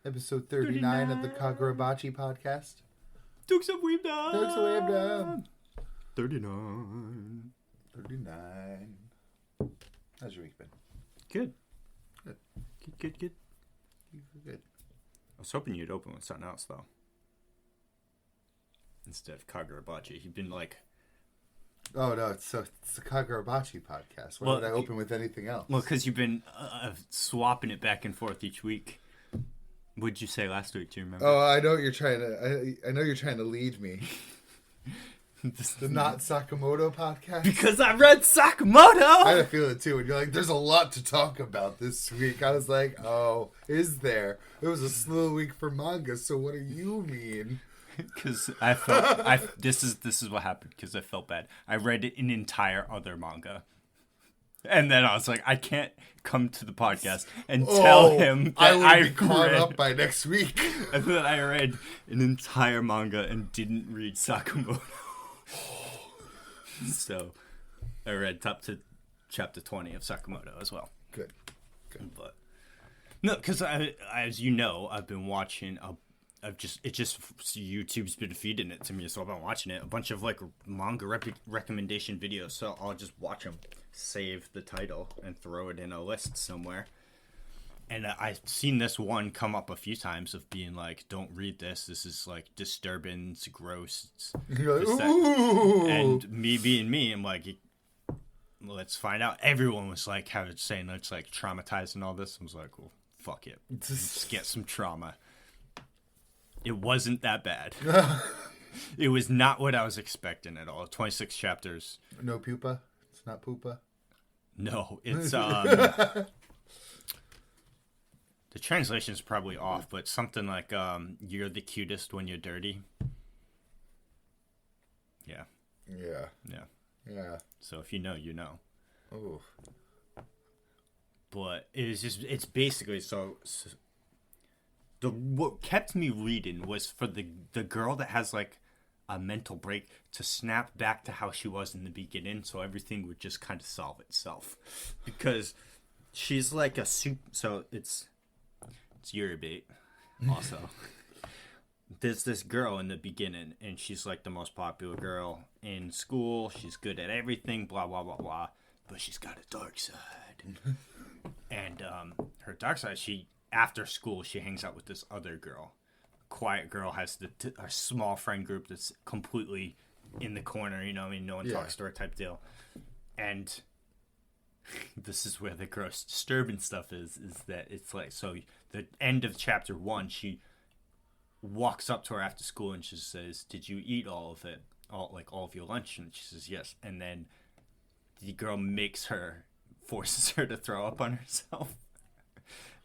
Episode 39 of the Kagura Bachi podcast. Dukes of Weebdom! Dukes of Weebdom! 39. 39. How's your week been? Good. Good. Good. Good. I was hoping you'd open with something else, though. Instead of Kagura Bachi. You've been like... Oh, no, it's the Kagura Bachi podcast. Why would I open with anything else? Well, because you've been swapping it back and forth each week. What'd you say last week? Do you remember? Oh, I know you're trying to... I know you're trying to lead me. The Not Sakamoto podcast? Because I read Sakamoto! I had a feeling, too. And you're like, there's a lot to talk about this week. I was like, oh, is there? It was a slow week for manga, so what do you mean? Because I felt this is what happened because I felt bad. I read an entire other manga, and then I was like, I can't come to the podcast and tell him that I will be caught up by next week. And then I read an entire manga and didn't read Sakamoto. So I read up to chapter 20 of Sakamoto as well. Good. But no, because as you know, I've been watching YouTube's been feeding it to me, so I've been watching it. A bunch of like manga recommendation videos, so I'll just watch them, save the title, and throw it in a list somewhere. And I've seen this one come up a few times of being like, "Don't read this. This is like disturbing, it's gross." You're like, ooh. And me being me, I'm like, let's find out. Everyone was like, saying it's like traumatized and all this. I was like, well, fuck it, let's get some trauma. It wasn't that bad. It was not what I was expecting at all. 26 chapters. No pupa? It's not pupa? No, it's the translation's probably off, but something like you're the cutest when you're dirty. Yeah. Yeah. So if you know, you know. Oh. But it's basically so what kept me reading was for the girl that has like a mental break to snap back to how she was in the beginning, so everything would just kind of solve itself. Because she's like a so it's Eurobait also. There's this girl in the beginning, and she's like the most popular girl in school. She's good at everything, blah blah blah blah. But she's got a dark side, and her dark side, after school, she hangs out with this other girl. Quiet girl has a small friend group that's completely in the corner, you know what I mean? No one talks to her type deal. And this is where the gross disturbing stuff is that it's like, so the end of chapter 1, she walks up to her after school and she says, "Did you eat all of it? All of your lunch?" And she says, "Yes." And then the girl forces her to throw up on herself.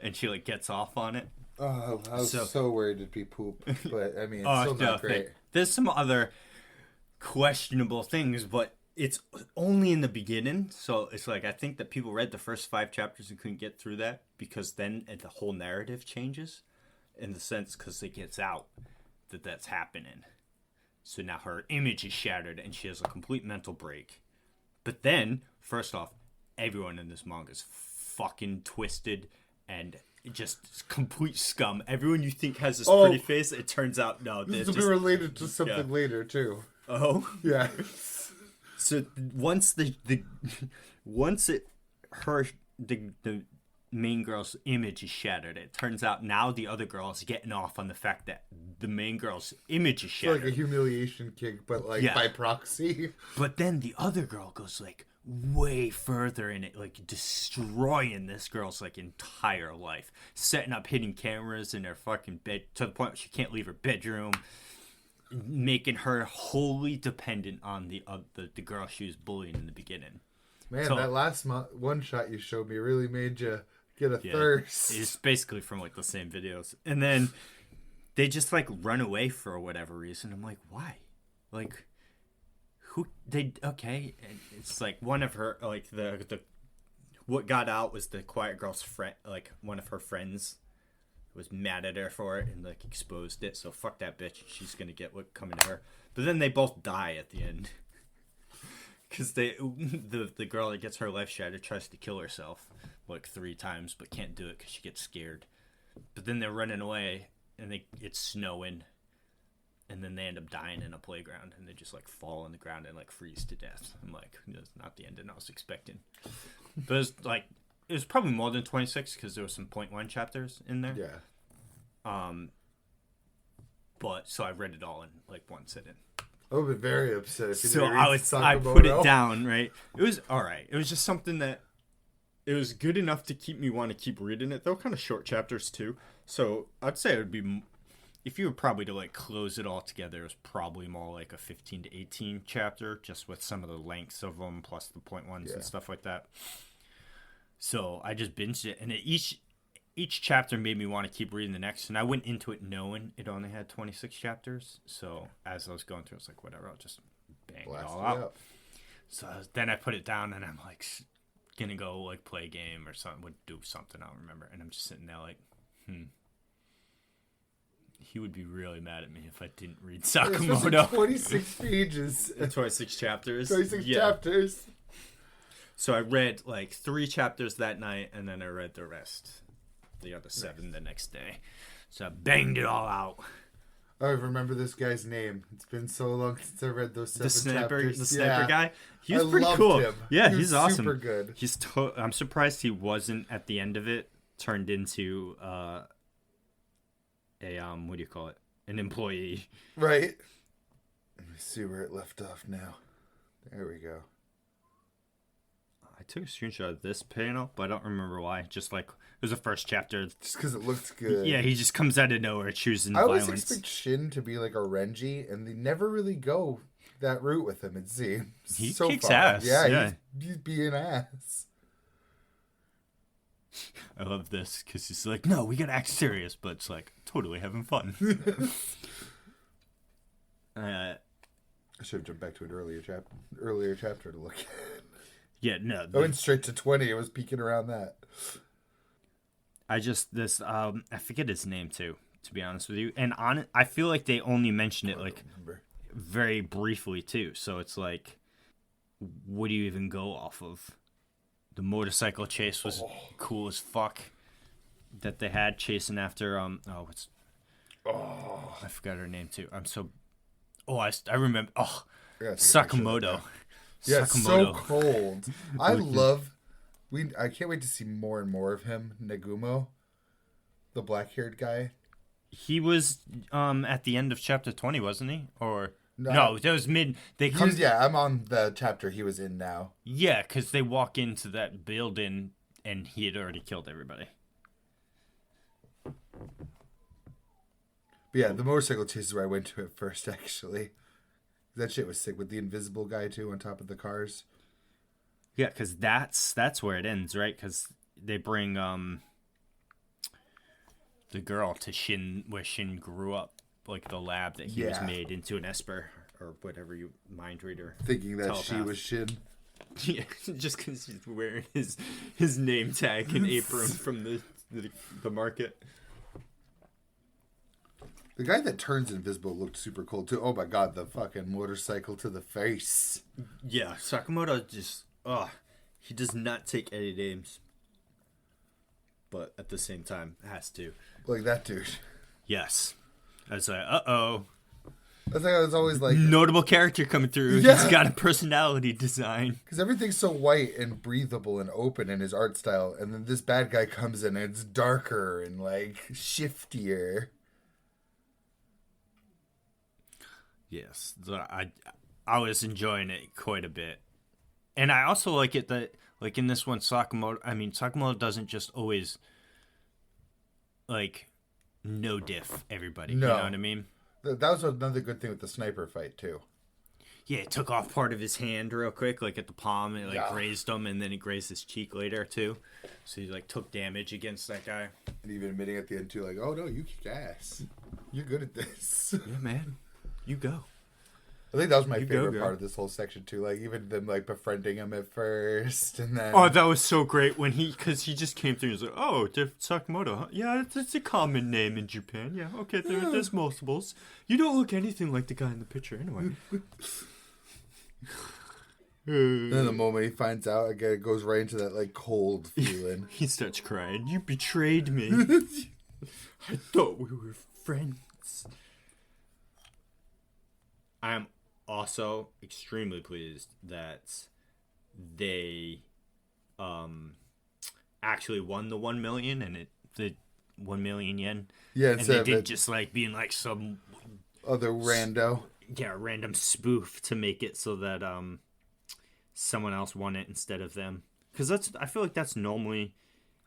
And she like gets off on it. Oh, I was so worried it'd be poop, but I mean, it's still not great. There's some other questionable things, but it's only in the beginning. So it's like I think that people read the first 5 chapters and couldn't get through that because then the whole narrative changes, in the sense because it gets out that that's happening. So now her image is shattered and she has a complete mental break. But then, first off, everyone in this manga is fucking twisted and just complete scum. Everyone you think has this pretty face, it turns out no. This will be related to something later too. Oh yeah. So once the main girl's image is shattered, it turns out now the other girl is getting off on the fact that the main girl's image is shattered. It's like a humiliation kick, but like by proxy. But then the other girl goes like way further in it, like destroying this girl's like entire life, setting up hidden cameras in her fucking bed to the point where she can't leave her bedroom, making her wholly dependent on the girl she was bullying in the beginning. Man, that last one shot you showed me really made you get a thirst. It's basically from like the same videos, and then they just like run away for whatever reason. I'm like, why? Like, okay, and it's like one of her, like the what got out was the quiet girl's friend, like one of her friends was mad at her for it and like exposed it, so fuck that bitch, she's gonna get what coming to her. But then they both die at the end because the girl that gets her life shattered tries to kill herself like 3 times but can't do it because she gets scared. but then they're running away, and it's snowing, and then they end up dying in a playground, and they just like fall on the ground and like freeze to death. I'm like, that's not the ending I was expecting. But it was probably more than 26 because there was some .1 chapters in there. Yeah. But so I read it all in like one sitting. I would be very upset if you So didn't read I Sakamoto. put it down, right? It was all right. It was just something that it was good enough to keep me want to keep reading it. They were kind of short chapters too, so I'd say it would be, if you were probably to like close it all together, it was probably more like a 15 to 18 chapter, just with some of the lengths of them plus the .1s and stuff like that. So I just binged it, and each chapter made me want to keep reading the next, and I went into it knowing it only had 26 chapters. So as I was going through, I was like, whatever, I'll just bang it all out. So then I put it down, and I'm like, gonna go like play a game or something, would do something, I don't remember, and I'm just sitting there like, he would be really mad at me if I didn't read Sakamoto. 26 pages. 26 chapters. 26 chapters. So I read like 3 chapters that night, and then I read the rest, the other 7 the next day. So I banged it all out. I remember this guy's name. It's been so long since I read those 7 chapters. The sniper guy. He was pretty loved cool. him. Yeah, he was he's awesome. Super good. I'm surprised he wasn't at the end of it turned into what do you call it? An employee. Right. Let me see where it left off now. There we go. I took a screenshot of this panel, but I don't remember why. Just like, it was the first chapter. Just because it looked good. Yeah, he just comes out of nowhere choosing violence. I violence. always expect Shin to be like a Renji, and they never really go that route with him, it seems. He so kicks far. ass. Yeah. He's being ass. I love this because he's like, no, we gotta act serious, but it's like totally having fun. I should have jumped back to an earlier chapter to look at. Yeah, no. I went straight to 20. I was peeking around that. I forget his name too, to be honest with you. And I feel like they only mention it like very briefly too. So it's like, what do you even go off of? The motorcycle chase was cool as fuck that they had chasing after I forgot her name too. I remember Sakamoto. Yeah, Sakamoto. so cold. I can't wait to see more and more of him. Negumo, the black-haired guy. He was at the end of chapter 20, wasn't he? Or no, that was mid. I'm on the chapter he was in now. Yeah, because they walk into that building and he had already killed everybody. But yeah, the motorcycle chase is where I went to it first, actually. That shit was sick with the invisible guy too on top of the cars. Yeah, because that's where it ends, right? Because they bring the girl to Shin, where Shin grew up, like the lab that he was made into an Esper or whatever you mind reader. Thinking that telepath. She was Shin. Yeah, just because he's wearing his name tag and apron from the market. The guy that turns invisible looked super cool too. Oh my god, the fucking motorcycle to the face. Yeah, Sakamoto just he does not take any names. But at the same time, has to. Like that dude. Yes. I was like, uh-oh. I think I was always like... Notable character coming through. Yeah. He's got a personality design. Because everything's so white and breathable and open in his art style. And then this bad guy comes in and it's darker and, like, shiftier. Yes. I was enjoying it quite a bit. And I also like it that, like, in this one, Sakamoto doesn't just always, like, no diff everybody. No. You know what I mean? That was another good thing with the sniper fight, too. Yeah, it took off part of his hand real quick, like at the palm. It, grazed him, and then it grazed his cheek later, too. So he, like, took damage against that guy. And even admitting at the end, too, like, oh, no, you kick ass. You're good at this. Yeah, man. You go. I think that was my favorite part of this whole section, too. Like, even them, like, befriending him at first, and then... Oh, that was so great when because he just came through and was like, oh, Sakamoto, huh? Yeah, it's a common name in Japan. Yeah, okay, there's multiples. You don't look anything like the guy in the picture, anyway. Then the moment he finds out, again, it goes right into that, like, cold feeling. He starts crying. You betrayed me. I thought we were friends. I'm also extremely pleased that they actually won the 1 million and the 1 million yen. Yeah, and they didn't just like being like some other rando. Yeah, random spoof to make it so that someone else won it instead of them. Because I feel like that's normally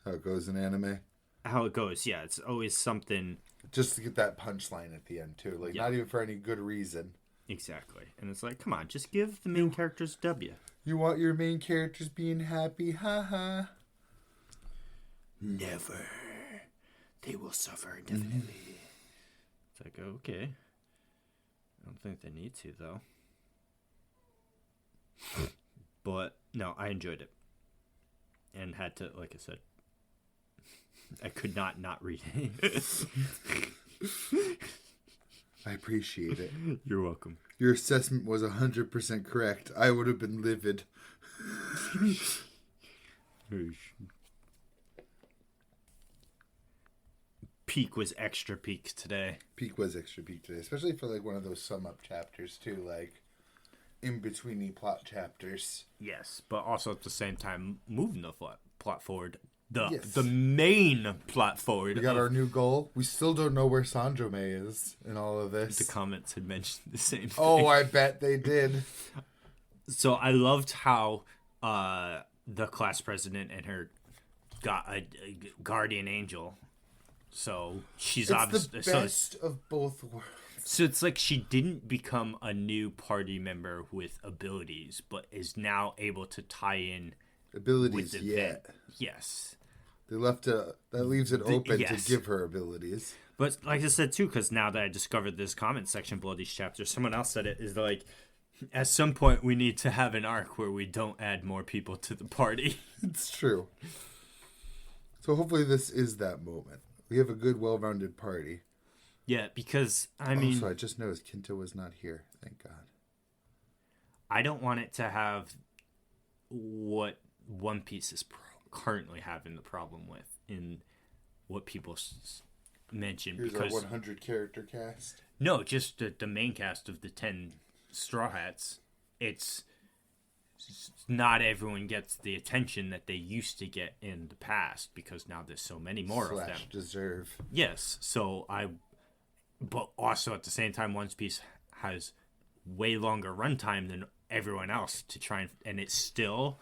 how it goes in anime. How it goes, yeah. It's always something. Just to get that punchline at the end, too. Like, not even for any good reason. Exactly. And it's like, come on, just give the main characters a W. You want your main characters being happy? Haha. Never. They will suffer indefinitely. It's like, okay. I don't think they need to, though. But, no, I enjoyed it. And had to, like I said, I could not read it. I appreciate it. You're welcome. Your assessment was 100% correct. I would have been livid. Peak was extra peak today. Peak was extra peak today. Especially for like one of those sum up chapters too. Like in between the plot chapters. Yes, but also at the same time moving the plot forward. The main plot forward. We got our new goal. We still don't know where Sanjome is in all of this. The comments had mentioned the same thing. Oh, I bet they did. So I loved how the class president and her got a guardian angel. So she's obviously the best of both worlds. So it's like she didn't become a new party member with abilities, but is now able to tie in abilities. Yeah. Yes. They left that leaves it open to give her abilities. But like I said too, because now that I discovered this comment section below these chapters, someone else said it is like, at some point we need to have an arc where we don't add more people to the party. It's true. So hopefully this is that moment. We have a good, well-rounded party. Yeah, because I mean, so I just noticed Kinto was not here. Thank God. I don't want it to have what One Piece is currently having the problem with in what people mention. Here's because our 100 character cast. No, just the main cast of the 10 Straw Hats. It's not everyone gets the attention that they used to get in the past because now there's so many more of them. Deserve. Yes, but also at the same time, One Piece has way longer runtime than everyone else to try and it still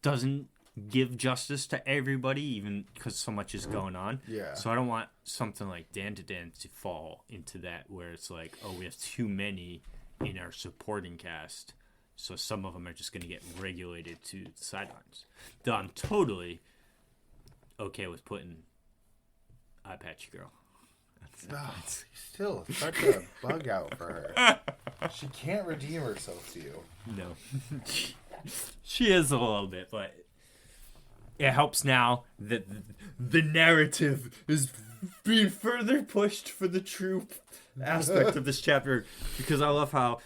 doesn't give justice to everybody, even because so much is going on. Yeah. So I don't want something like Dandadan to fall into that where it's like, oh, we have too many in our supporting cast, so some of them are just going to get regulated to the sidelines. Though I'm totally okay with putting Eye Patch Girl. Still such a bug out for her. She can't redeem herself to you. No. She is a little bit, but it helps now that the narrative is being further pushed for the true aspect of this chapter, because I love how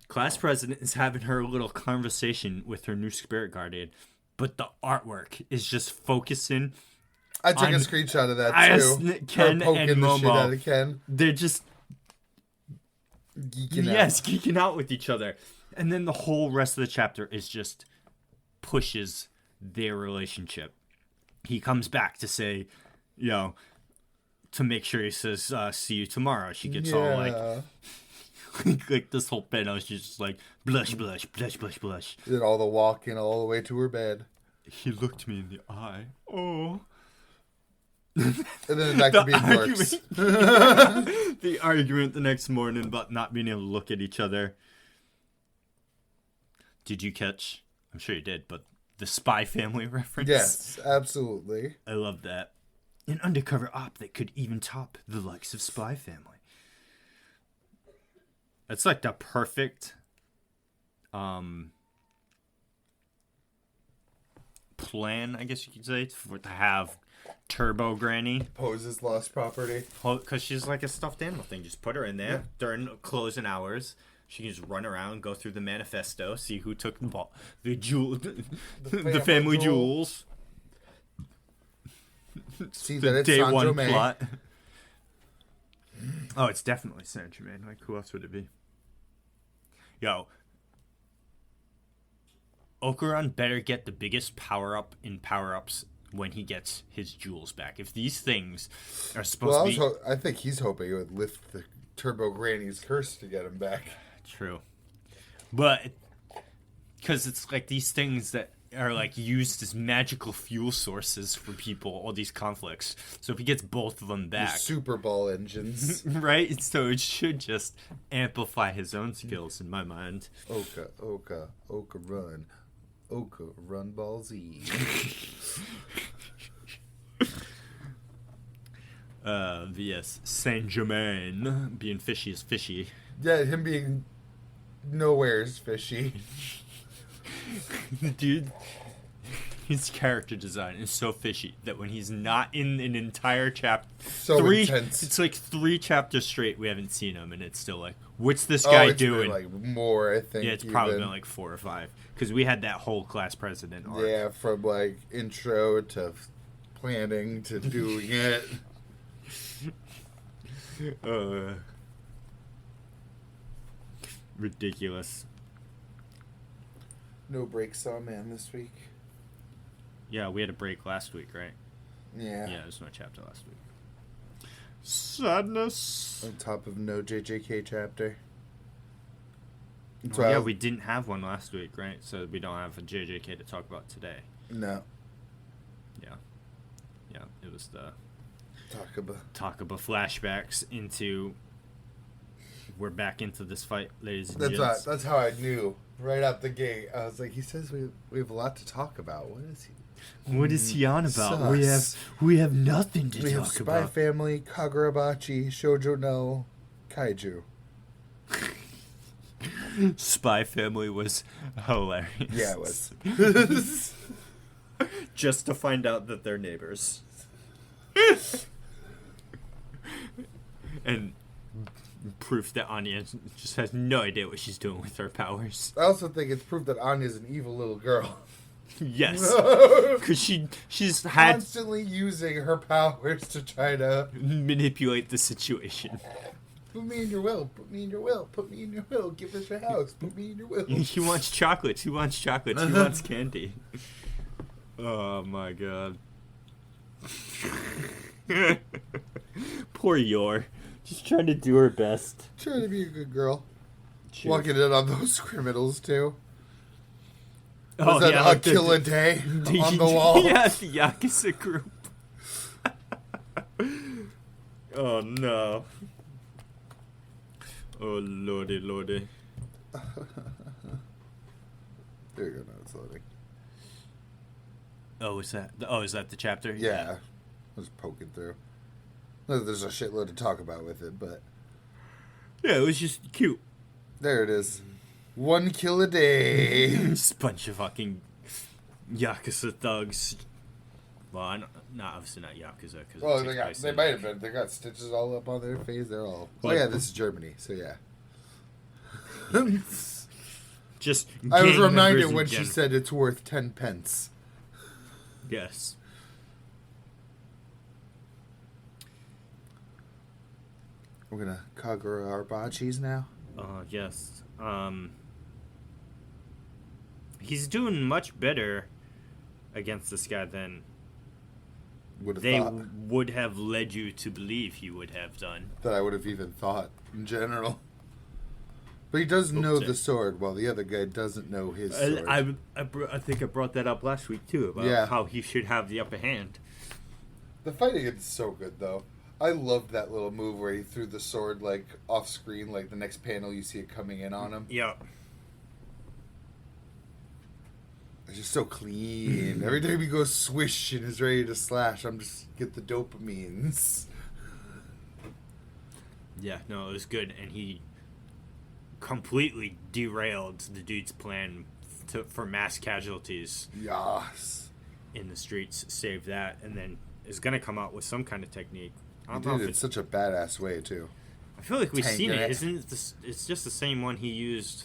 class president is having her little conversation with her new spirit guardian, but the artwork is just focusing. I took a screenshot of that too. Ken and Momo. Shit out of Ken. They're just geeking out with each other. And then the whole rest of the chapter is just pushes their relationship. He comes back to say, to make sure he says, see you tomorrow. She gets all like this whole panel. She's just like, blush, blush, blush, blush, blush. Did all the walking all the way to her bed. He looked me in the eye. Oh. And then back to being works. The argument the next morning about not being able to look at each other. Did you catch? I'm sure you did, but the Spy Family reference? Yes, absolutely. I love that. An undercover op that could even top the likes of Spy Family. It's like the perfect plan, I guess you could say, to have Turbo Granny pose as lost property. Because she's like a stuffed animal thing. Just put her in there during closing hours. She can just run around, go through the manifesto, see who took the family jewels. See The that it's day San one Germain. plot. Oh, it's definitely Saint Germain. Like, who else would it be? Yo, Okuran better get the biggest power up in power ups when he gets his jewels back. If these things are supposed to be I think he's hoping it would lift the Turbo Granny's curse to get him back. true, but because it's like these things that are like used as magical fuel sources for people, all these conflicts. So if he gets both of them The back, Super Ball engines. right? So it should just amplify his own skills in my mind. Oka run Ball Z. Yes, Saint Germain being fishy is fishy. Yeah, him being nowhere's fishy. Dude, his character design is so fishy that when he's not in an entire chapter, So intense. it's like 3 chapters straight we haven't seen him, and it's still like, what's this guy it's been, doing? like more, I think. Yeah, it's probably been like 4 or 5 because we had that whole class president arc. Yeah, from like intro to planning to doing it. Ridiculous. No break saw man this week. Yeah, we had a break last week, right? Yeah. Yeah, there's no chapter last week. Sadness. On top of no JJK chapter. Well, yeah, we didn't have one last week, right? So we don't have a JJK to talk about today. No. Yeah, it was the Takaba flashbacks into... We're back into this fight, ladies and gents. That's how I knew right out the gate. I was like, he says we have a lot to talk about. What is he? What is he on about? Sus. We have nothing to We have talk Spy about. Family, Kagura Bachi, Shojo Null, Kaiju. Spy Family was hilarious. Yeah, it was. Just to find out that they're neighbors. And proof that Anya just has no idea what she's doing with her powers. I also think it's proof that Anya's an evil little girl. Yes. Because she's had Constantly using her powers to try to manipulate the situation. put me in your will, put me in your will, put me in your will, give us your house, put me in your will. He wants chocolates. He wants chocolates. He wants candy. Oh my god. Poor Yor. Just trying to do her best. Trying to be a good girl. Cheers. Walking in on those criminals too. Oh, Was that yeah, a like kill a day on the wall? Yeah, the Yakuza group. Oh no. Oh lordy, lordy. There you go, now it's loading. Oh, is that the chapter? Yeah. I was poking through. There's a shitload to talk about with it, but Yeah, it was just cute. there it is. 1 kill a day. Just a bunch of fucking Yakuza thugs. Well, obviously not Yakuza. Cause Well, they might have been. They got stitches all up on their face. They're all. Oh yeah, this is Germany, so yeah. Just I was gang reminded members when in she general. said it's worth 10 pence. Yes. We're gonna Kagura our bachis now. Yes. He's doing much better against this guy than Would have they thought would have led you to believe he would have done. that I would have even thought in general. But he does know Okay. the sword, while the other guy doesn't know his sword. I think I brought that up last week too about how he should have the upper hand. The fighting is so good, though. I loved that little move where he threw the sword, like, off screen, like, the next panel you see it coming in on him. Yeah. It's just so clean. Every time he goes swish and is ready to slash, I'm just get the dopamines. Yeah, no, it was good, and he completely derailed the dude's plan for mass casualties Yes. in the streets. Save that, and then is gonna come out with some kind of technique. I He don't know did if it in such a badass way, too. I feel like we've Tanking seen it. it. Isn't it this? It's just the same one he used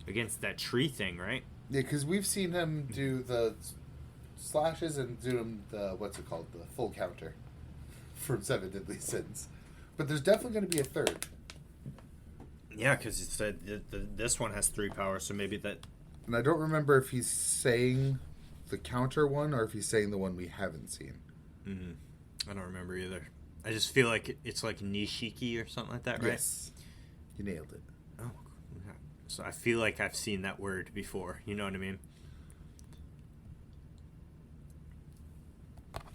against that tree thing, right? Yeah, because we've seen him do the slashes and do them the what's it called, the full counter from Seven Deadly Sins. But there's definitely going to be a third. Yeah, because it said this one has 3 powers, so maybe that. And I don't remember if he's saying the counter one or if he's saying the one we haven't seen. Mm-hmm. I don't remember either. I just feel like it's like Nishiki or something like that, right? Yes. You nailed it. Oh, yeah. So I feel like I've seen that word before. You know what I mean?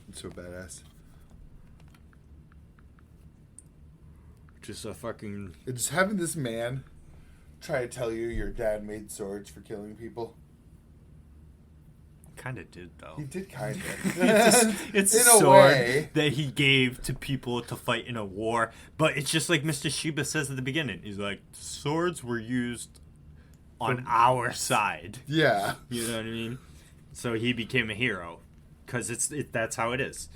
It's so badass. Just a fucking... Just having this man try to tell you your dad made swords for killing people. Kind of did, though. He did kind of. It's in a sword way that he gave to people to fight in a war. But it's just like Mr. Shiba says at the beginning. He's like, swords were used on our side. Yeah. You know what I mean? So he became a hero. Because that's how it is.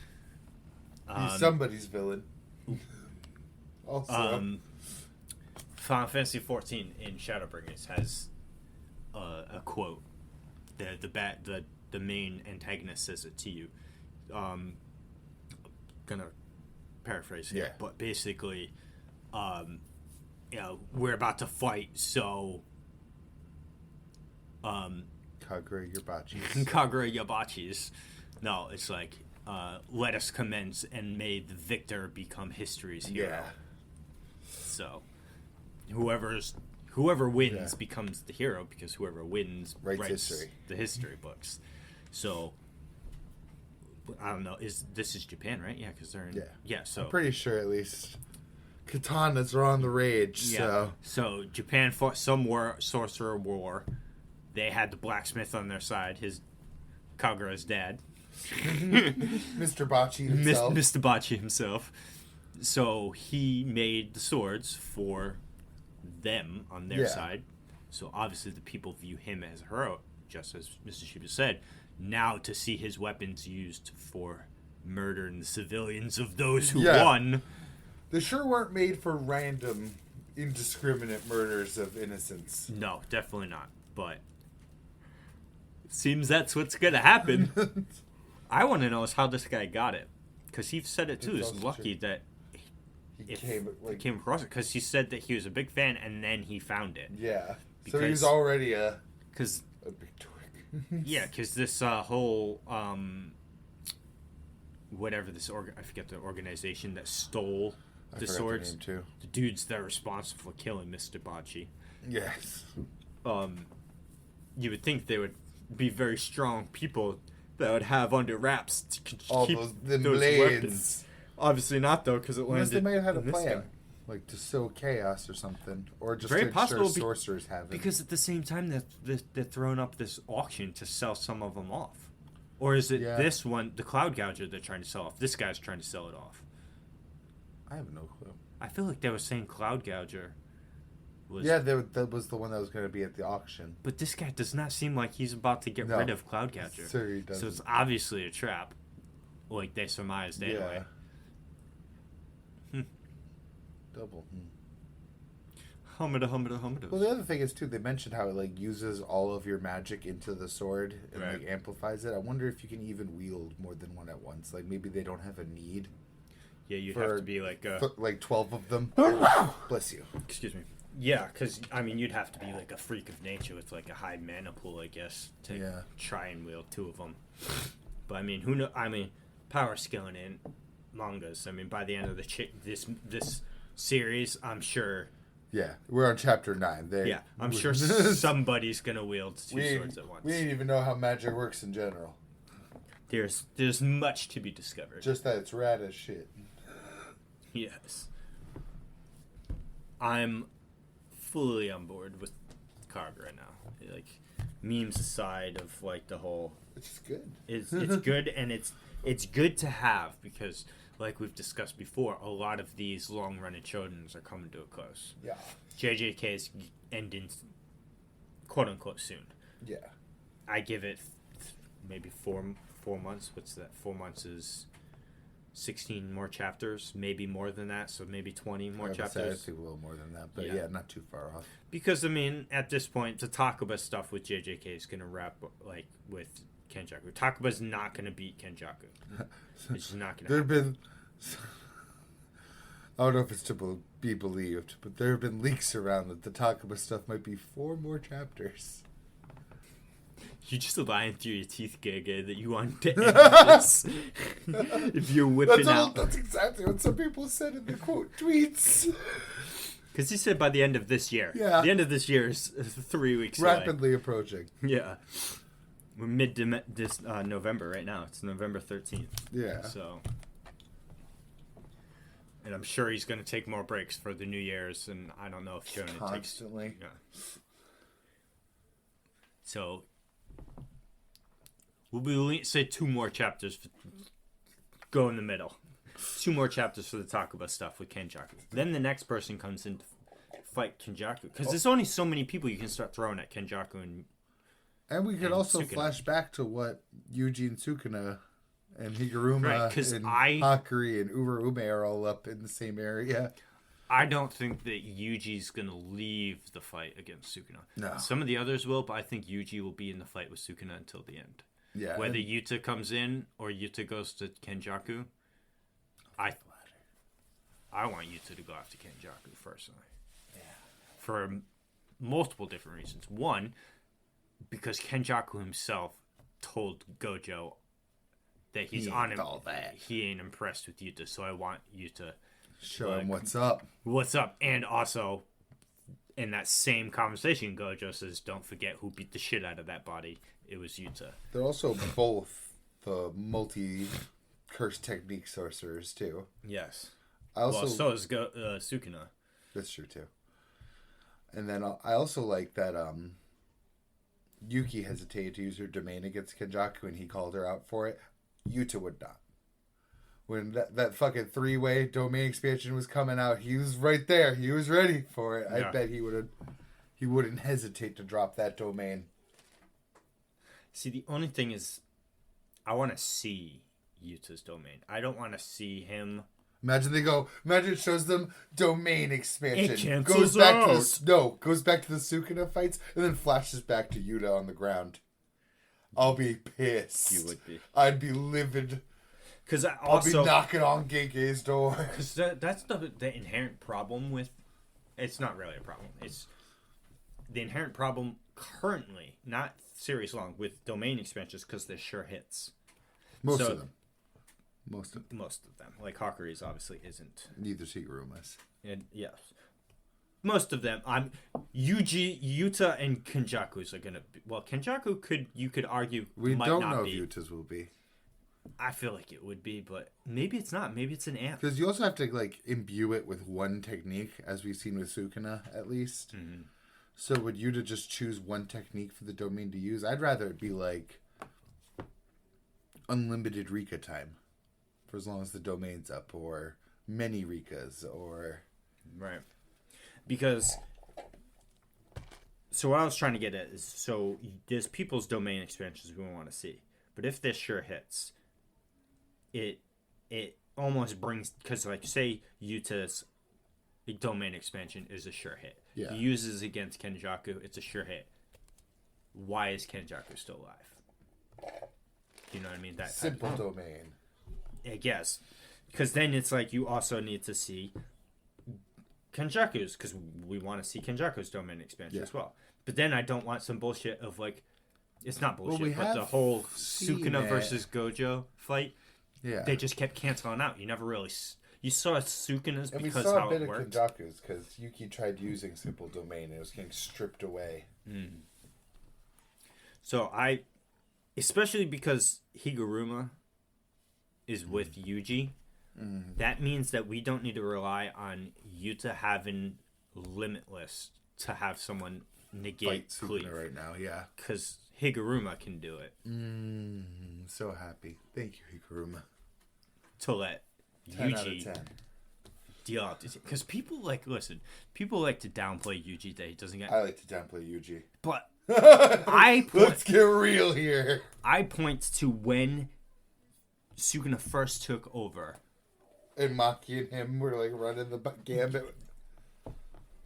He's somebody's villain. Also. Final Fantasy XIV in Shadowbringers has a quote. The main antagonist says it to you. Gonna paraphrase here, but basically, we're about to fight, so Kagura Bachis. Kagura Bachis. No, it's like let us commence and may the victor become history's hero. Yeah. So whoever wins becomes the hero because whoever wins writes history. The history books. So I don't know. This is Japan, right? Yeah, because they're in. Yeah. So I'm pretty sure at least katanas are on the rage. Yeah. So Japan fought some sorcerer war. They had the blacksmith on their side. Kagura's dad. Mr. Bachi himself. Mr. Bachi himself. So he made the swords for them on their side. So obviously the people view him as a hero, just as Mr. Shiba said. Now to see his weapons used for murdering the civilians of those who won. They sure weren't made for random, indiscriminate murders of innocents. No, definitely not. But it seems that's what's going to happen. I want to know is how this guy got it. Because he said it too. He's lucky that he came across it. Because he said that he was a big fan and then he found it. Yeah. So he was already a big twig. Yeah, because this whole whatever this I forget the organization that stole the swords. The name too. The dudes that are responsible for killing Mr. Bachi. Yes. You would think they would be very strong people that would have under wraps to keep those blades. Weapons. Obviously not though, because it landed. Unless they may have had a in this plan. guy. Like to sow chaos or something, or just Very to possible ensure sorcerers have it. Because at the same time, they're throwing up this auction to sell some of them off, or is it this one, the Cloud Gouger, they're trying to sell off? This guy's trying to sell it off. I have no clue. I feel like they were saying Cloud Gouger was. Yeah, that was the one that was going to be at the auction. But this guy does not seem like he's about to get rid of Cloud Gouger. Sure, he doesn't. So it's obviously a trap, like they surmised anyway. Double. Humida. Well, the other thing is too, they mentioned how it like uses all of your magic into the sword and like amplifies it. I wonder if you can even wield more than one at once. Like maybe they don't have a need. Yeah, you'd have to be like 12 of them. Bless you. Excuse me. Yeah, because I mean, you'd have to be like a freak of nature with like a high mana pool, I guess, to try and wield 2 of them. But I mean, who know? I mean, power scaling in mangas. I mean, by the end of this series, I'm sure. Yeah, we're on chapter 9. I'm sure somebody's gonna wield 2 swords at once. We didn't even know how magic works in general. There's much to be discovered. Just that it's rad as shit. Yes. I'm fully on board with Kagura right now. Like, memes aside of like the whole. It's good. It's good, and it's good to have because. Like we've discussed before, a lot of these long-running shoujins are coming to a close. Yeah. JJK is ending, quote-unquote, soon. Yeah. I give it maybe 4 months. What's that? 4 months is 16 more chapters, maybe more than that, so maybe 20 more chapters. I think a little more than that, but yeah, not too far off. Because, I mean, at this point, to talk about stuff with JJK is going to wrap, like, with Kenjaku. Takuba's not going to beat Kenjaku. It's just not going to There have been... I don't know if it's to be believed, but there have been leaks around that the Takuba stuff might be 4 more chapters. You're just lying through your teeth, Gaga, that you want to end this. If you're whipping out. That's exactly what some people said in the quote tweets. Because he said by the end of this year. Yeah. The end of this year is 3 weeks away. Rapidly approaching. Yeah. We're November right now. It's November 13th. Yeah. So. And I'm sure he's going to take more breaks for the New Year's, and I don't know if Shonen constantly. takes... Yeah. So, we'll say 2 more chapters. Go in the middle. 2 more chapters for the Takuba stuff with Kenjaku. Then the next person comes in to fight Kenjaku. Because there's only so many people you can start throwing at Kenjaku. And we could also Sukuna. flash back to what Yuji and Sukuna and Higuruma and Hakuri and Uruume are all up in the same area. I don't think that Yuji's going to leave the fight against Sukuna. No. Some of the others will, but I think Yuji will be in the fight with Sukuna until the end. Yeah. Whether Yuta comes in or Yuta goes to Kenjaku, I want Yuta to go after Kenjaku personally. Yeah. For multiple different reasons. One, because Kenjaku himself told Gojo that he's on him. He ain't impressed with Yuta, so I want Yuta show him what's up. What's up? And also, in that same conversation, Gojo says, "Don't forget who beat the shit out of that body. It was Yuta." They're also both the multi-curse technique sorcerers too. Yes. So is Sukuna. That's true too. And then I also like that Yuki hesitated to use her domain against Kenjaku, and he called her out for it. Yuta would not. When that fucking 3-way domain expansion was coming out, he was right there. He was ready for it. Yeah. I bet he wouldn't hesitate to drop that domain. See, the only thing is, I want to see Yuta's domain. I don't want to see him. Imagine it shows them domain expansion. It cancels out. Goes back to the Sukuna fights, and then flashes back to Yuta on the ground. I'll be pissed. You would be. I'd be livid. Because I'll be knocking on Genge's door. Because that's the inherent problem with... It's not really a problem. It's the inherent problem currently, not series long, with domain expansions, because they're sure hits. Most of them. Like Hakuri's obviously isn't. Neither Higuruma's. And yes. Most of them. Yuji, Yuta, and Kenjaku's are going to be... Well, Kenjaku you could argue we might don't not know be. if Yuta's will be. I feel like it would be, but maybe it's not. Maybe it's an amp. Because you also have to imbue it with one technique, as we've seen with Sukuna, at least. Mm-hmm. So would Yuta just choose one technique for the domain to use? I'd rather it be unlimited Rika time, for as long as the domain's up, or many Rikas, or... Right. Because... So what I was trying to get at is, so there's people's domain expansions we want to see. But if this sure hits, it almost brings... Because, say, Yuta's domain expansion is a sure hit. Yeah. He uses against Kenjaku, it's a sure hit. Why is Kenjaku still alive? You know what I mean? That simple domain. I guess. Because then it's you also need to see Kenjaku's, because we want to see Kenjaku's domain expansion as well. But then I don't want some bullshit of it's not bullshit, but the whole Sukuna versus Gojo fight, they just kept canceling out. You never really... You saw Sukuna's and because how it worked. And we saw a bit worked. of Kenjaku's, because Yuki tried using simple domain, and it was getting stripped away. Mm. So especially because Higuruma is with Yuji, that means that we don't need to rely on Yuta having Limitless to have someone negate Cleave right now, yeah. Because Higuruma can do it. So happy. Thank you, Higuruma. To let 10 Yuji out of 10. deal out. Because people people like to downplay Yuji that he doesn't get... I like to downplay Yuji. But let's get real here. I point to when Sukuna first took over. And Maki and him were running the gambit.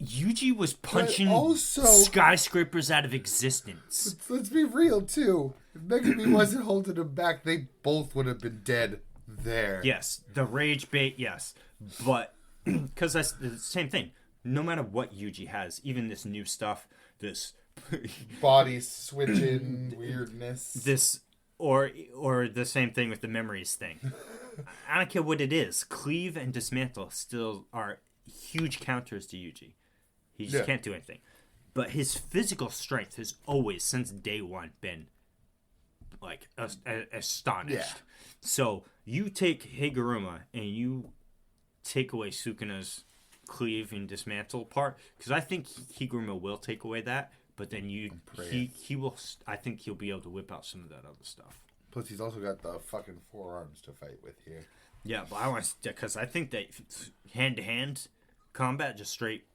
Yuji was punching also, skyscrapers out of existence. Let's be real, too. If Megami wasn't holding him back, they both would have been dead there. Yes, the rage bait, yes. But, because that's the same thing. No matter what Yuji has, even this new stuff, this... body switching weirdness. This, or the same thing with the memories thing. I don't care what it is. Cleave and dismantle still are huge counters to Yuji. He just can't do anything. But his physical strength has always, since day one, been like astonished. Yeah. So you take Higuruma and you take away Sukuna's cleave and dismantle part, because I think Higuruma will take away that, but then he will. I think he'll be able to whip out some of that other stuff. Plus, he's also got the fucking forearms to fight with here. Yeah, but I want to, because I think that hand to hand combat, just straight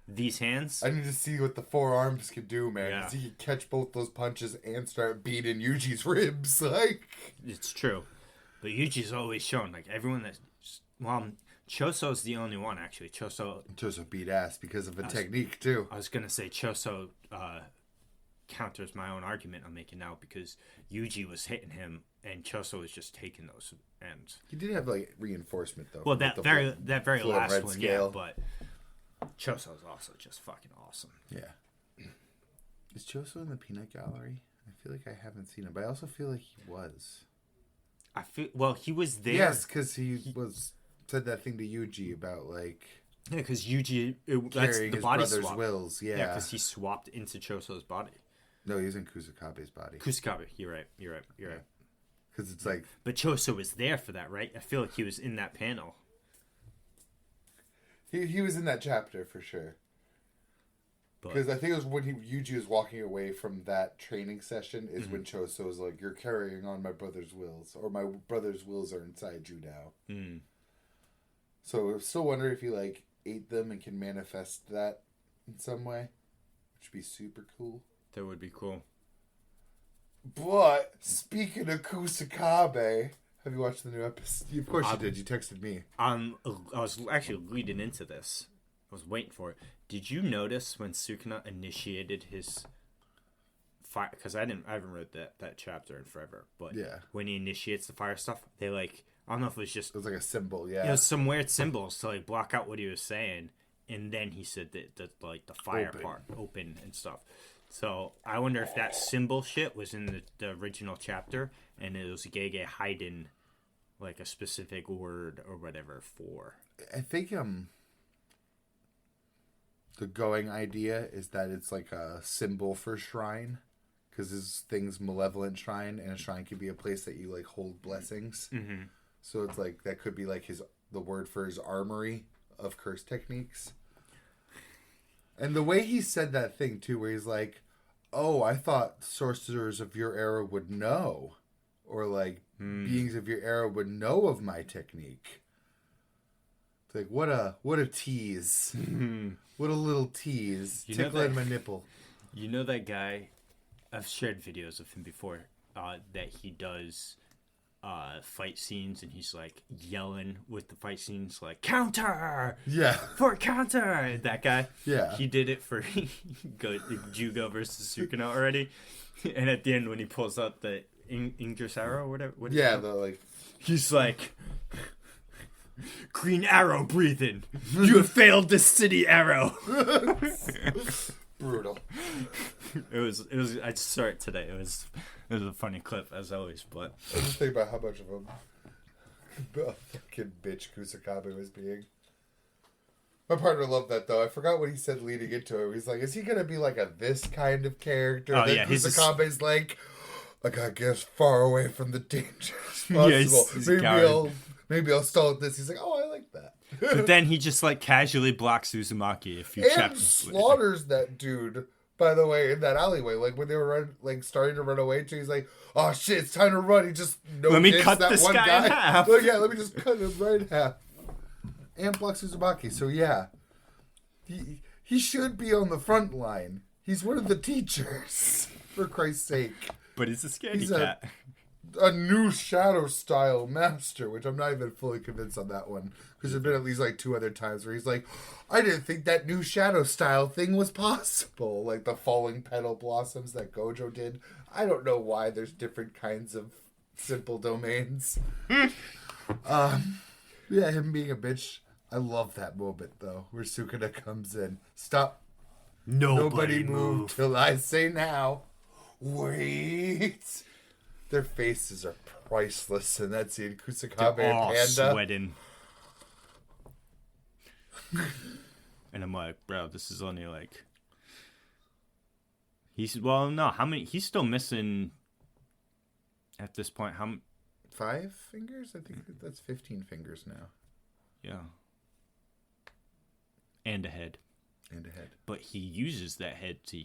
these hands. I need to see what the forearms can do, man. Yeah. He can catch both those punches and start beating Yuji's ribs. Like, it's true, but Yuji's always shown like everyone that. Well, Choso's the only one actually. Choso beat ass because of the technique too. I was gonna say Choso counters my own argument I'm making now, because Yuji was hitting him and Choso was just taking those. And he did have like reinforcement though. Well, that very last one, scale. yeah. But Choso's also just fucking awesome. Yeah. Is Choso in the peanut gallery? I feel like I haven't seen him, but I also feel like he was. He was there. Yes, because he said that thing to Yuji about like. Yeah, because Yuji that's the his body brother's swap. Wills. Yeah, because he swapped into Choso's body. No, he was in Kusakabe's body. Kusakabe, you're right. Because it's like... But Choso was there for that, right? I feel like he was in that panel. He was in that chapter, for sure. Because I think it was when Yuji was walking away from that training session is when Choso was like, you're carrying on my brother's wills. Or my brother's wills are inside you now. Mm. So I still wonder if he, like, ate them and can manifest that in some way. Which would be super cool. That would be cool. But speaking of Kusakabe, have you watched the new episode? Of course you did. You texted me. I was actually leading into this. I was waiting for it. Did you notice when Sukuna initiated his fire? Because I haven't read that chapter in forever. But yeah, when he initiates the fire stuff, they like, I don't know if it was just, it was like a symbol. Yeah, it was some weird symbols to like block out what he was saying, and then he said that like the fire part open and stuff. So I wonder if that symbol shit was in the original chapter, and it was Gege hiding like a specific word or whatever for. I think the going idea is that it's like a symbol for shrine, because this thing's malevolent shrine, and a shrine could be a place that you like hold blessings. Mm-hmm. So it's like that could be like the word for his armory of curse techniques. And the way he said that thing, too, where he's like, oh, I thought sorcerers of your era would know. Or, like, beings of your era would know of my technique. It's like, what a tease. What a little tease. Tickling my nipple. You know that guy, I've shared videos of him before, that he does... fight scenes, and he's like yelling with the fight scenes like counter for counter. That guy, he did it for Jugo versus Sukuna already, and at the end when he pulls out the Ingress arrow or whatever, he's like, green arrow breathing, you have failed this city, arrow. Brutal. It was I saw it today. It was a funny clip as always, but I just think about how much of a fucking bitch Kusakabe was being. My partner loved that though. I forgot what he said leading into it. He's like, is he gonna be like this kind of character? Oh, then yeah, Kusakabe's like, I gotta get as far away from the danger as possible. Yeah, maybe I'll stall at this. He's like, oh, I like that. But then he just like casually blocks Uzumaki a few chapters later. Slaughters that dude, by the way, in that alleyway. Like when they were starting to run away, he's like, oh shit, it's time to run. He just let me cut that this one guy in half. Like, yeah, let me just cut him right in half. And blocks Uzumaki. So yeah, he should be on the front line. He's one of the teachers, for Christ's sake. But he's a scaredy cat. a new shadow style master, which I'm not even fully convinced on that one. Because there's been at least like 2 other times where he's like, I didn't think that new shadow style thing was possible. Like the falling petal blossoms that Gojo did. I don't know why there's different kinds of simple domains. Yeah, him being a bitch. I love that moment though, where Sukuna comes in. Stop. Nobody move till I say now. Wait. Their faces are priceless in that scene. Kusakabe They're all and Panda. sweating. And I'm like, bro, this is only like... how many... He's still missing... At this point, 5 fingers? I think that's 15 fingers now. Yeah. And a head. But he uses that head to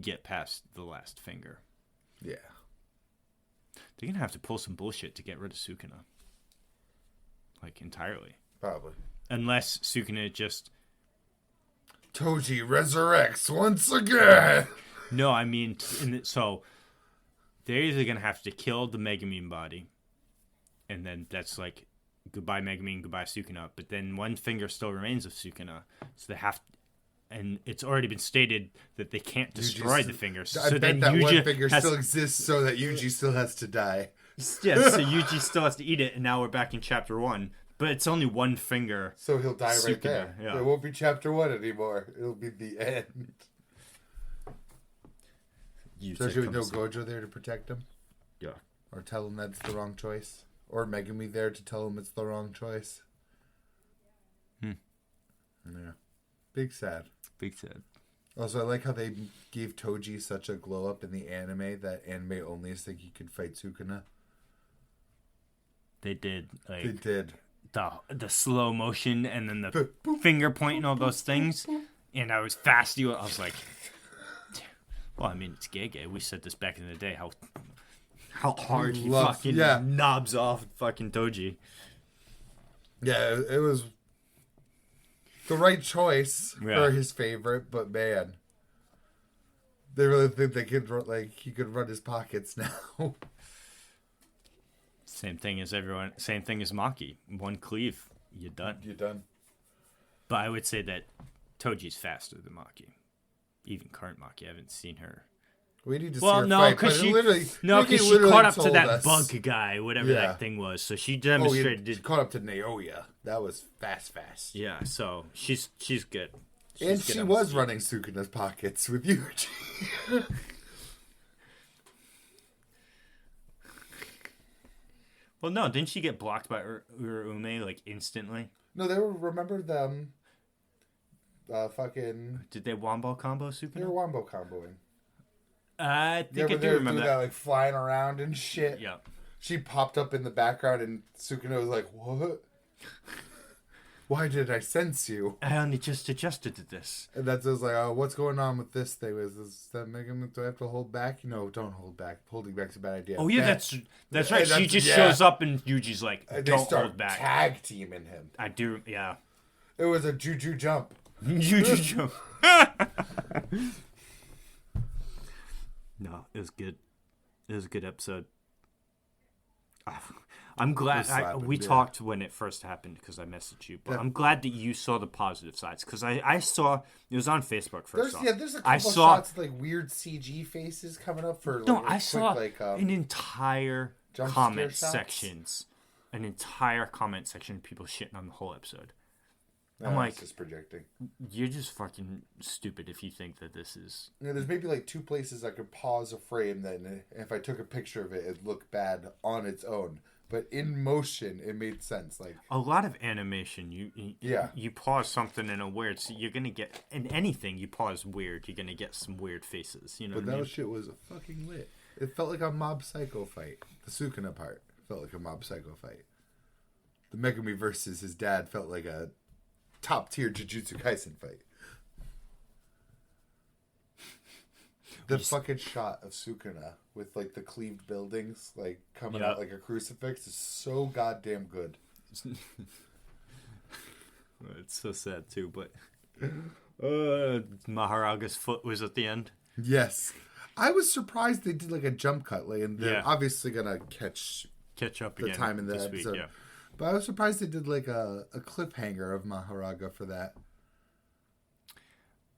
get past the last finger. Yeah. They're going to have to pull some bullshit to get rid of Sukuna. Like, entirely. Probably. Unless Sukuna just... Toji resurrects once again! No, I mean... So, they're either going to have to kill the Megumin body. And then that's like... Goodbye Megumin, goodbye Sukuna. But then one finger still remains of Sukuna. So they have... And it's already been stated that they can't destroy the fingers. So I bet that Yuji one finger still exists so that Yuji still has to die. Yeah, so Yuji still has to eat it, and now we're back in chapter 1. But it's only one finger. So he'll die right Sukuna, there. yeah. It won't be chapter 1 anymore. It'll be the end. Especially with no Gojo there to protect him. Yeah. Or tell him that's the wrong choice. Or Megumi there to tell him it's the wrong choice. Yeah. Big sad. Also, I like how they gave Toji such a glow up in the anime that anime only think he could fight Sukuna. They did. Like, They did. The slow motion and then the finger pointing, all those things. And I was fast. I was like, well, I mean, it's Gege. We said this back in the day. How hard he fucking knobs off fucking Toji. Yeah, it was the right choice for his favorite, but man, they really think they could he could run his pockets now. Same thing as Maki. One cleave, you're done. But I would say that Toji's faster than Maki. Even current Maki, I haven't seen her. We need to see her fight. Because she caught up to that bug guy, whatever that thing was. So she demonstrated. She caught up to Naoya. That was fast. Yeah, so she's good. And she was running Sukuna's pockets with Yuji. Well, no, didn't she get blocked by Urume like instantly? No, they were. Remember them? Fucking. Did they wombo combo Sukuna? They were wombo comboing. I think I do remember that. Like flying around and shit. Yeah. She popped up in the background and Sukuna was like, "What? Why did I sense you?" I only just adjusted to this. And that's just like, "Oh, what's going on with this thing? Is that making? Do I have to hold back? No, don't hold back. Holding back's a bad idea." Oh yeah, that's right. She just shows up and Yuji's like, "Don't hold back." Tag teaming him. I do. Yeah. It was a juju jump. Juju jump. No, it was good. It was a good episode. I'm glad we talked when it first happened because I messaged you, but I'm glad that you saw the positive sides because I saw it was on Facebook first. There's a couple shots of, like weird CG faces coming up for. No, I saw an entire comment sections, an entire comment section of people shitting on the whole episode. I'm like, just projecting. You're just fucking stupid if you think that this is. Yeah, there's maybe like 2 places I could pause a frame. Then, if I took a picture of it, it'd look bad on its own. But in motion, it made sense. Like a lot of animation, you pause something in a weird. So you're gonna get in anything you pause weird. You're gonna get some weird faces. You know. But that shit was fucking lit. It felt like a Mob Psycho fight. The Sukuna part felt like a Mob Psycho fight. The Megumi versus his dad felt like a top tier Jujutsu Kaisen fight. The fucking shot of Sukuna with like the cleaved buildings like coming out like a crucifix is so goddamn good. It's so sad too, but Maharaga's foot was at the end. Yes. I was surprised they did like a jump cut, like, and they're obviously gonna catch up the again time in the this episode. week, yeah. But I was surprised they did like a cliffhanger of Maharaga for that.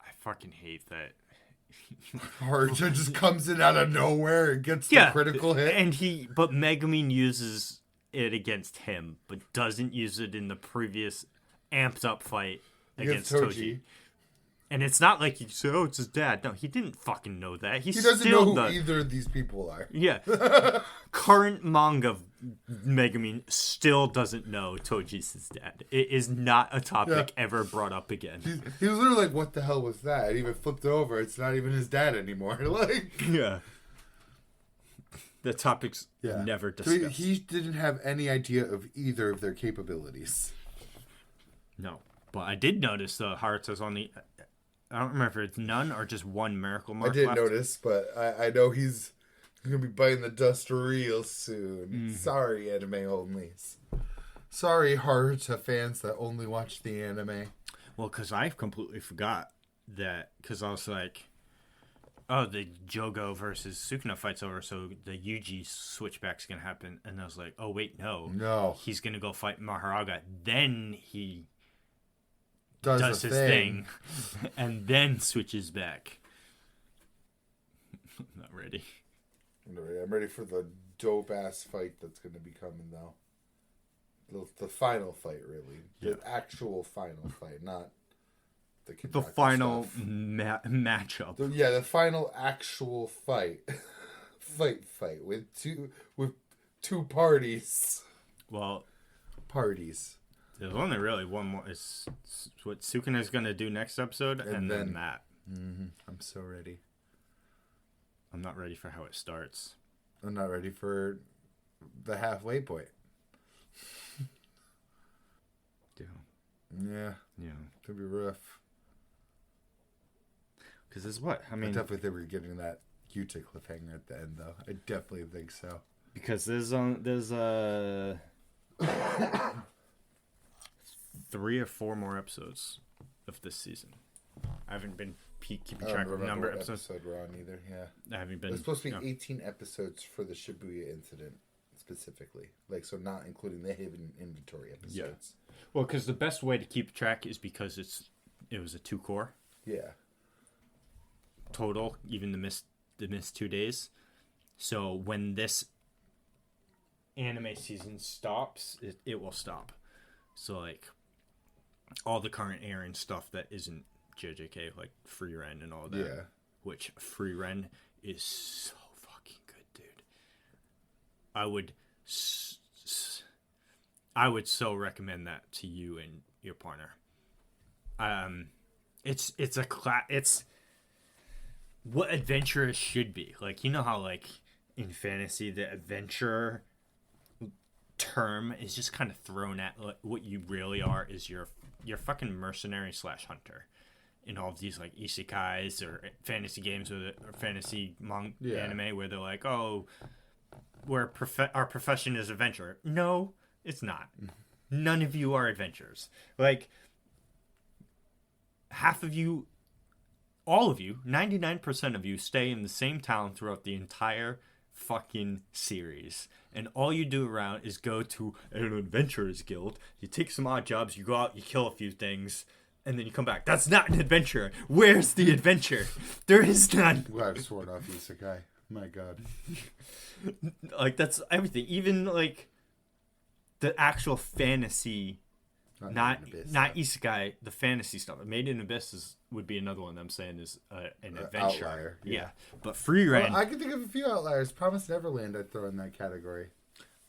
I fucking hate that. Haruta just comes in out of nowhere and gets the critical hit. And but Megumin uses it against him, but doesn't use it in the previous amped up fight against Toji. And it's not like you say, oh, it's his dad. No, he didn't fucking know that. He doesn't know who either of these people are. Yeah. Current manga Megumin still doesn't know Toji's his dad. It is not a topic ever brought up again. He was literally like, what the hell was that? And even flipped it over. It's not even his dad anymore. Like, yeah. The topic's never discussed. So he didn't have any idea of either of their capabilities. No. But I did notice Haruta's on the... I don't remember if it's none or just one miracle mark I didn't left. notice, but I know he's going to be biting the dust real soon. Mm. Sorry, anime onlys. Sorry, Haruta fans that only watch the anime. Well, because I completely forgot that, because I was like, oh, the Jogo versus Sukuna fight's over, so the Yuji switchback's going to happen. And I was like, oh, wait, no. No. He's going to go fight Maharaga. Then he... does his thing and then switches back. I'm not ready. I'm ready for the dope ass fight that's going to be coming though. The final fight, really. The actual final fight, not the final matchup. The final actual fight. fight with two parties. Well, parties. There's only really one more. It's what Sukuna's going to do next episode, and then that. Mm-hmm. I'm so ready. I'm not ready for how it starts. I'm not ready for the halfway point. Yeah. Could be rough. Because it's what? I mean... I definitely think we're getting that Yuta cliffhanger at the end, though. I definitely think so. Because there's 3 or 4 more episodes of this season. I haven't been keeping track of the number of episodes. Episode we're on either. Yeah, I haven't been. It's supposed to be 18 episodes for the Shibuya incident specifically, like so, not including the hidden inventory episodes. Yeah. Well, because the best way to keep track is because it was a 2 core. Yeah. Total, even the missed 2 days. So when this anime season stops, it will stop. So like. All the current airing stuff that isn't JJK, like Frieren and all that. Yeah. Which Frieren is so fucking good, dude. I would so recommend that to you and your partner. It's what adventurers should be. Like, you know how like in fantasy the adventurer term is just kind of thrown at, like, what you really are is you're fucking mercenary / hunter in all of these like isekais or fantasy games or fantasy anime where they're like, oh, our profession is adventurer. No, it's not. None of you are adventurers. Like, half of you, all of you, 99% of you stay in the same town throughout the entire fucking series, and all you do around is go to an adventurers guild, you take some odd jobs, you go out, you kill a few things, and then you come back. That's not an adventure. Where's the adventure? There is none. Well, I've sworn off isekai. My god. Like, that's everything. Even like the actual fantasy, not isekai, the fantasy stuff. Made in Abyss would be another one I'm saying is an adventure. Outlier, yeah. But Frieren. Well, I can think of a few outliers. Promised Neverland I'd throw in that category.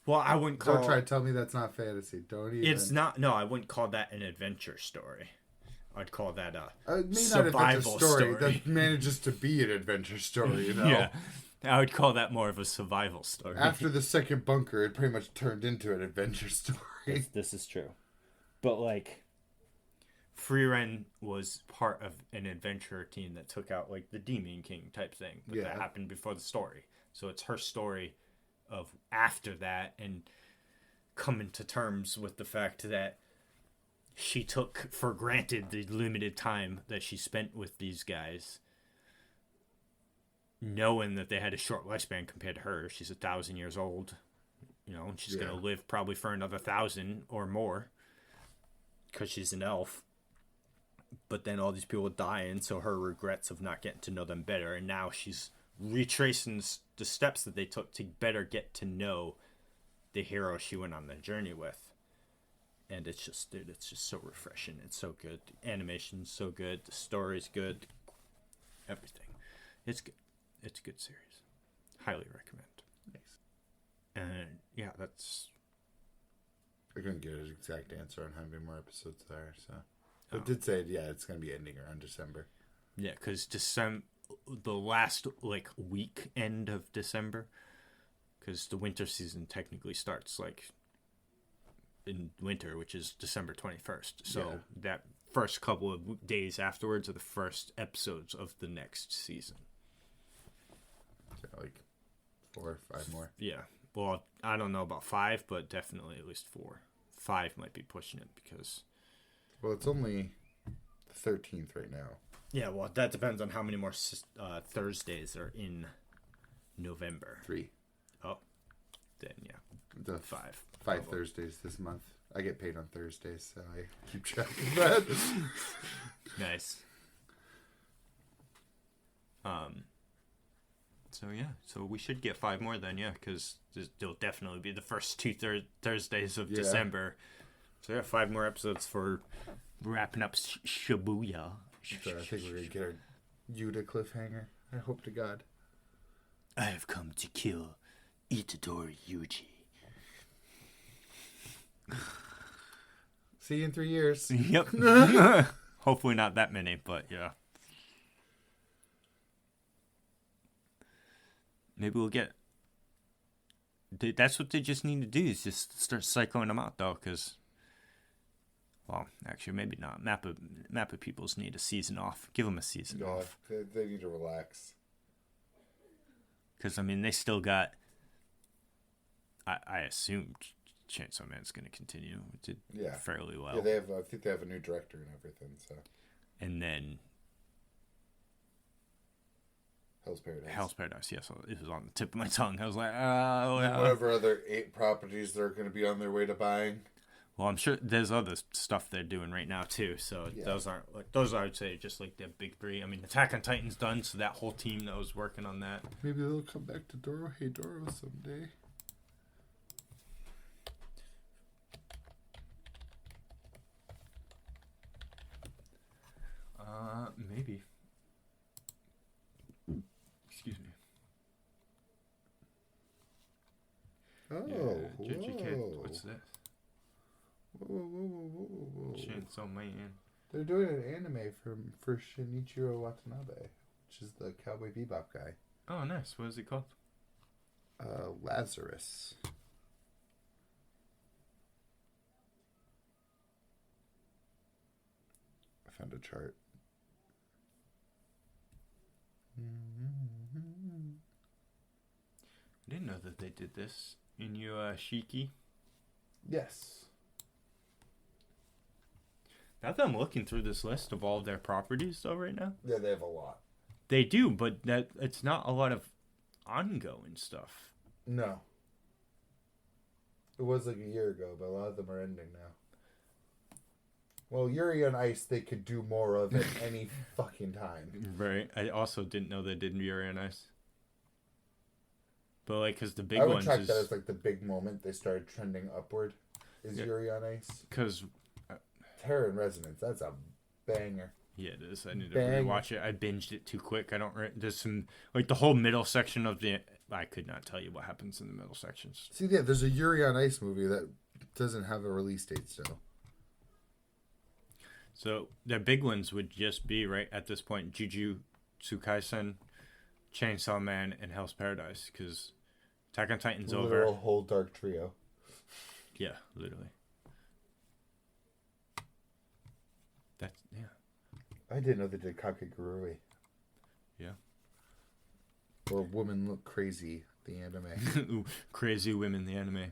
Well, I wouldn't call... Don't try to tell me that's not fantasy. Don't even... It's not... No, I wouldn't call that an adventure story. I'd call that a survival story that manages to be an adventure story, you know? Yeah. I would call that more of a survival story. After the second bunker, it pretty much turned into an adventure story. This is true. But, like, Frieren was part of an adventurer team that took out, like, the Demon King type thing. But that happened before the story. So it's her story of after that and coming to terms with the fact that she took for granted the limited time that she spent with these guys knowing that they had a short lifespan compared to her. She's 1,000 years old, you know, and she's going to live probably for another 1,000 or more because she's an elf. But then all these people dying, so her regrets of not getting to know them better, and now she's retracing the steps that they took to better get to know the hero she went on the journey with. And it's just, dude, it's just so refreshing. It's so good. The animation's so good. The story's good. Everything. It's good. It's a good series. Highly recommend. Nice. And yeah, that's... I couldn't get an exact answer on how many more episodes there are, so... It did say, it's going to be ending around December. Yeah, because the last, like, week end of December, because the winter season technically starts, like, in winter, which is December 21st. So that first couple of days afterwards are the first episodes of the next season. So, like, 4 or 5 more. Yeah. Well, I don't know about 5, but definitely at least 4. 5 might be pushing it because... Well, it's only the 13th right now. Yeah, well, that depends on how many more Thursdays are in November. 3. Oh, then yeah. The 5. 5 Thursdays this month. I get paid on Thursdays, so I keep track of that. Nice. So yeah, so we should get 5 more then, yeah, because there'll definitely be the first 2 Thursdays of December. So yeah, 5 more episodes for wrapping up Shibuya. So I think we're going to get our Yuta cliffhanger. I hope to God. I have come to kill Itadori Yuji. See you in 3 years. Yep. Hopefully not that many, but yeah. Maybe we'll get... That's what they just need to do, is just start cycling them out, though, because... Well, actually, maybe not. Mappa peoples need a season off. Give them a season off. They need to relax. Because, I mean, they still got... I assume Chainsaw Man's going to continue. It did fairly well. Yeah, I think they have a new director and everything, so... And then... Hell's Paradise, yes. It was on the tip of my tongue. I was like, oh, yeah. Whatever other 8 properties they're going to be on their way to buying. Well, I'm sure there's other stuff they're doing right now too. So those aren't like those. I would say just like the big 3. I mean, Attack on Titan's done, so that whole team that was working on that. Maybe they'll come back to Doro Hey Doro someday. Maybe. Excuse me. Oh, yeah, JJK. whoa. What's this? Whoa. Chainsaw Man. They're doing an anime for Shinichiro Watanabe, which is the Cowboy Bebop guy. Oh, nice. What is it called? Lazarus. I found a chart. I didn't know that they did this in Shiki. Yes. Now that I'm looking through this list of all of their properties, though, right now. Yeah, they have a lot. They do, but it's not a lot of ongoing stuff. No. It was like a year ago, but a lot of them are ending now. Well, Yuri on Ice, they could do more of it any fucking time. Right. I also didn't know they did Yuri on Ice. But, like, because the big I would ones track that as, like, the big moment they started trending upward is Yuri on Ice. Because... Terror and Resonance, that's a banger. Yeah, it is. I need to rewatch it. I binged it too quick. There's some... Like, the whole middle section of the... I could not tell you what happens in the middle sections. See, yeah, there's a Yuri on Ice movie that doesn't have a release date still. So, their big ones would just be, right, at this point, Jujutsu Kaisen, Chainsaw Man, and Hell's Paradise, because Attack on Titan's over. Literal whole dark trio. Yeah, literally. That's, yeah. I didn't know they did Kakegurui. Yeah. Or Women Look Crazy, the anime. Ooh, Crazy Women, the anime.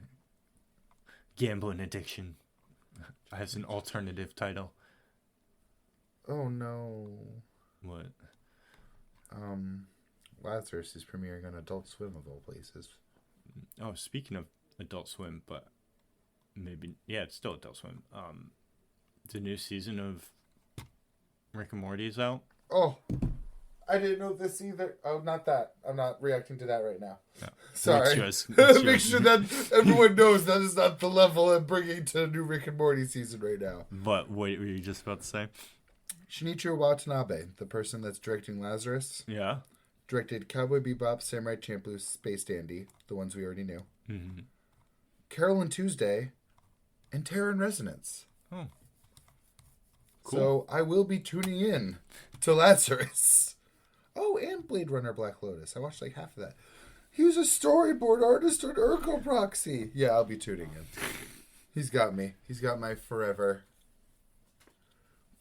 Gambling Addiction. Has an alternative title. Oh no. What? Lazarus is premiering on Adult Swim of all places. Oh, speaking of Adult Swim, but maybe it's still Adult Swim. The new season of Rick and Morty is out. Oh, I didn't know this either. Oh, not that. I'm not reacting to that right now. No. Sorry. Make sure that everyone knows that is not the level I'm bringing to the new Rick and Morty season right now. But what were you just about to say? Shinichiro Watanabe, the person that's directing Lazarus. Yeah. Directed Cowboy Bebop, Samurai Champloo, Space Dandy, the ones we already knew. Mm-hmm. Carol and Tuesday, and Terror in Resonance. Oh. Cool. So I will be tuning in to Lazarus. Oh, and Blade Runner Black Lotus. I watched like half of that. He was a storyboard artist on Urkel Proxy. Yeah, I'll be tuning in. He's got me. He's got my forever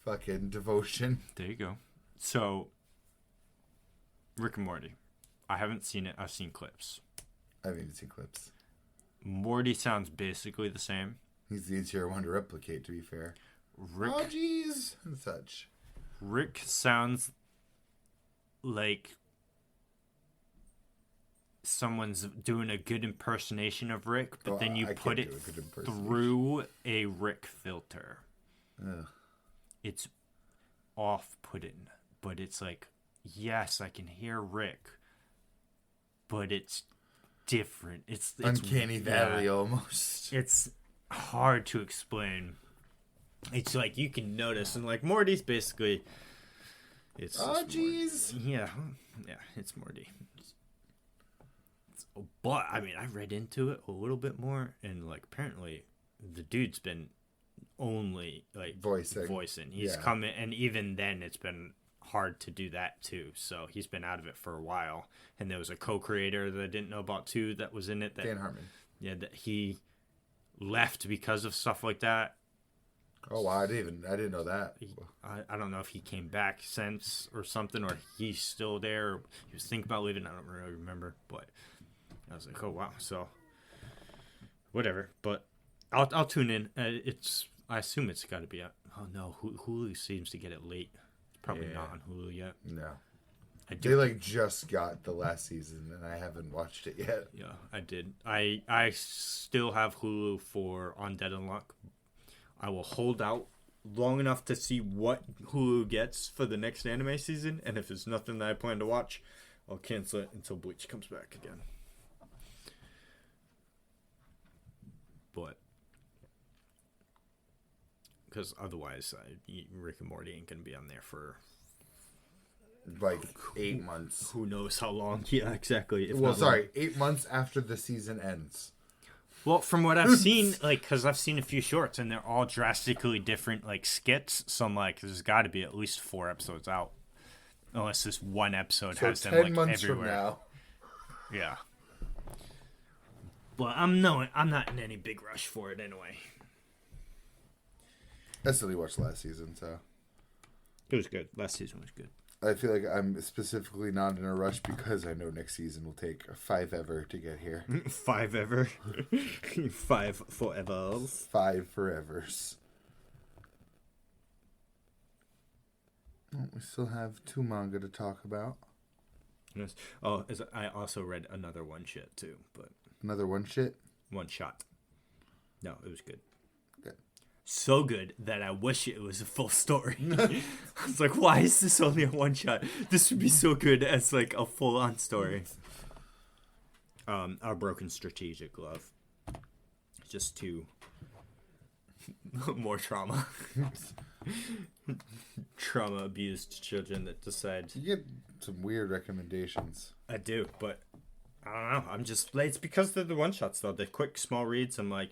fucking devotion. There you go. So, Rick and Morty. I haven't seen it. I've seen clips. I haven't even seen clips. Morty sounds basically the same. He's the easier one to replicate, to be fair. Rick, oh, jeez. And such. Rick sounds like someone's doing a good impersonation of Rick, but then you put it through a Rick filter. Ugh. It's off-putting, but it's like, yes, I can hear Rick, but it's different. It's Uncanny Valley almost. It's hard to explain. It's like you can notice, and like Morty's basically, it's jeez. Yeah, it's Morty. But I mean, I read into it a little bit more, and like apparently, the dude's been only like voicing. He's come in, and even then, it's been hard to do that too. So he's been out of it for a while. And there was a co-creator that I didn't know about too that was in it. Dan Harmon. Yeah, that he left because of stuff like that. Oh wow, I didn't know that. I don't know if he came back since or something, or he's still there. Or he was thinking about leaving. I don't really remember, but I was like, oh wow. So whatever. But I'll tune in. I assume it's got to be. Oh no, Hulu seems to get it late. It's probably not on Hulu yet. No. They just got the last season, and I haven't watched it yet. Yeah, I did. I still have Hulu for On Dead and Luck. I will hold out long enough to see what Hulu gets for the next anime season, and if it's nothing that I plan to watch, I'll cancel it until Bleach comes back again. But because otherwise, Rick and Morty ain't gonna be on there for like 8 months. Who knows how long? Yeah, exactly. 8 months after the season ends. Well, from what I've seen, like, because I've seen a few shorts, and they're all drastically different, like, skits. So I'm like, there's got to be at least 4 episodes out, unless this one episode has them like 10 months everywhere. From now. Yeah. But I'm not in any big rush for it anyway. I still watched last season, so it was good. Last season was good. I feel like I'm specifically not in a rush because I know next season will take 5 ever to get here. 5 ever? 5 forevers? 5 forevers. Well, we still have 2 manga to talk about. Yes. Oh, I also read another one shot too, but another one shot. No, it was good. Good. So good that I wish it was a full story. I was like, why is this only a one shot? This would be so good as like a full on story. Our Broken Strategic Love. Just 2 more trauma. Trauma abused children that decide. You get some weird recommendations. I do, but I don't know. I'm just, it's because they're the one shots though. They're quick, small reads. I'm like,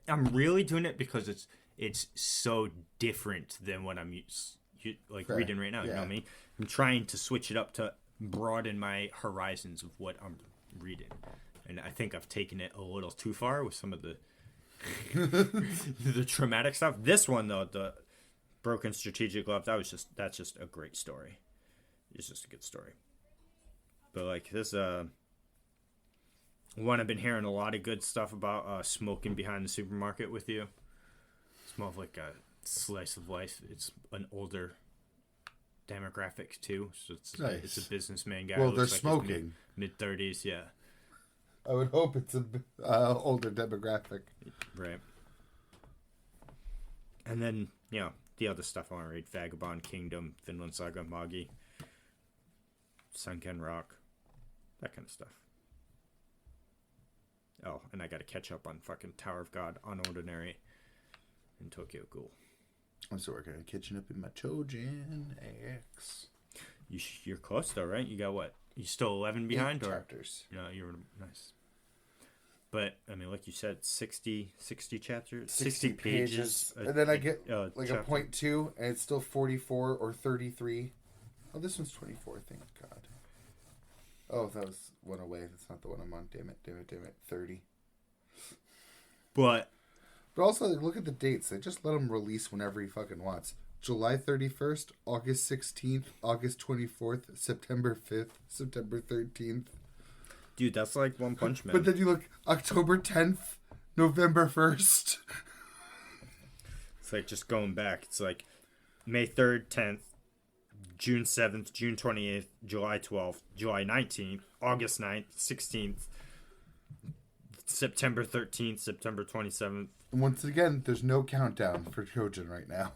I'm really doing it because it's so different than what I'm reading right now. You know what I mean? I'm trying to switch it up to broaden my horizons of what I'm reading, and I think I've taken it a little too far with some of the the traumatic stuff. This one though, the Broken Strategic Love, that's just a great story. It's just a good story. But like this one, I've been hearing a lot of good stuff about, Smoking Behind the Supermarket with You. It's more of like a slice of life. It's an older demographic too. So it's a businessman guy. Well, they're smoking. Mid-30s, yeah. I would hope it's a older demographic. Right. And then, the other stuff I want to read. Vagabond Kingdom, Vinland Saga, Magi, Sunken Rock, that kind of stuff. Oh, and I got to catch up on fucking Tower of God, Unordinary, and Tokyo Ghoul. I'm still working on catching up in my Choujin X. You're close though, right? You got what? You still 11 behind? 8 chapters. No, you're nice. But, I mean, like you said, 60 chapters? 60 pages. And then I get like chapter. A 0.2, and it's still 44 or 33. Oh, this one's 24, thank God. Oh, that was one away. That's not the one I'm on. Damn it. 30. But also, look at the dates. They just let him release whenever he fucking wants. July 31st, August 16th, August 24th, September 5th, September 13th. Dude, that's like One Punch Man. But then you look, October 10th, November 1st. It's like just going back. It's like May 3rd, 10th, June 7th, June 28th, July 12th, July 19th, August 9th, 16th, September 13th, September 27th. And once again, there's no countdown for Choujin right now.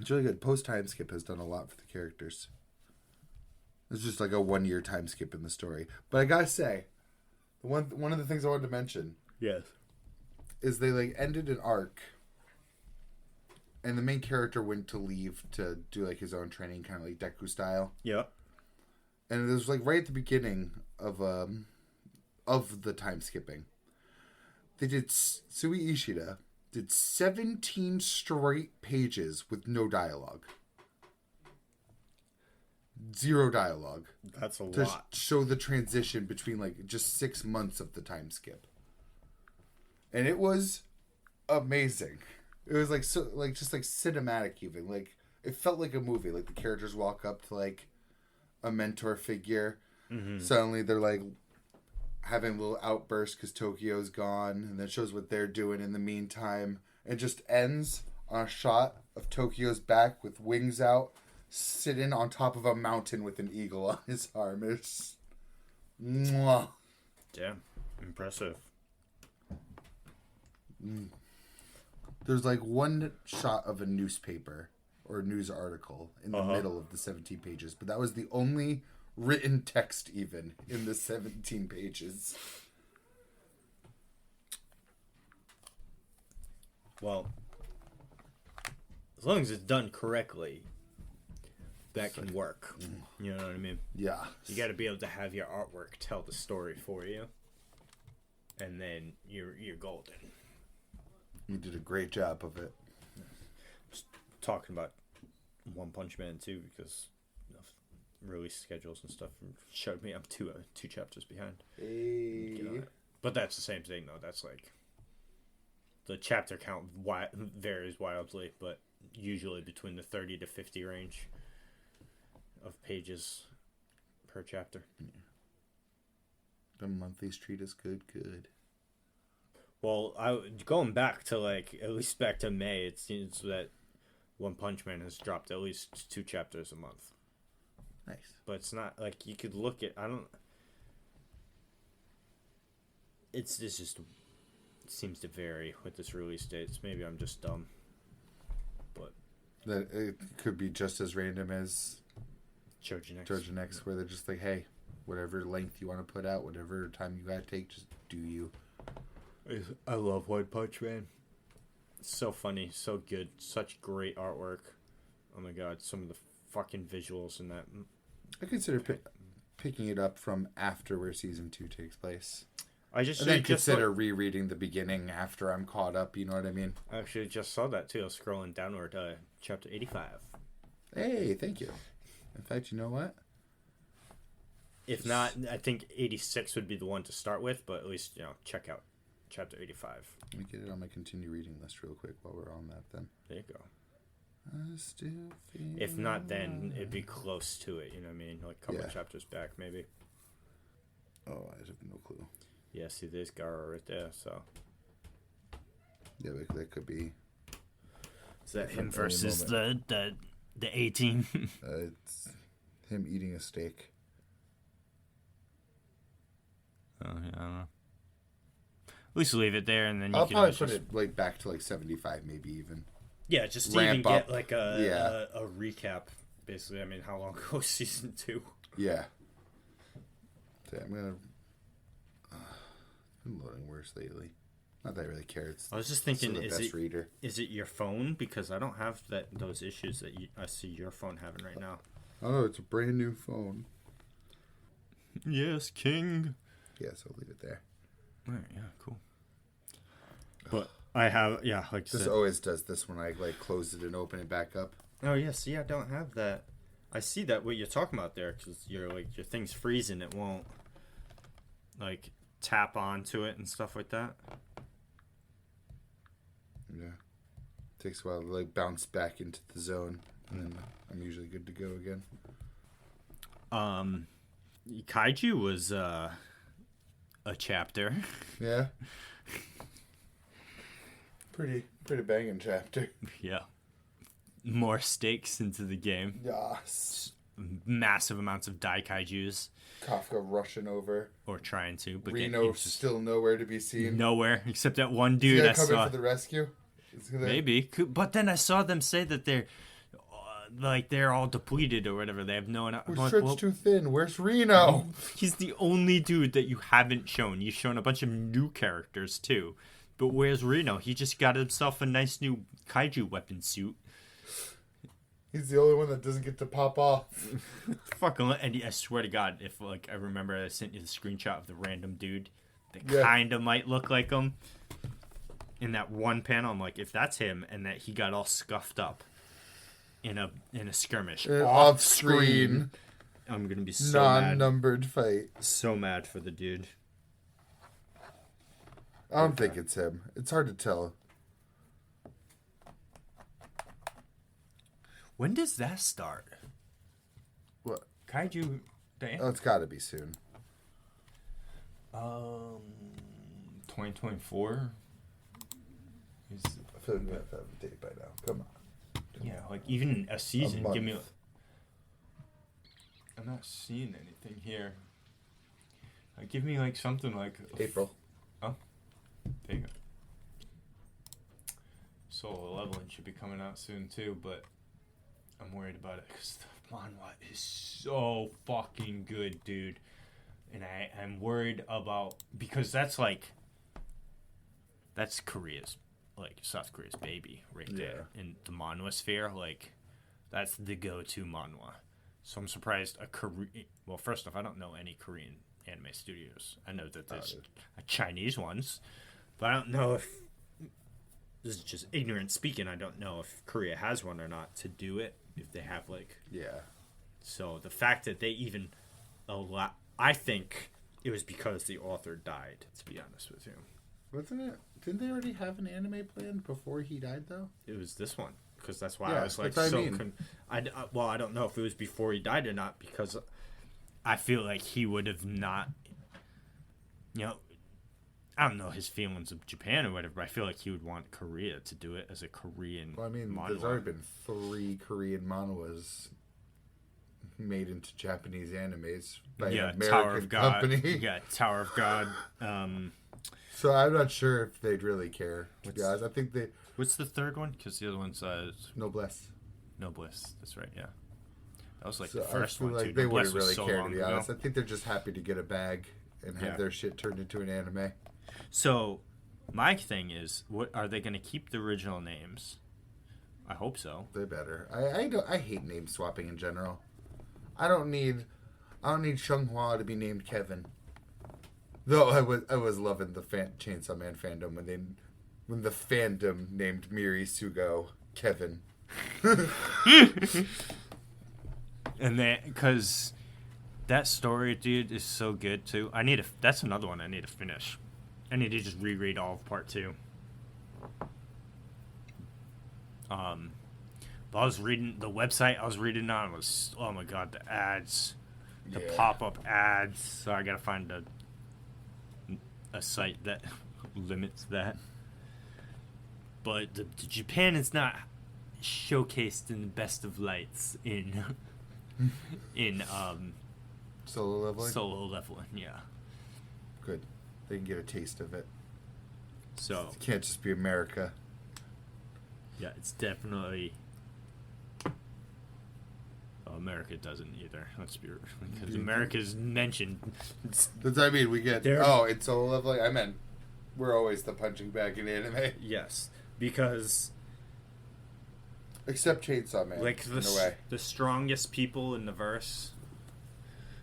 It's really good. Post time skip has done a lot for the characters. It's just like a 1 year time skip in the story. But I gotta say, one of the things I wanted to mention, yes, is they like ended an arc, and the main character went to leave to do like his own training, kind of like Deku style. Yeah. And it was like right at the beginning of the time skipping. They did Sui Ishida did 17 straight pages with no dialogue. 0 dialogue. That's a to lot. To show the transition between like just 6 months of the time skip. And it was amazing. It was like so like just like cinematic even. Like it felt like a movie. Like the characters walk up to like a mentor figure. Mm-hmm. Suddenly they're like having a little outburst because Tokyo's gone, and then shows what they're doing in the meantime. It just ends on a shot of Tokyo's back with wings out, sitting on top of a mountain with an eagle on his arm. It's mwah. Damn, impressive. There's like one shot of a newspaper or news article in the middle of the 17 pages, but that was the only written text even in the 17 pages. Well, as long as it's done correctly, that can work. You know what I mean? Yeah. You got to be able to have your artwork tell the story for you, and then you're golden. You did a great job of it. Just talking about One Punch Man too, because release schedules and stuff showed me I'm two chapters behind. Hey. But that's the same thing though. That's like the chapter count varies wildly, but usually between the 30 to 50 range of pages per chapter. Yeah. The monthlies treat us good. Well, going back to like at least back to May, it seems that One Punch Man has dropped at least 2 chapters a month. Nice. But it's not like you could look at. It's just it seems to vary with this release dates. Maybe I'm just dumb. But that it could be just as random as Choujin X, where they're just like, hey, whatever length you want to put out, whatever time you gotta take, just do you. I love One Punch Man. It's so funny, so good, such great artwork. Oh my god, some of the fucking visuals in that. I consider picking it up from after where season 2 takes place. I then consider rereading the beginning after I'm caught up. You know what I mean? I actually just saw that too. I was scrolling downward, chapter 85. Hey, thank you. In fact, you know what? If not, I think 86 would be the one to start with. But at least check out chapter 85. Let me get it on my continue reading list real quick while we're on that. Then there you go. I still feel if not, then it'd be close to it. You know what I mean? Like a couple chapters back, maybe. Oh, I have no clue. Yeah, see, there's Gara right there. So yeah, that could be. Is that him Any versus moment. the 18? It's him eating a steak. Oh, yeah, I don't know. At least leave it there, and then you I'll can probably always put just... it like back to like 75, maybe even. Yeah, just to ramp even get up. like a recap, basically. I mean, how long ago was season 2? Yeah. So I'm gonna. I'm loading worse lately. Not that I really care. It's I was just thinking, still the best reader. Is it your phone? Because I don't have those issues that I see your phone having right now. Oh, it's a brand new phone. Yes, King. Yes, I'll leave it there. All right, yeah, cool. But I have, yeah, like this always does this when I like close it and open it back up. Oh yeah, see, I don't have that. I see that what you're talking about there, because your thing's freezing. It won't like tap onto it and stuff like that. Yeah, takes a while to like bounce back into the zone, and then I'm usually good to go again. Kaiju was a chapter. Yeah. Pretty banging chapter. Yeah. More stakes into the game. Yes. Massive amounts of Daikaijus. Kafka rushing over. Or trying to, but Reno still nowhere to be seen. Nowhere, except that one dude I saw. For the rescue? Maybe. But then I saw them say that they're all depleted or whatever. They have no one. Shirt's too thin. Where's Reno? He's the only dude that you haven't shown. You've shown a bunch of new characters too. But where's Reno? He just got himself a nice new kaiju weapon suit. He's the only one that doesn't get to pop off. Fucking, and I swear to God, if like I remember, I sent you the screenshot of the random dude that kind of might look like him. In that one panel, I'm like, if that's him, and that he got all scuffed up in a skirmish off screen, I'm gonna be so non-numbered fight. So mad for the dude. I don't think it's him. It's hard to tell. When does that start? What? Kaiju Day? Oh, it's got to be soon. 2024. I feel like we have to have a date by now. Come on. Yeah, like even a season. A Give me. I'm not seeing anything here. Give me like something like April. Oh, there you go. Solo Leveling should be coming out soon too, but I'm worried about it because the manhwa is so fucking good, dude. And I'm worried about, because that's Korea's, like South Korea's baby right there in the manhwa sphere. Like, that's the go-to manhwa. So I'm surprised well, first off, I don't know any Korean anime studios. I know that there's Chinese ones, but I don't know if, this is just ignorant speaking, I don't know if Korea has one or not to do it, if they have like... Yeah. So the fact that they even allow... I think it was because the author died, to be honest with you. Wasn't it? Didn't they already have an anime planned before he died, though? It was this one, because that's why I was like so... well, I don't know if it was before he died or not, because I feel like he would have not... You know, I don't know his feelings of Japan or whatever, but I feel like he would want Korea to do it as a Korean manhwa. There's already been 3 Korean manhwas made into Japanese animes by an American Tower of God. company. Yeah, Tower of God. So I'm not sure if they'd really care, to be honest. I think they... What's the third one? Because the other one's... Noblesse. Noblesse, that's right, yeah. That was like so the first one, like too. They Noblesse wouldn't really so care, to be ago. honest. I think they're just happy to get a bag and have their shit turned into an anime. So, my thing is, what are they going to keep the original names? I hope so. They better. I hate name swapping in general. I don't need Shunghua to be named Kevin. Though I was loving the Chainsaw Man fandom when the fandom named Miri Sugo Kevin. And because that story, dude, is so good too. That's another one I need to finish. I need to just reread all of part 2. But I was reading the website I was reading on was, oh my god, the ads, the pop-up ads. So I gotta find a site that limits that. But the Japan is not showcased in the best of lights in Solo leveling. Yeah. Good. They can get a taste of it. So it can't just be America. Yeah, it's definitely. Oh, America doesn't either. Let's be because America's mentioned. That's what I mean. We get it's Solo leveling. I meant we're always the punching bag in anime. Yes, because. Except Chainsaw Man, like in a way. The strongest people in the verse,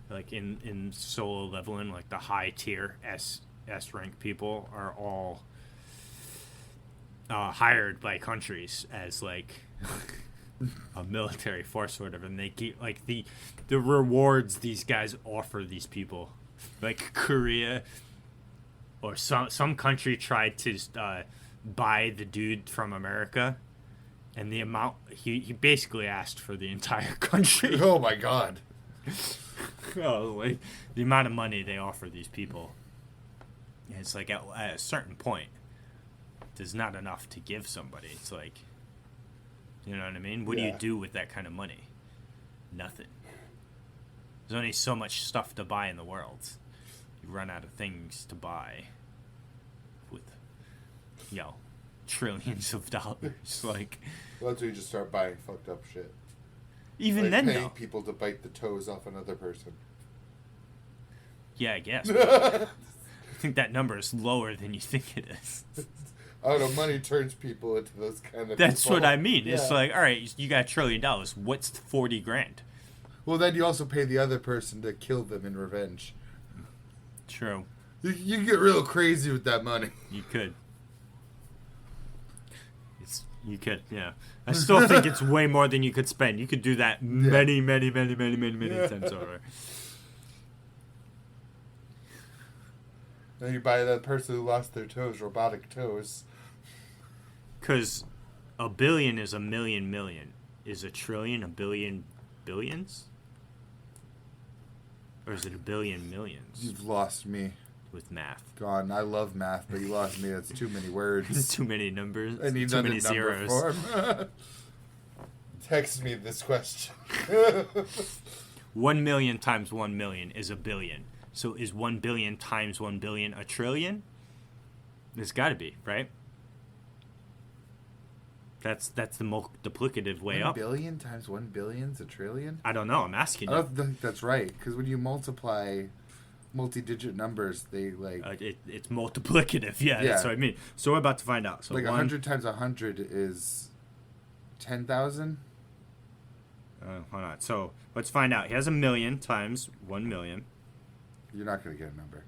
like in Solo leveling, like the high tier S rank people are all hired by countries as like a military force or whatever, and they get like the rewards these guys offer these people, like Korea or some country tried to buy the dude from America. And the amount he basically asked for the entire country. Oh my god! Like the amount of money they offer these people. It's like at a certain point, there's not enough to give somebody. It's like, you know what I mean? What do you do with that kind of money? Nothing. There's only so much stuff to buy in the world. You run out of things to buy. With, trillions of dollars. Like, well, that's when you just start buying fucked up shit. Even like then, paying people to bite the toes off another person. Yeah, I guess. I think that number is lower than you think it is. Oh no, money turns people into those kind of. That's people. what I mean. Yeah. It's like, all right, you got $1 trillion. What's 40 grand? Well, then you also pay the other person to kill them in revenge. True. You get real crazy with that money. You could. You could, yeah. I still think it's way more than you could spend. You could do that many times over. Then you buy that person who lost their toes, robotic toes. Because $1 billion is $1 million. Is $1 trillion $1 billion billions? Or is it $1 billion millions? You've lost me. With math. God, I love math, but you lost me. That's too many words. Too many numbers. I need too many zeros. Form. Text me this question. 1 million times 1 million is $1 billion. So is 1 billion times 1 billion $1 trillion? There's got to be, right? That's the multiplicative way up. 1 billion times 1 billion is $1 trillion? I don't know. I'm asking you. I don't think that's right, because when you multiply multi-digit numbers, they like it's multiplicative. Yeah, that's what I mean. So we're about to find out. So like 100 times 100 is 10,000. Hold on. So let's find out. He has 1 million times 1 million. You're not going to get a number.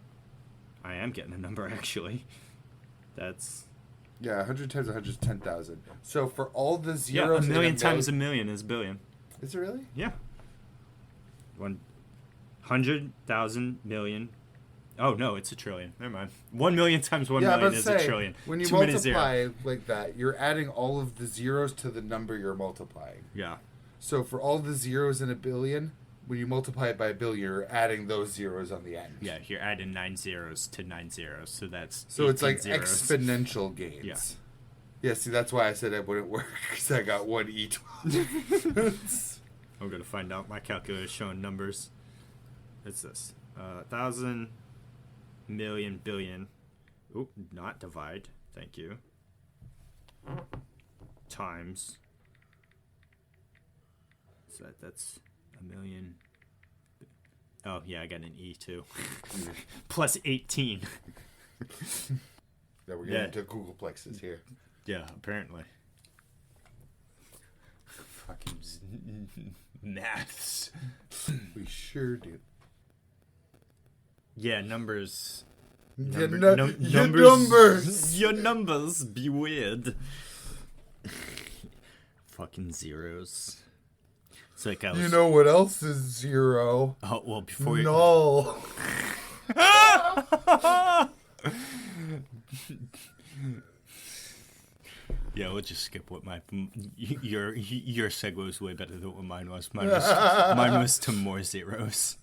I am getting a number actually. That's 100 times 100 is 10,000. So for all the zeros, yeah, 1 million times 1 million is $1 billion. Is it really? Yeah. 100,000 million. Oh no, it's $1 trillion. Never mind. 1 million times 1 million is $1 trillion. When you multiply like that, you're adding all of the zeros to the number you're multiplying. Yeah. So for all the zeros in $1 billion, when you multiply it by $1 billion, you're adding those zeros on the end. Yeah, you're adding 9 zeros to 9 zeros, so that's it's like zeros. Exponential gains. Yeah. Yeah. See, that's why I said it wouldn't work, because I got 1 E12. I'm gonna find out. My calculator is showing numbers. It's this 1,000 million billion. Oop, not divide. Thank you. Times. So that's 1 million. Oh yeah, I got an E too. Plus 18. Now we're getting into Googleplexes here. Yeah, apparently. Fucking maths. We sure do. Yeah, numbers. Your numbers. Your numbers be weird. Fucking zeros. It's like I was. You know what else is zero? Oh well, before you. Null. Yeah, we'll just skip what my your segue was way better than what mine was. Mine was to more zeros.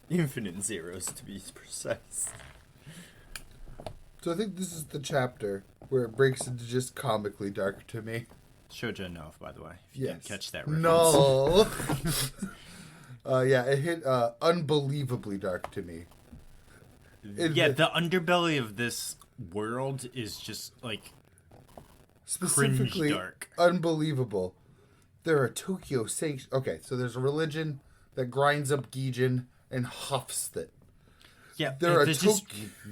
Infinite zeros, to be precise. So I think this is the chapter where it breaks into just comically dark to me. Shojo Null, by the way. If you didn't catch that reference. No. Yeah, it hit unbelievably dark to me. The underbelly of this world is just like specifically cringe dark. Unbelievable. There are Tokyo sanctions. Okay, so there's a religion that grinds up Gijin and huffs it. Yeah, they're just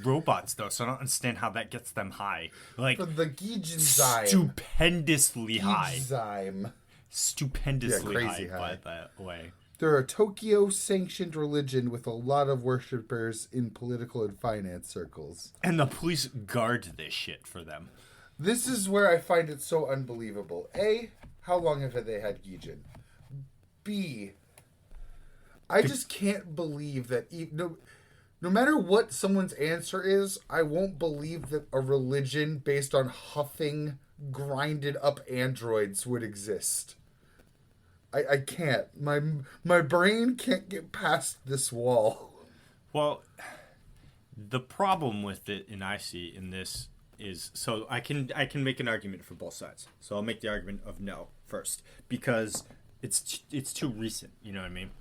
robots, though, so I don't understand how that gets them high. Like, for the Gijin stupendously high. Stupendously crazy high, by the way. They're a Tokyo-sanctioned religion with a lot of worshippers in political and finance circles. And the police guard this shit for them. This is where I find it so unbelievable. A, how long have they had Gijin? B, I just can't believe that... No matter what someone's answer is, I won't believe that a religion based on huffing, grinded up androids would exist. I can't. My brain can't get past this wall. Well, the problem with it, and I see in this, is so I can make an argument for both sides. So I'll make the argument of no first because it's too recent. You know what I mean?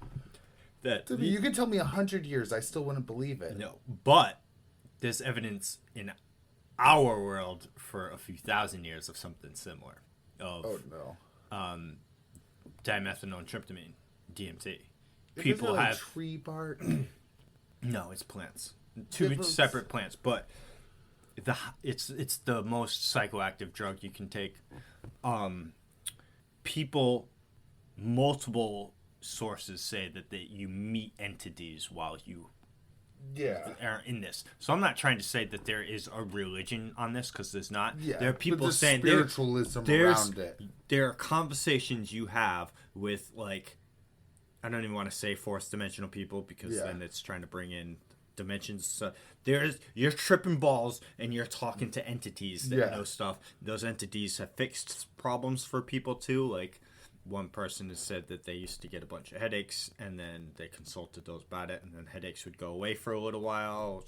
You could tell me 100 years, I still wouldn't believe it. No, but there's evidence in our world for a few thousand years of something similar. Dimethanol tryptamine, DMT. People have like tree bark. No, it's plants. Two separate plants, but it's the most psychoactive drug you can take. Multiple sources say that you meet entities while you are in this. So I'm not trying to say that there is a religion on this because there's not. Yeah, there are people saying spiritualism around it. There are conversations you have with, like, I don't even want to say fourth dimensional people because then it's trying to bring in dimensions. So you're tripping balls and you're talking to entities that know stuff. Those entities have fixed problems for people too, like. One person has said that they used to get a bunch of headaches, and then they consulted those about it, and then headaches would go away for a little while.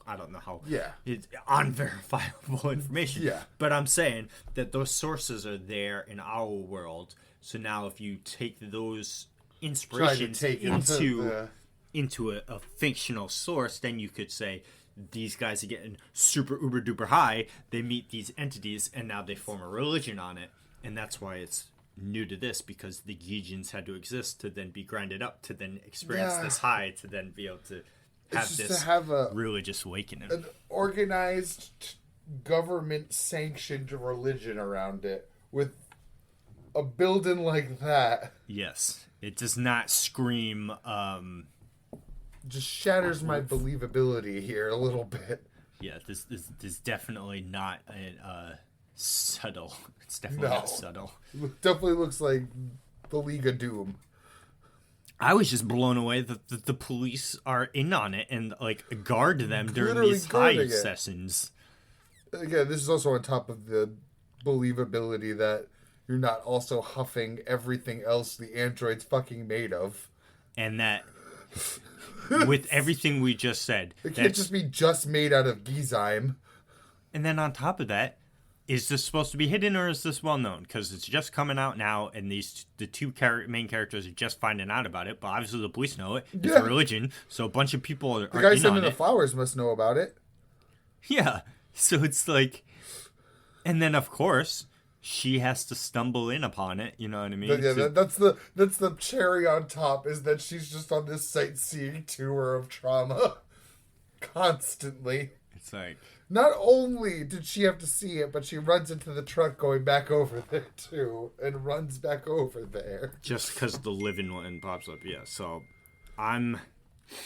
I don't know how. Yeah. It's unverifiable information. Yeah. But I'm saying that those sources are there in our world. So now if you take those inspirations into a fictional source, then you could say these guys are getting super uber duper high. They meet these entities, and now they form a religion on it. And that's why it's new to this, because the Gijins had to exist to then be grinded up to then experience this high to then be able to have a religious awakening, an organized government sanctioned religion around it with a building like that. Yes, it does not scream just shatters my believability here a little bit. Yeah, this is definitely not subtle. It's definitely not subtle. It definitely looks like the League of Doom. I was just blown away that the police are in on it and like guard them during these high sessions. Again, this is also on top of the believability that you're not also huffing everything else the android's fucking made of. And that with everything we just said, it can't just be just made out of Gizyme. And then on top of that, is this supposed to be hidden or is this well known? Because it's just coming out now, and the two main characters are just finding out about it. But obviously the police know it. It's a religion, so a bunch of people are. The guy sending the flowers must know about it. Yeah, so it's like, and then of course she has to stumble in upon it. You know what I mean? That's the cherry on top, is that she's just on this sightseeing tour of trauma constantly. It's like, not only did she have to see it, but she runs into the truck going back over there too, and runs back over there. Just because the living one pops up, yeah. So,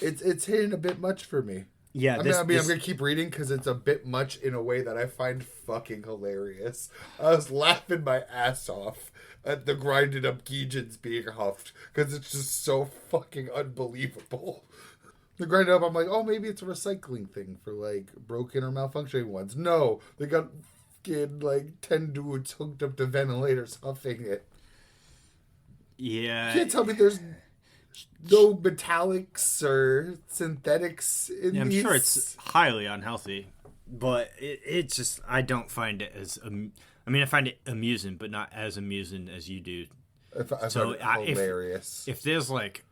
It's hitting a bit much for me. Yeah, I'm gonna keep reading because it's a bit much in a way that I find fucking hilarious. I was laughing my ass off at the grinded up Gijins being huffed because it's just so fucking unbelievable. The grind up, I'm like, oh, maybe it's a recycling thing for, like, broken or malfunctioning ones. No, they got fucking, like, 10 dudes hooked up to ventilators huffing it. Yeah. You can't tell me there's no metallics or synthetics in these. I'm sure it's highly unhealthy. But it's just, I don't find it as, I mean, I find it amusing, but not as amusing as you do. I find it hilarious. If there's like,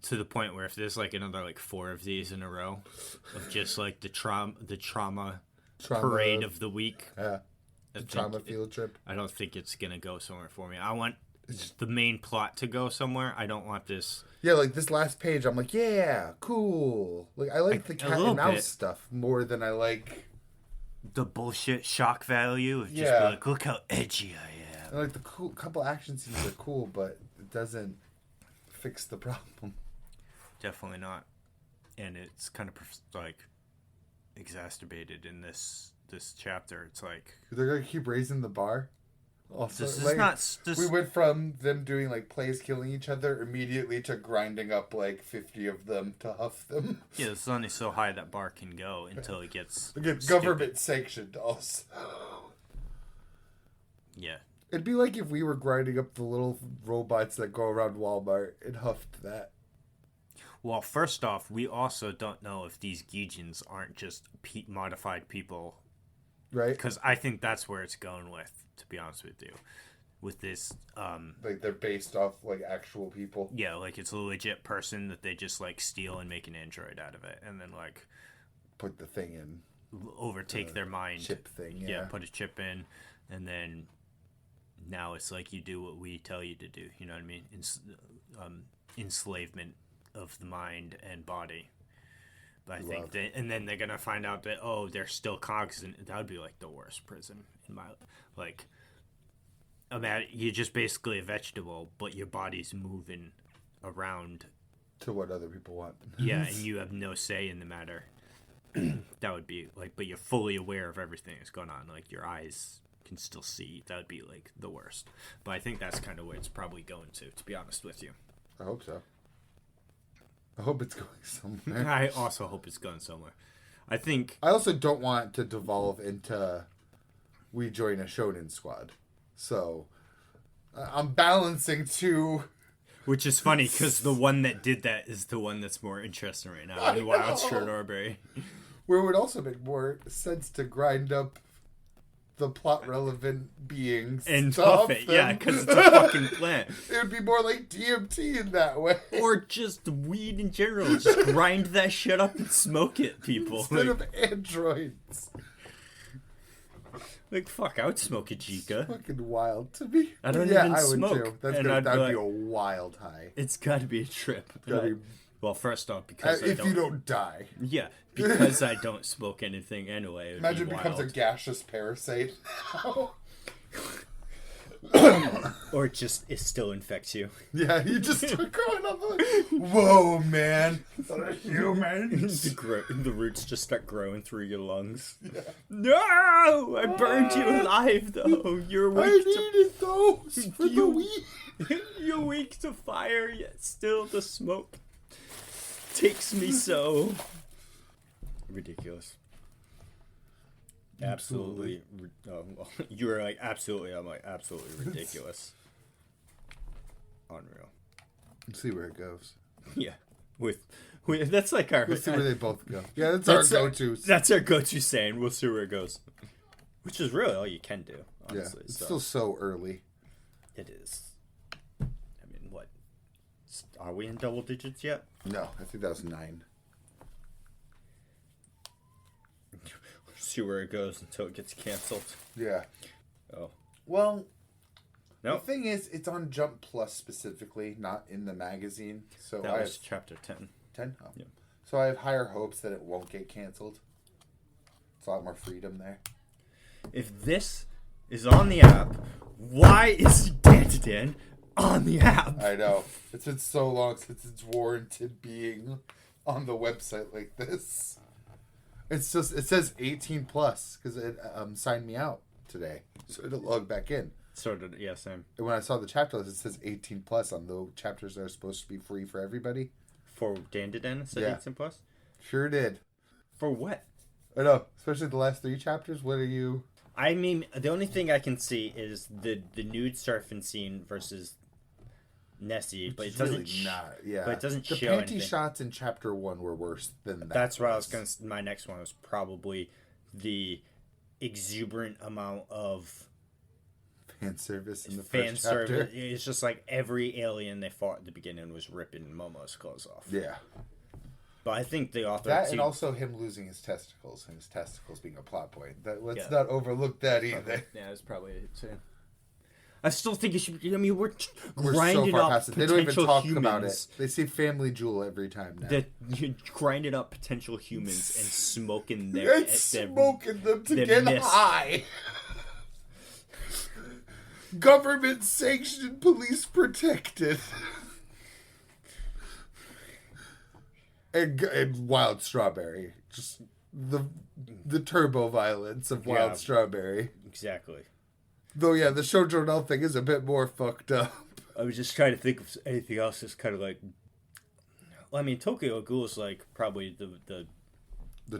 to the point where if there's like another like 4 of these in a row of just like the trauma parade of the week. Yeah. The trauma field trip. I don't think it's going to go somewhere for me. I want the main plot to go somewhere. I don't want this. Yeah, like this last page, I'm like, yeah, cool. Like I like the cat and mouse stuff more than I like the bullshit shock value of just be like, look how edgy I am. And like the couple action scenes are cool, but it doesn't fix the problem. Definitely not. And it's kind of like exacerbated in this chapter. It's like they're gonna keep raising the bar. Also, this is like, not. We went from them doing like plays killing each other immediately to grinding up like 50 of them to huff them. Yeah, it's only so high that bar can go until it gets government sanctioned. Also, yeah, it'd be like if we were grinding up the little robots that go around Walmart and huffed that. Well, first off, we also don't know if these Gijins aren't just modified people. Right. Because I think that's where it's going with, to be honest with you. With this... like, they're based off, like, actual people. Yeah, like, it's a legit person that they just, like, steal and make an android out of it. And then, like... put the thing in. Overtake their mind. Chip thing, yeah. Put a chip in. And then... now it's like you do what we tell you to do. You know what I mean? Enslavement of the mind and body. But I think and then they're gonna find out that they're still cognizant. That would be like the worst prison in my like. Imagine you're just basically a vegetable, but your body's moving around to what other people want. Yeah, and you have no say in the matter. That would be like, but you're fully aware of everything that's going on. Like your eyes can still see. That would be like the worst. But I think that's kind of where it's probably going to be honest with you. I hope so. I hope it's going somewhere. I also hope it's going somewhere. I also don't want to devolve into we join a shonen squad. So I'm balancing two. Which is funny because the one that did that is the one that's more interesting right now. In Wild Shirt Norbury. Where it would also make more sense to grind up the plot relevant beings and stuff it, yeah, because it's a fucking plant. It would be more like DMT in that way, or just weed in general. Just grind that shit up and smoke it, people. Instead of androids. Like fuck, I would smoke a Jika. It's fucking wild to me. I don't even smoke. Would too. That'd be a wild high. It's got to be a trip. Well, first off, because if you don't die. Yeah, because I don't smoke anything anyway. Imagine it becomes a gaseous parasite. Or it still infects you. Yeah, you just start growing up like, whoa, man. Humans. The roots just start growing through your lungs. Yeah. No! I burned you alive, though. You're weak I needed those for the weed. You're weak to fire, yet still the smoke takes me so. Ridiculous. Absolutely. You were like, absolutely. I'm like, absolutely ridiculous. Unreal. Let's see where it goes. Yeah. With that's like our... We'll see where they both go. Yeah, that's our go-tos. That's our go-to saying. We'll see where it goes. Which is really all you can do, honestly. Yeah, it's still so early. It is. I mean, what? Are we in double digits yet? No, I think that was 9. See where it goes until it gets canceled. Yeah. Oh. Well, nope. The thing is, it's on Jump Plus specifically, not in the magazine. So that was chapter 10. 10? Oh. Yeah. So I have higher hopes that it won't get canceled. It's a lot more freedom there. If this is on the app, why is Dandadan on the app? I know. It's been so long since it's warranted being on the website like this. It says 18 plus because it signed me out today, so it'll log back in. So did same. And when I saw the chapter list, it says 18 plus on the chapters that are supposed to be free for everybody. For Dandadan, it said 18 plus. Sure did. For what? I know, especially the last 3 chapters. What are you? I mean, the only thing I can see is the nude surfing scene versus Nessie, but it doesn't. Really not, yeah. But it doesn't the show panty anything. shots in chapter 1 were worse than that. That's where I was going. My next one was probably the exuberant amount of fan service in the fan first chapter. service. It's just like every alien they fought at the beginning was ripping Momo's clothes off. Yeah. But I think the author... That and also him losing his testicles, and his testicles being a plot point. Let's not overlook that either. Yeah, that's probably it too. I still think it should be... I mean, we're so grinding far up past it. They don't even talk about it. They say Family Jewel every time now. You grinded up potential humans and smoking smoking them to get high. Government sanctioned, police protected. And Wild Strawberry. Just the turbo violence of Wild Strawberry. Exactly. Though, yeah, the Shojo Null thing is a bit more fucked up. I was just trying to think of anything else that's kind of like... Well, I mean, Tokyo Ghoul is like probably the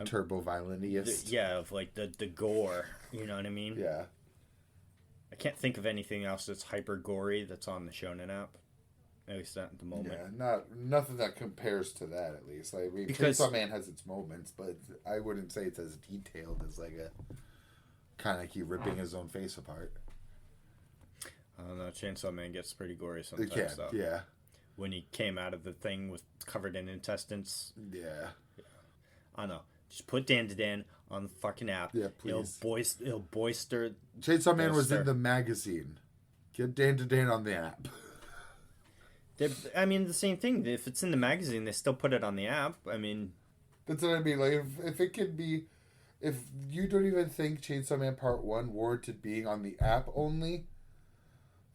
turbo violentiest. Yeah, of like the gore. You know what I mean? Yeah. I can't think of anything else that's hyper gory that's on the Shonen app. At least not at the moment. Yeah, nothing that compares to that, at least. Like, I mean, Chainsaw Man has its moments, but I wouldn't say it's as detailed as like a Kaneki ripping his own face apart. I don't know. Chainsaw Man gets pretty gory sometimes. Though. Yeah. When he came out of the thing with covered in intestines. Yeah. I don't know. Just put Dandadan on the fucking app. Yeah, please. It'll boister. Chainsaw Man was in the magazine. Get Dandadan on the app. I mean, the same thing. If it's in the magazine, they still put it on the app. I mean... That's what I mean. Like, if it could be... If you don't even think Chainsaw Man Part 1 warranted being on the app only,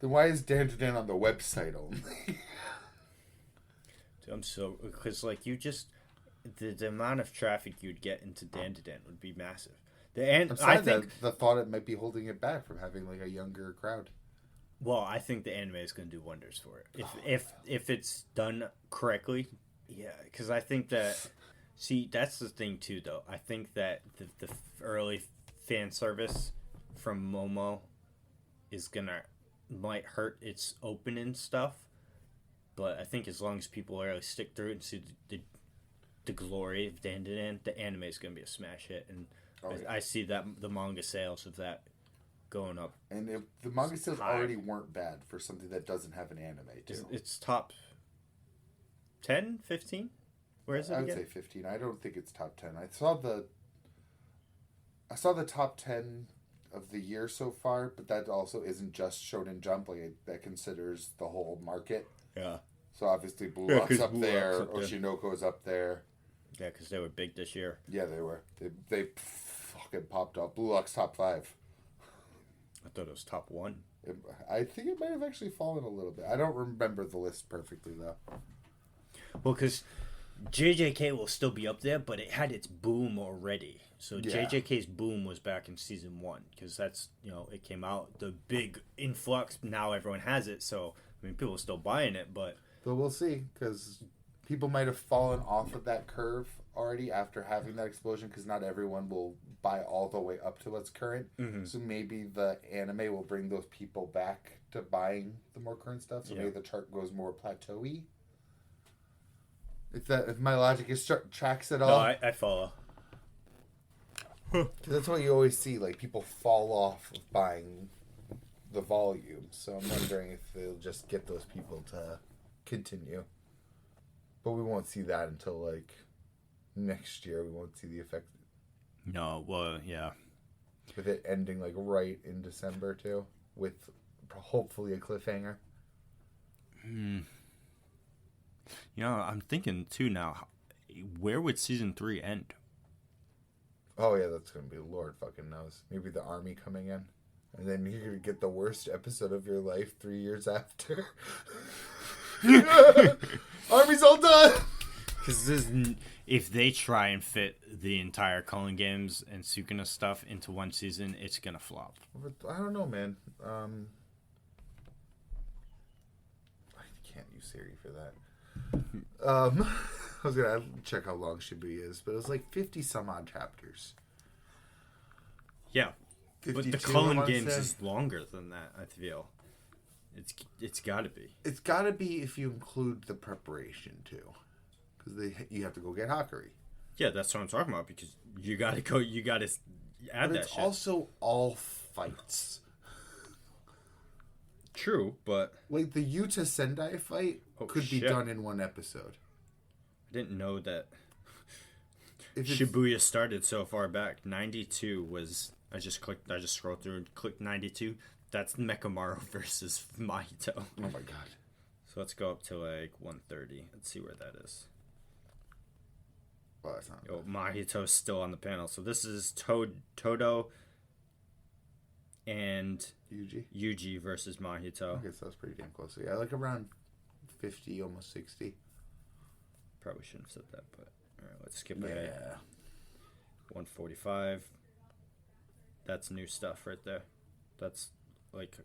then why is Dandadan on the website only? I'm so... Because, like, you just... The amount of traffic you'd get into Dandadan would be massive. I think the thought it might be holding it back from having, like, a younger crowd. Well, I think the anime is going to do wonders for it. If it's done correctly, yeah. Because I think that... See, that's the thing, too, though. I think that the early fan service from Momo is might hurt its opening stuff. But I think as long as people really stick through it and see the glory of Dandadan, the anime is going to be a smash hit. And I see that the manga sales of that going up. And if the manga sales already weren't bad for something that doesn't have an anime, too. It's top 10, 15? Where is it I would say 15. I don't think it's top 10. I saw the top 10 of the year so far, but that also isn't just Shonen Jump. Like, that considers the whole market. Yeah. So obviously Blue Lock's up there. Oshinoko's up there. Yeah, because they were big this year. Yeah, they were. They fucking popped up. Blue Lock's top 5. I thought it was top 1. I think it might have actually fallen a little bit. I don't remember the list perfectly, though. Well, because JJK will still be up there, but it had its boom already. So JJK's boom was back in season 1, because that's, it came out, the big influx, now everyone has it, so, I mean, people are still buying it, but... So we'll see, because people might have fallen off of that curve already after having that explosion, because not everyone will buy all the way up to what's current. Mm-hmm. So maybe the anime will bring those people back to buying the more current stuff, so maybe the chart goes more plateau-y. If my logic tracks at all. No, I follow. That's what you always see, like, people fall off of buying the volume. So I'm wondering if they'll just get those people to continue. But we won't see that until, like, next year. We won't see the effect. No, well, yeah. With it ending, like, right in December, too. With hopefully a cliffhanger. I'm thinking, too, now, where would season 3 end? Oh, yeah, that's going to be Lord fucking knows. Maybe the army coming in. And then you're going to get the worst episode of your life 3 years after. Army's all done! Because if they try and fit the entire Culling Games and Sukuna stuff into one season, it's going to flop. I don't know, man. I can't use Siri for that. I was gonna check how long Shibuya is, but it was like 50 some odd chapters. Yeah, but the Culling Games is longer than that. I feel it's got to be. It's got to be if you include the preparation too, because you have to go get Hakari. Yeah, that's what I'm talking about. Because you got to go. You got to Add but that it's shit. also all fights. True, but Like the Yuta Sendai fight could be done in one episode. I didn't know that If Shibuya started so far back. 92 was... I just scrolled through and clicked 92. That's Mekamaru versus Mahito. Oh my god. So let's go up to like 130. Let's see where that is. Well, that's not Oh, Mahito's still on the panel. So this is Todo and Yuji versus Mahito. I guess that was pretty damn close. So yeah, like around 50, almost 60. Probably shouldn't have said that, but alright, let's skip ahead. 145. That's new stuff right there. That's like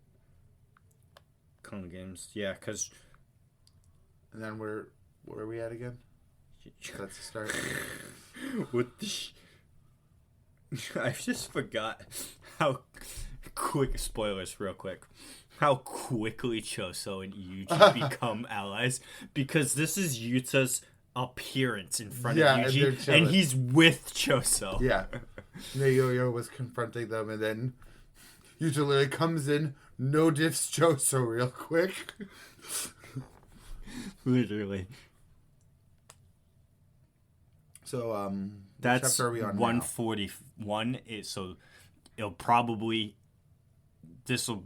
Culling Games. Yeah, because... And then where are we at again? That's the start. What the I just forgot how quick... Spoilers real quick. How quickly Choso and Yuji become allies. Because this is Yuta's appearance in front of Yuji. And he's with Choso. Yeah. Yo was confronting them, and then Yuta literally comes in, no diffs Choso real quick. Literally. So, that's chapter are we on 141. So it'll probably... So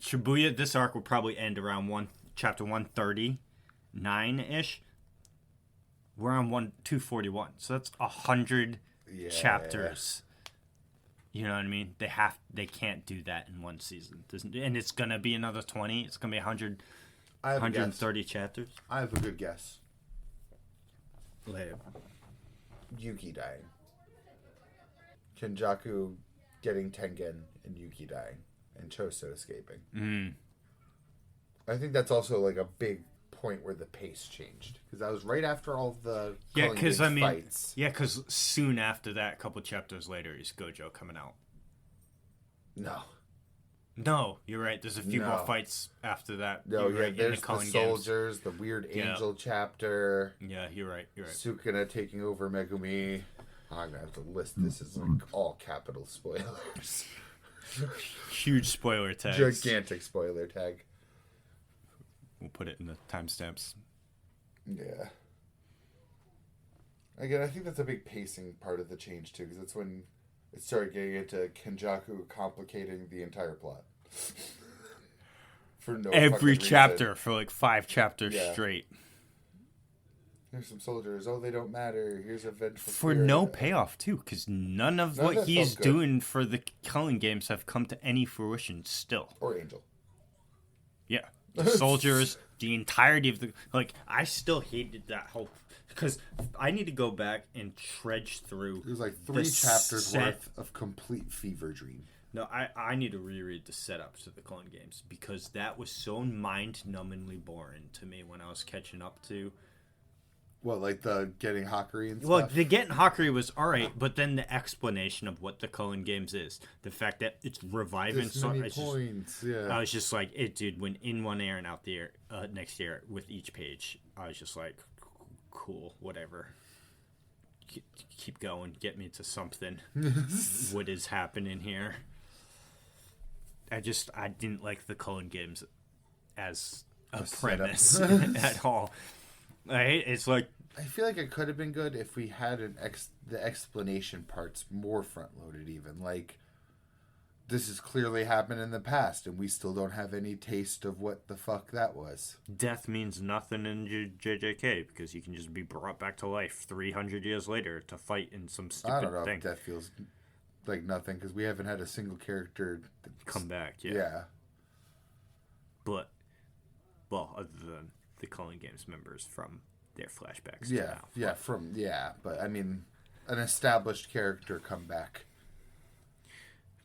Shibuya, this arc will probably end around chapter 139-ish. We're on 241. So that's 100 chapters. You know what I mean? They can't do that in one season. And it's going to be another 20. It's going to be 130 chapters. I have a good guess. Later. Yuki dying. Kenjaku getting Tengen and Yuki dying. And Choso escaping. I think that's also like a big point where the pace changed. Because that was right after all the fights. Yeah, because soon after that, a couple chapters later, is Gojo coming out. No, you're right. There's a few more fights after that. No, right, there's the soldiers, Games. The weird angel chapter. Yeah, you're right. Sukuna taking over Megumi. I'm going to have to list this as like all capital spoilers. Huge spoiler tag. Gigantic spoiler tag. We'll put it in the timestamps. Yeah. Again, I think that's a big pacing part of the change too, because that's when it started getting into Kenjaku complicating the entire plot. For no every chapter reason. For like 5 chapters straight. Here's some soldiers. Oh, they don't matter. Here's a vengeful for spirit. No payoff too, because none of what he's doing for the Culling Games have come to any fruition still. Or Angel. Yeah, the soldiers, the entirety of the I still hated that whole, because I need to go back and trudge through. There's like 3 chapters worth of complete fever dream. No, I need to reread the setups of the Culling Games, because that was so mind-numbingly boring to me when I was catching up to. What, like the getting Hakuri and stuff? Well, the getting Hakuri was alright, but then the explanation of what the Culling Games is, the fact that it's reviving points, I was just like, dude, when in one year and out the year, next year with each page, I was just like, cool, whatever. Keep going, get me to something. What is happening here? I didn't like the Culling Games as a premise at all. It's like, I feel like it could have been good if we had the explanation parts more front loaded. Even like, this has clearly happened in the past, and we still don't have any taste of what the fuck that was. Death means nothing in JJK because you can just be brought back to life 300 years later to fight in some stupid thing. I don't know if death feels like nothing because we haven't had a single character come back. Yeah. But, well, other than the Culling Games members from their flashbacks. But I mean, an established character come back.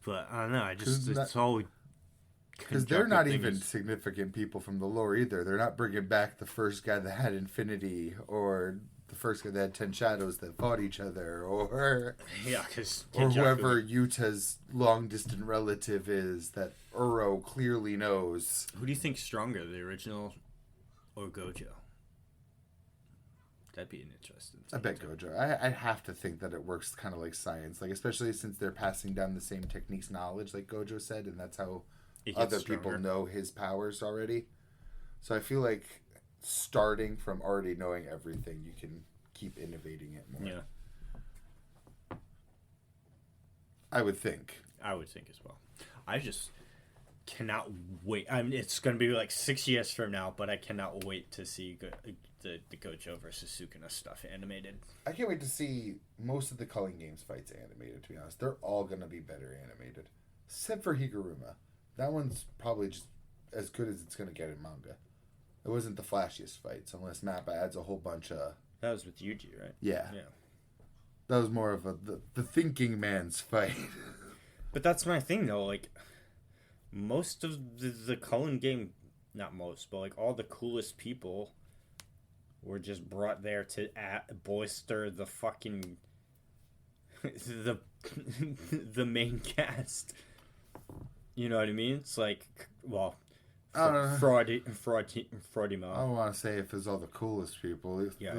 But I don't know. It's all because they're not even significant people from the lore either. They're not bringing back the first guy that had Infinity or the first guy that had 10 Shadows that fought each other, or whoever Yuta's long distant relative is that Uro clearly knows. Who do you think's stronger, the original or Gojo? That'd be an interesting I thing. bet Gojo. I have to think that it works kind of like science, like especially since they're passing down the same techniques, knowledge, like Gojo said, and that's how other people know his powers already. So I feel like starting from already knowing everything, you can keep innovating it more. Yeah. I would think. I would think as well. I just cannot wait. I mean, it's going to be like 6 years from now, but I cannot wait to see the Gojo versus Sukuna stuff animated. I can't wait to see most of the Culling Games fights animated, to be honest. They're all going to be better animated. Except for Higuruma. That one's probably just as good as it's going to get in manga. It wasn't the flashiest fights, unless Mappa adds a whole bunch of... That was with Yuji, right? Yeah. Yeah. That was more of the thinking man's fight. But that's my thing, though. Like, most of the Culling game... Not most, but like all the coolest people were just brought there to bolster the fucking... the main cast. You know what I mean? It's like, well... Fraudimo. I don't want to say if it's all the coolest people. Yeah.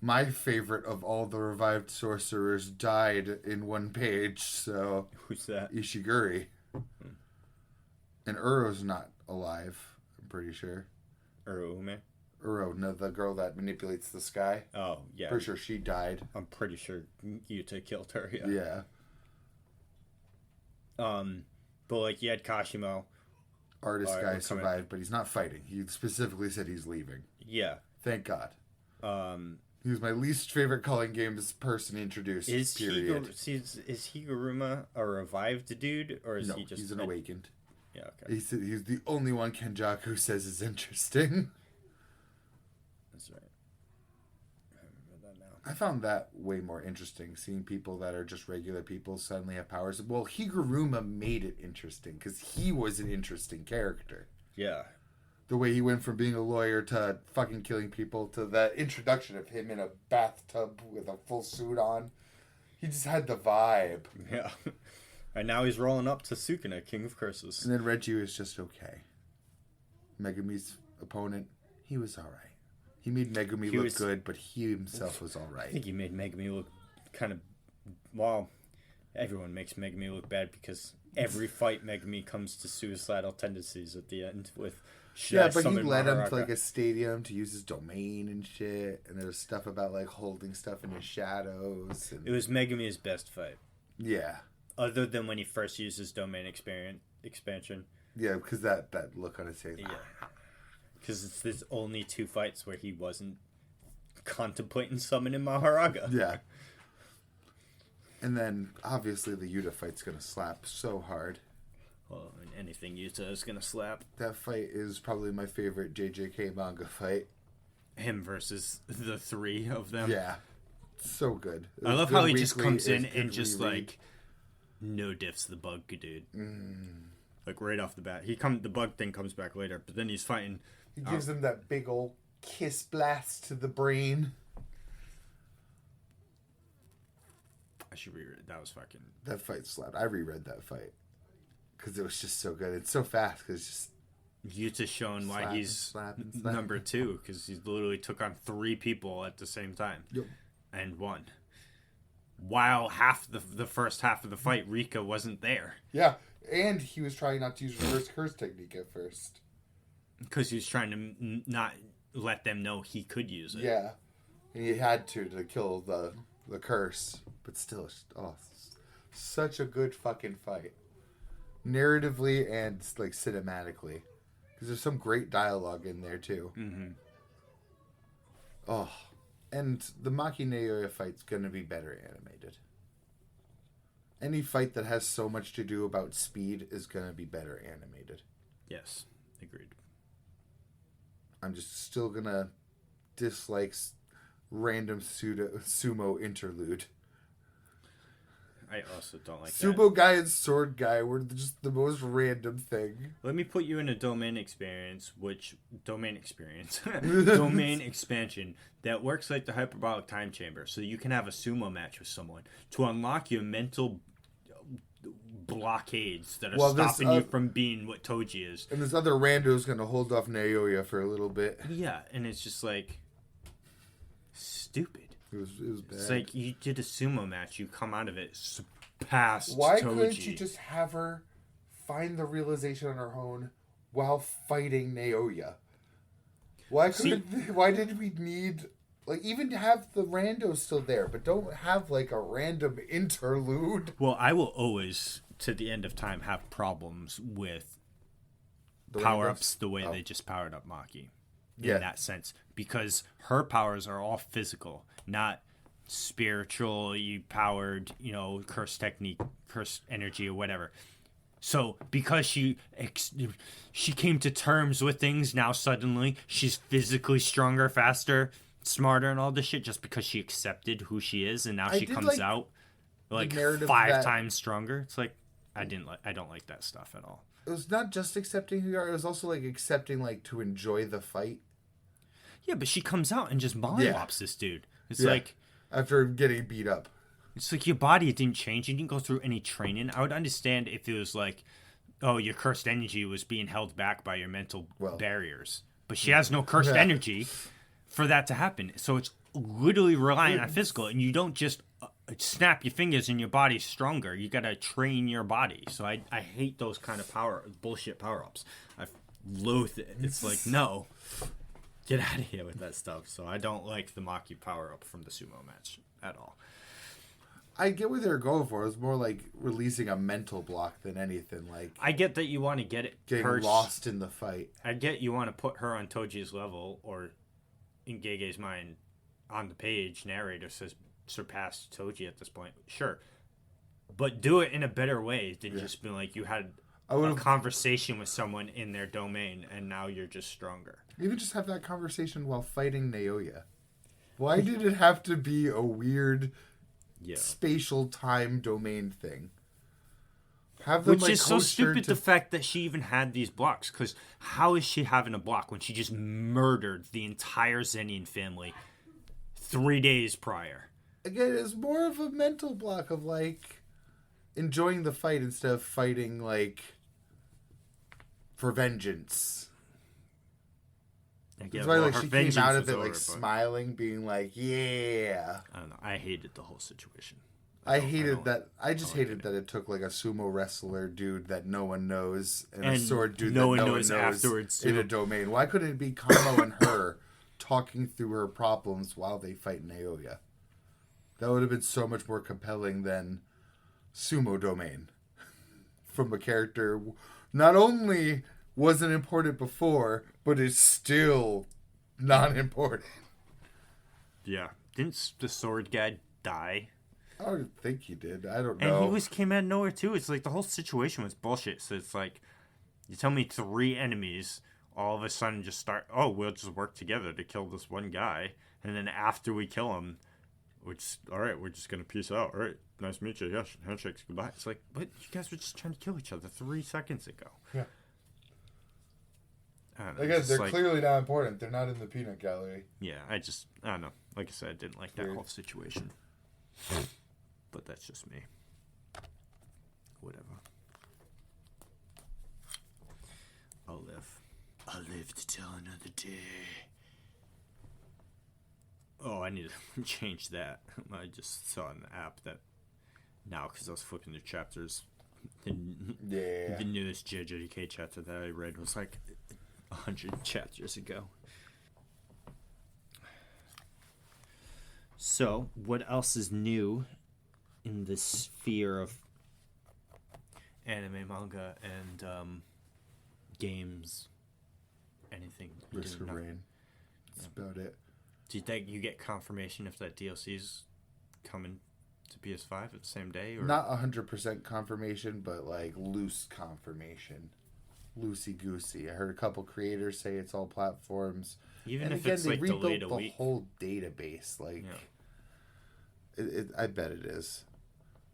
My favorite of all the revived sorcerers died in one page, so... Who's that? Ishiguri. And Uro's not alive, I'm pretty sure. Uroume? Uro, no, the girl that manipulates the sky. Oh, yeah. Pretty sure she died. I'm pretty sure Yuta killed her, Yeah. But like, you had Kashimo. Artist guy survived, but he's not fighting. He specifically said he's leaving. Yeah. Thank God. He was my least favorite Culling Games person introduced, period. Is Higuruma a revived dude, or is he just... he's an awakened. Yeah, okay. He's the only one Kenjaku says is interesting. That's right. I remember that now. I found that way more interesting, seeing people that are just regular people suddenly have powers. Well, Higuruma made it interesting, because he was an interesting character. Yeah. The way he went from being a lawyer to fucking killing people to that introduction of him in a bathtub with a full suit on. He just had the vibe. Yeah. And now he's rolling up to Sukuna, King of Curses. And then Reggie was just okay. Megumi's opponent, he was alright. He made Megumi look good, but he himself was alright. I think he made Megumi look kind of... Well, everyone makes Megumi look bad because every fight Megumi comes to suicidal tendencies at the end with... Yeah, but he led him to like a stadium to use his domain and shit. And there was stuff about like holding stuff in his shadows. And... It was Megumi's best fight. Yeah. Other than when he first used his domain expansion. Yeah, because that look on his face. Yeah. Because it's his only 2 fights where he wasn't contemplating summoning Maharaga. Yeah. And then, obviously, the Yuta fight's going to slap so hard. Well, anything Yuta is going to slap. That fight is probably my favorite JJK manga fight. Him versus the 3 of them. Yeah. So good. I love how he just comes in and just, like, no diffs the bug dude. Like, right off the bat. The bug thing comes back later, but then he's fighting... He gives him that big old kiss blast to the brain. I should reread it. That was fucking... That fight slapped. I reread that fight. Because it was just so good. It's so fast. Because just... Yuta showing why he's number 2. Because he literally took on 3 people at the same time. Yep. And won. While the first half of the fight, Rika wasn't there. Yeah. And he was trying not to use reverse curse technique at first. Because he was trying to not let them know he could use it. Yeah. And he had to kill the curse. But still, such a good fucking fight. Narratively and, like, cinematically. Because there's some great dialogue in there, too. Mm-hmm. Oh. And the Maki Naoya fight's going to be better animated. Any fight that has so much to do about speed is going to be better animated. Yes, agreed. I'm just still going to dislike random sumo interlude. I also don't like Sumo that. guy and sword guy were just the most random thing. Let me put you in a domain expansion that works like the hyperbolic time chamber, so you can have a sumo match with someone to unlock your mental blockades that are stopping you from being what Toji is. And this other rando's going to hold off Naoya for a little bit. Yeah, and it's just like... stupid. It was bad. It's like you did a sumo match. You come out of it past Why Toji. couldn't you just have her find the realization on her own while fighting Naoya? Why did we need, like, even have the randos still there, but don't have, like, a random interlude? Well, I will always, to the end of time, have problems with power-ups the way they just powered up Maki. In that sense. Because her powers are all physical, not spiritual, you powered, curse technique, curse energy, or whatever. So, because she came to terms with things, now suddenly she's physically stronger, faster, smarter, and all this shit just because she accepted who she is, and now she comes out like 5 times stronger. It's like I don't like that stuff at all. It was not just accepting who you are; it was also like accepting like to enjoy the fight. Yeah, but she comes out and just mollywops this dude. It's like after getting beat up. It's like your body didn't change. You didn't go through any training. I would understand if it was like, oh, your cursed energy was being held back by your mental barriers. But she has no cursed energy for that to happen. So it's literally relying on physical. And you don't just snap your fingers and your body's stronger. You got to train your body. So I hate those kind of bullshit power-ups. I loathe it. It's like, no. Get out of here with that stuff. So I don't like the Maki power-up from the sumo match at all. I get what they're going for. It's more like releasing a mental block than anything. Like I get that you want to get it getting lost in the fight. I get you want to put her on Toji's level, or in Gege's mind, on the page, narrator says surpassed Toji at this point. Sure, but do it in a better way than just being like you had a conversation with someone in their domain and now you're just stronger. Even just have that conversation while fighting Naoya. Why did it have to be a weird? Spatial time domain thing. Have them, which is so stupid, the fact that she even had these blocks. Because how is she having a block when she just murdered the entire Zenin family 3 days prior? Again, it's more of a mental block of like enjoying the fight instead of fighting like for vengeance. That's why like she came out of it like smiling, being like, "Yeah." I don't know. I hated the whole situation. I hated that. I just hated that it took like a sumo wrestler dude that no one knows and a sword dude that no one knows afterwards in a domain. Why couldn't it be Kamo and her talking through her problems while they fight Naoya? That would have been so much more compelling than sumo domain from a character not only wasn't important before, but is still not important. Yeah. Didn't the sword guy die? I don't think he did. I don't know. And he came out of nowhere, too. It's like the whole situation was bullshit. So it's like, you tell me 3 enemies all of a sudden just start, oh, we'll just work together to kill this one guy. And then after we kill him, all right, we're just going to peace out. All right, nice to meet you. Yeah, handshakes, goodbye. It's like, but you guys were just trying to kill each other 3 seconds ago. Yeah. Again, they're clearly not important. They're not in the peanut gallery. Yeah, I don't know. Like I said, I didn't like that whole situation. But that's just me. Whatever. I'll live to tell another day. Oh, I need to change that. I just saw in the app that now, because I was flipping through chapters, the newest JJK chapter that I read was like 100 chapters ago. So, what else is new in the sphere of anime, manga, and games? Anything? Frieren. That's about it. Do you think you get confirmation if that DLC's coming to PS5 at the same day? Or? Not 100% confirmation, but like loose confirmation. Loosey-goosey. I heard a couple creators say it's all platforms. Even and if again, it's they like rebuilt delayed a the week. whole database. Like, I bet it is.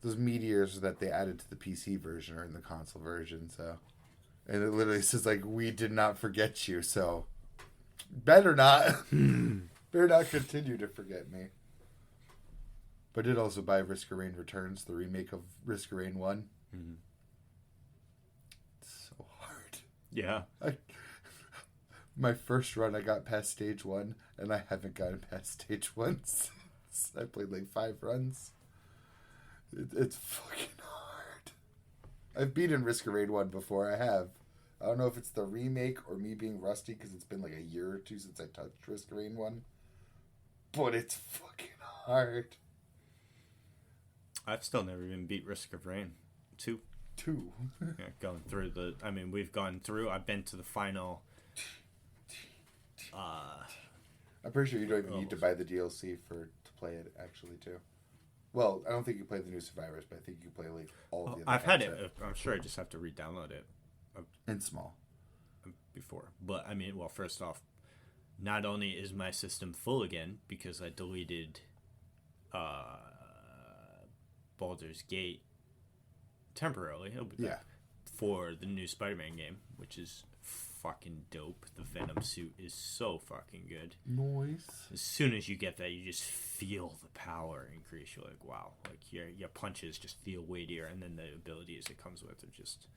Those meteors that they added to the PC version are in the console version. So, and it literally says like, "We did not forget you." So, better not. Better not continue to forget me. But I did also buy Risk of Rain Returns, the remake of Risk of Rain 1. Mm-hmm. Yeah. My first run, I got past stage 1, and I haven't gotten past stage 1 since. I played like 5 runs. It's fucking hard. I've beaten Risk of Raid 1 before. I have. I don't know if it's the remake or me being rusty because it's been like a year or 2 since I touched Risk of Raid 1. But it's fucking hard. I've still never even beat Risk of Rain 2. Yeah, going through the... I mean, we've gone through... I've been to the final... I'm pretty sure you don't even need to buy the DLC to play it, actually, too. Well, I don't think you play the new Survivors, but I think you play like all of the other I've had it. I'm sure I just have to re-download it. And small. Before. But, I mean, well, first off, not only is my system full again, because I deleted Baldur's Gate temporarily for the new Spider-Man game, which is fucking dope. The Venom suit is so fucking good. Nice. As soon as you get that, you just feel the power increase. You're like, wow, like your punches just feel weightier, and then the abilities it comes with are just,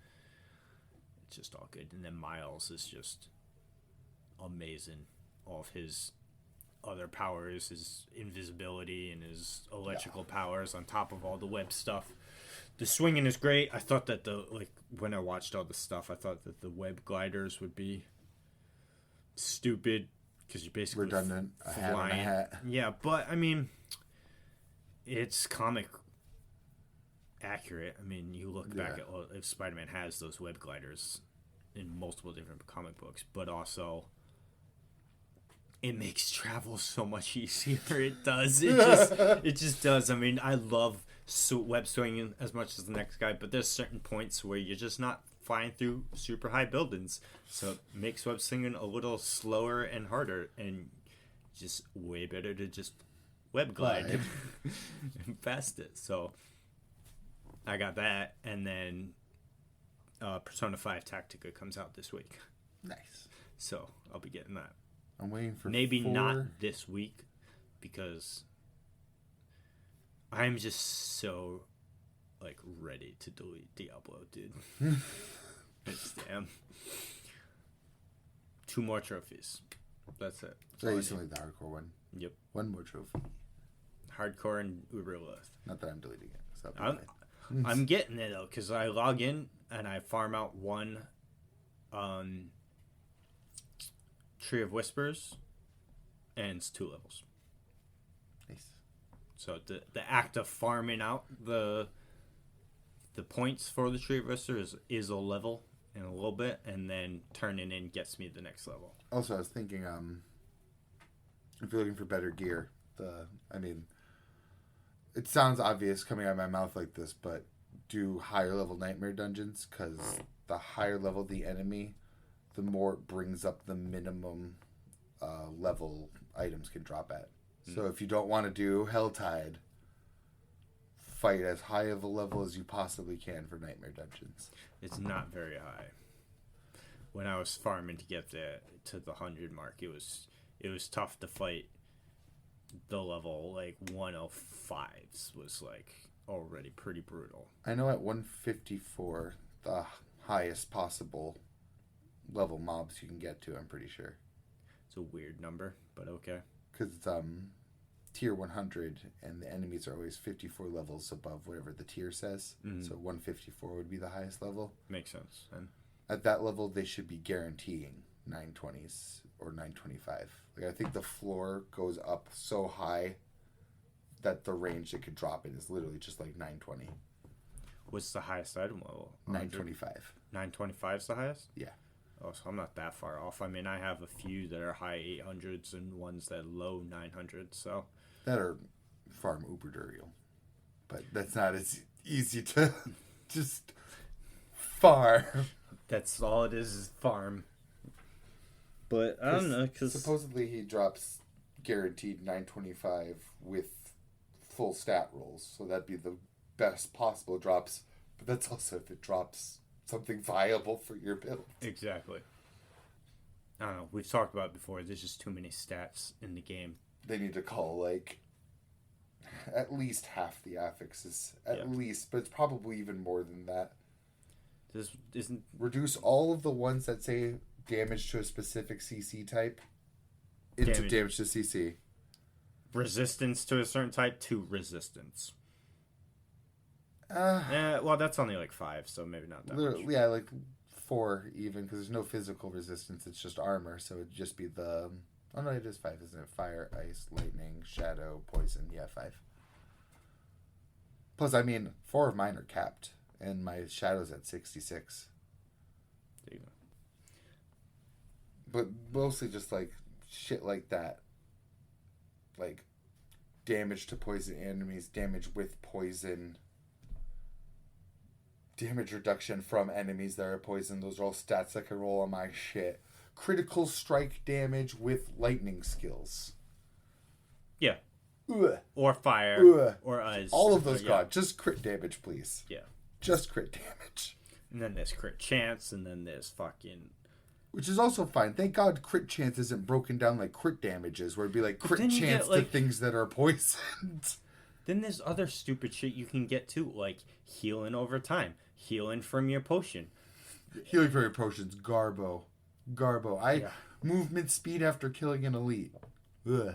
it's just all good. And then Miles is just amazing. All of his other powers, his invisibility and his electrical powers on top of all the web stuff. The swinging is great. I thought that when I watched all the stuff, I thought that the web gliders would be stupid because you're basically redundant. flying. A hat. Yeah, but I mean, it's comic accurate. I mean, you look back at if Spider-Man has those web gliders in multiple different comic books, but also it makes travel so much easier. It does. It just does. I mean, I love web swinging as much as the next guy, but there's certain points where you're just not flying through super high buildings, so it makes web swinging a little slower and harder, and just way better to just web glide past it. So I got that, and then Persona 5 Tactica comes out this week. Nice. So I'll be getting that. I'm waiting for maybe 4. Not this week, because I'm just so ready to delete Diablo, dude. It's damn. 2 more trophies. That's it. So you select the hardcore one. Yep. 1 more trophy. Hardcore and Uber Lilith. Not that I'm deleting it. So I'm getting it though, because I log in and I farm out 1 Tree of Whispers, and it's 2 levels. Nice. So the act of farming out the points for the Tree of Whispers is a level in a little bit, and then turning in gets me the next level. Also, I was thinking, if you're looking for better gear, it sounds obvious coming out of my mouth like this, but do higher level nightmare dungeons, because the higher level the enemy, the more it brings up the minimum level items can drop at. So if you don't want to do Helltide, fight as high of a level as you possibly can for nightmare dungeons. It's not very high. When I was farming to get to the 100 mark, it was tough to fight. The level 105s was already pretty brutal. I know at 154, the highest possible level mobs you can get to, I'm pretty sure. It's a weird number, but okay. Because it's tier 100, and the enemies are always 54 levels above whatever the tier says. Mm-hmm. So 154 would be the highest level. Makes sense. And at that level, they should be guaranteeing 920s or 925. I think the floor goes up so high that the range it could drop in is literally just 920. What's the highest item level? 925. 925 is the highest? Yeah. Oh, so I'm not that far off. I mean, I have a few that are high 800s and ones that are low 900s, so... That are farm uber durial. But that's not as easy to just farm. That's all it is farm. But I don't know, because... Supposedly he drops guaranteed 925 with full stat rolls, so that'd be the best possible drops. But that's also if it drops something viable for your build. Exactly. I don't know. We've talked about it before. There's just too many stats in the game. They need to call at least half the affixes. At least, but it's probably even more than that. This isn't reduce all of the ones that say damage to a specific CC type into damage to CC. Resistance to a certain type to resistance. Well, that's only like 5, so maybe not that much. Yeah, like 4 even, because there's no physical resistance. It's just armor, so it'd just be the... Oh, no, it is 5, isn't it? Fire, ice, lightning, shadow, poison. Yeah, 5. Plus, I mean, 4 of mine are capped, and my shadow's at 66. There you go. But mostly just, like, shit like that. Like, damage to poison enemies, damage with poison, damage reduction from enemies that are poisoned. Those are all stats that can roll on my shit. Critical strike damage with lightning skills. Yeah. Ugh. Or fire. Ugh. Or ice. All of those, God. Just crit damage, please. Yeah. Just crit damage. And then there's crit chance, and then there's fucking... Which is also fine. Thank God crit chance isn't broken down like crit damages, where it'd be like crit chance to things that are poisoned. Then there's other stupid shit you can get too, like healing over time. Healing from your potion. Healing from your potions. Garbo. Movement speed after killing an elite. Ugh.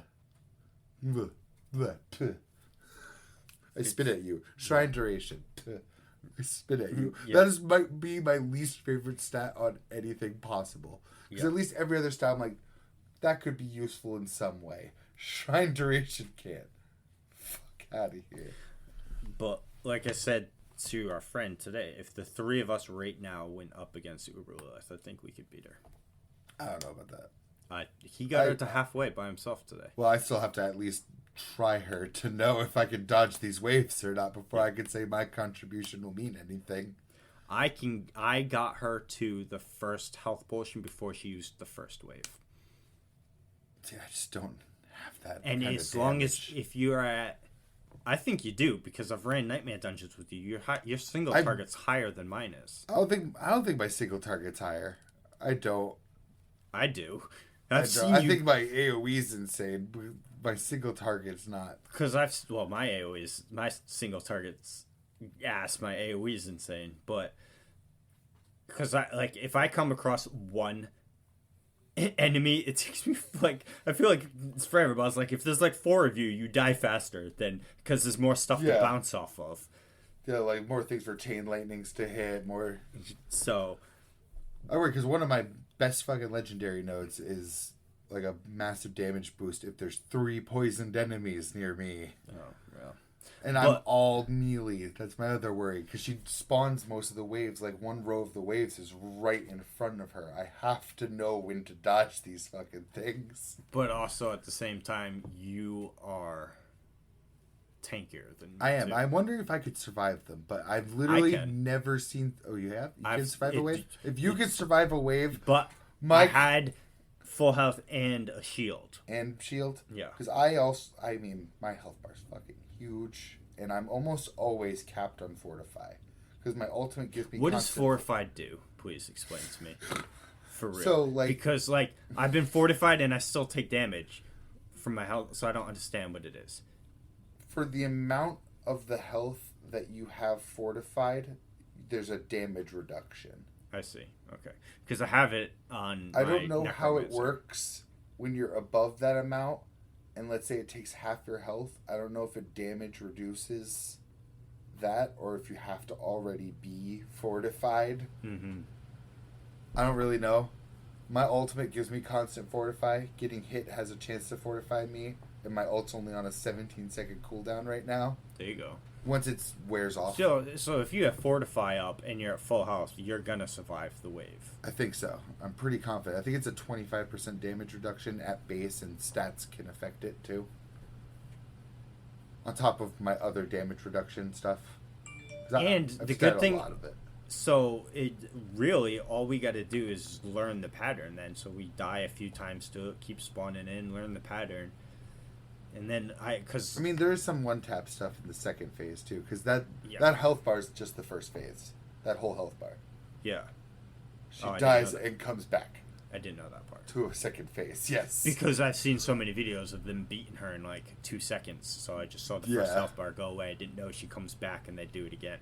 Ugh. Ugh. Puh. I spit at you. Shrine duration. Puh. I spit at you. Yeah. That might be my least favorite stat on anything possible. Because at least every other stat, I'm like, that could be useful in some way. Shrine duration can't. Fuck out of here. But, like I said to our friend today, if the 3 of us right now went up against Uberlith, I think we could beat her. I don't know about that. He got her to halfway by himself today. Well, I still have to at least try her to know if I can dodge these waves or not before I can say my contribution will mean anything. I got her to the first health potion before she used the first wave. See, I just don't have that. And kind as of long as if you're at, I think you do because I've ran Nightmare Dungeons with you. Your single target's higher than mine is. I don't think my single target's higher. I don't. I do. I think my AoE's insane. My single target's not. Because my AoE my single target's ass. My AoE is insane, but because if I come across one enemy, it takes me I feel like it's forever. But I was like, if there's 4 of you, you die faster than because there's more stuff to bounce off of. Yeah, like more things for chain lightnings to hit. More. So. I worry because one of my best fucking legendary nodes is like a massive damage boost if there's 3 poisoned enemies near me. Oh, yeah. And I'm all melee. That's my other worry because she spawns most of the waves. Like one row of the waves is right in front of her. I have to know when to dodge these fucking things. But also at the same time, you are tankier than me. I am. Too. I'm wondering if I could survive them, but I've literally never seen. Oh, you have? You can survive a wave? If you could survive a wave, but I had full health and a shield. And shield? Yeah. Because my health bar's fucking huge, and I'm almost always capped on Fortify. Because my ultimate gives me. What does Fortify do? Please explain to me. For real. So, because I've been fortified and I still take damage from my health, so I don't understand what it is. For the amount of the health that you have fortified, there's a damage reduction. I see. Okay. Because I have it on I don't know how it works when you're above that amount, and let's say it takes half your health. I don't know if it damage reduces that, or if you have to already be fortified. Mm-hmm. I don't really know. My ultimate gives me constant fortify. Getting hit has a chance to fortify me. And my ult's only on a 17-second cooldown right now. There you go. Once it wears off. So if you have Fortify up and you're at full health, you're going to survive the wave. I think so. I'm pretty confident. I think it's a 25% damage reduction at base, and stats can affect it too. On top of my other damage reduction stuff. And the good thing... So it really, all we got to do is learn the pattern then. So we die a few times to it, keep spawning in, learn the pattern. And then there is some one-tap stuff in the second phase, too, because that health bar is just the first phase. That whole health bar. Yeah. She dies and comes back. I didn't know that part. To a second phase, yes. Because I've seen so many videos of them beating her in 2 seconds, so I just saw the first health bar go away. I didn't know she comes back and they do it again.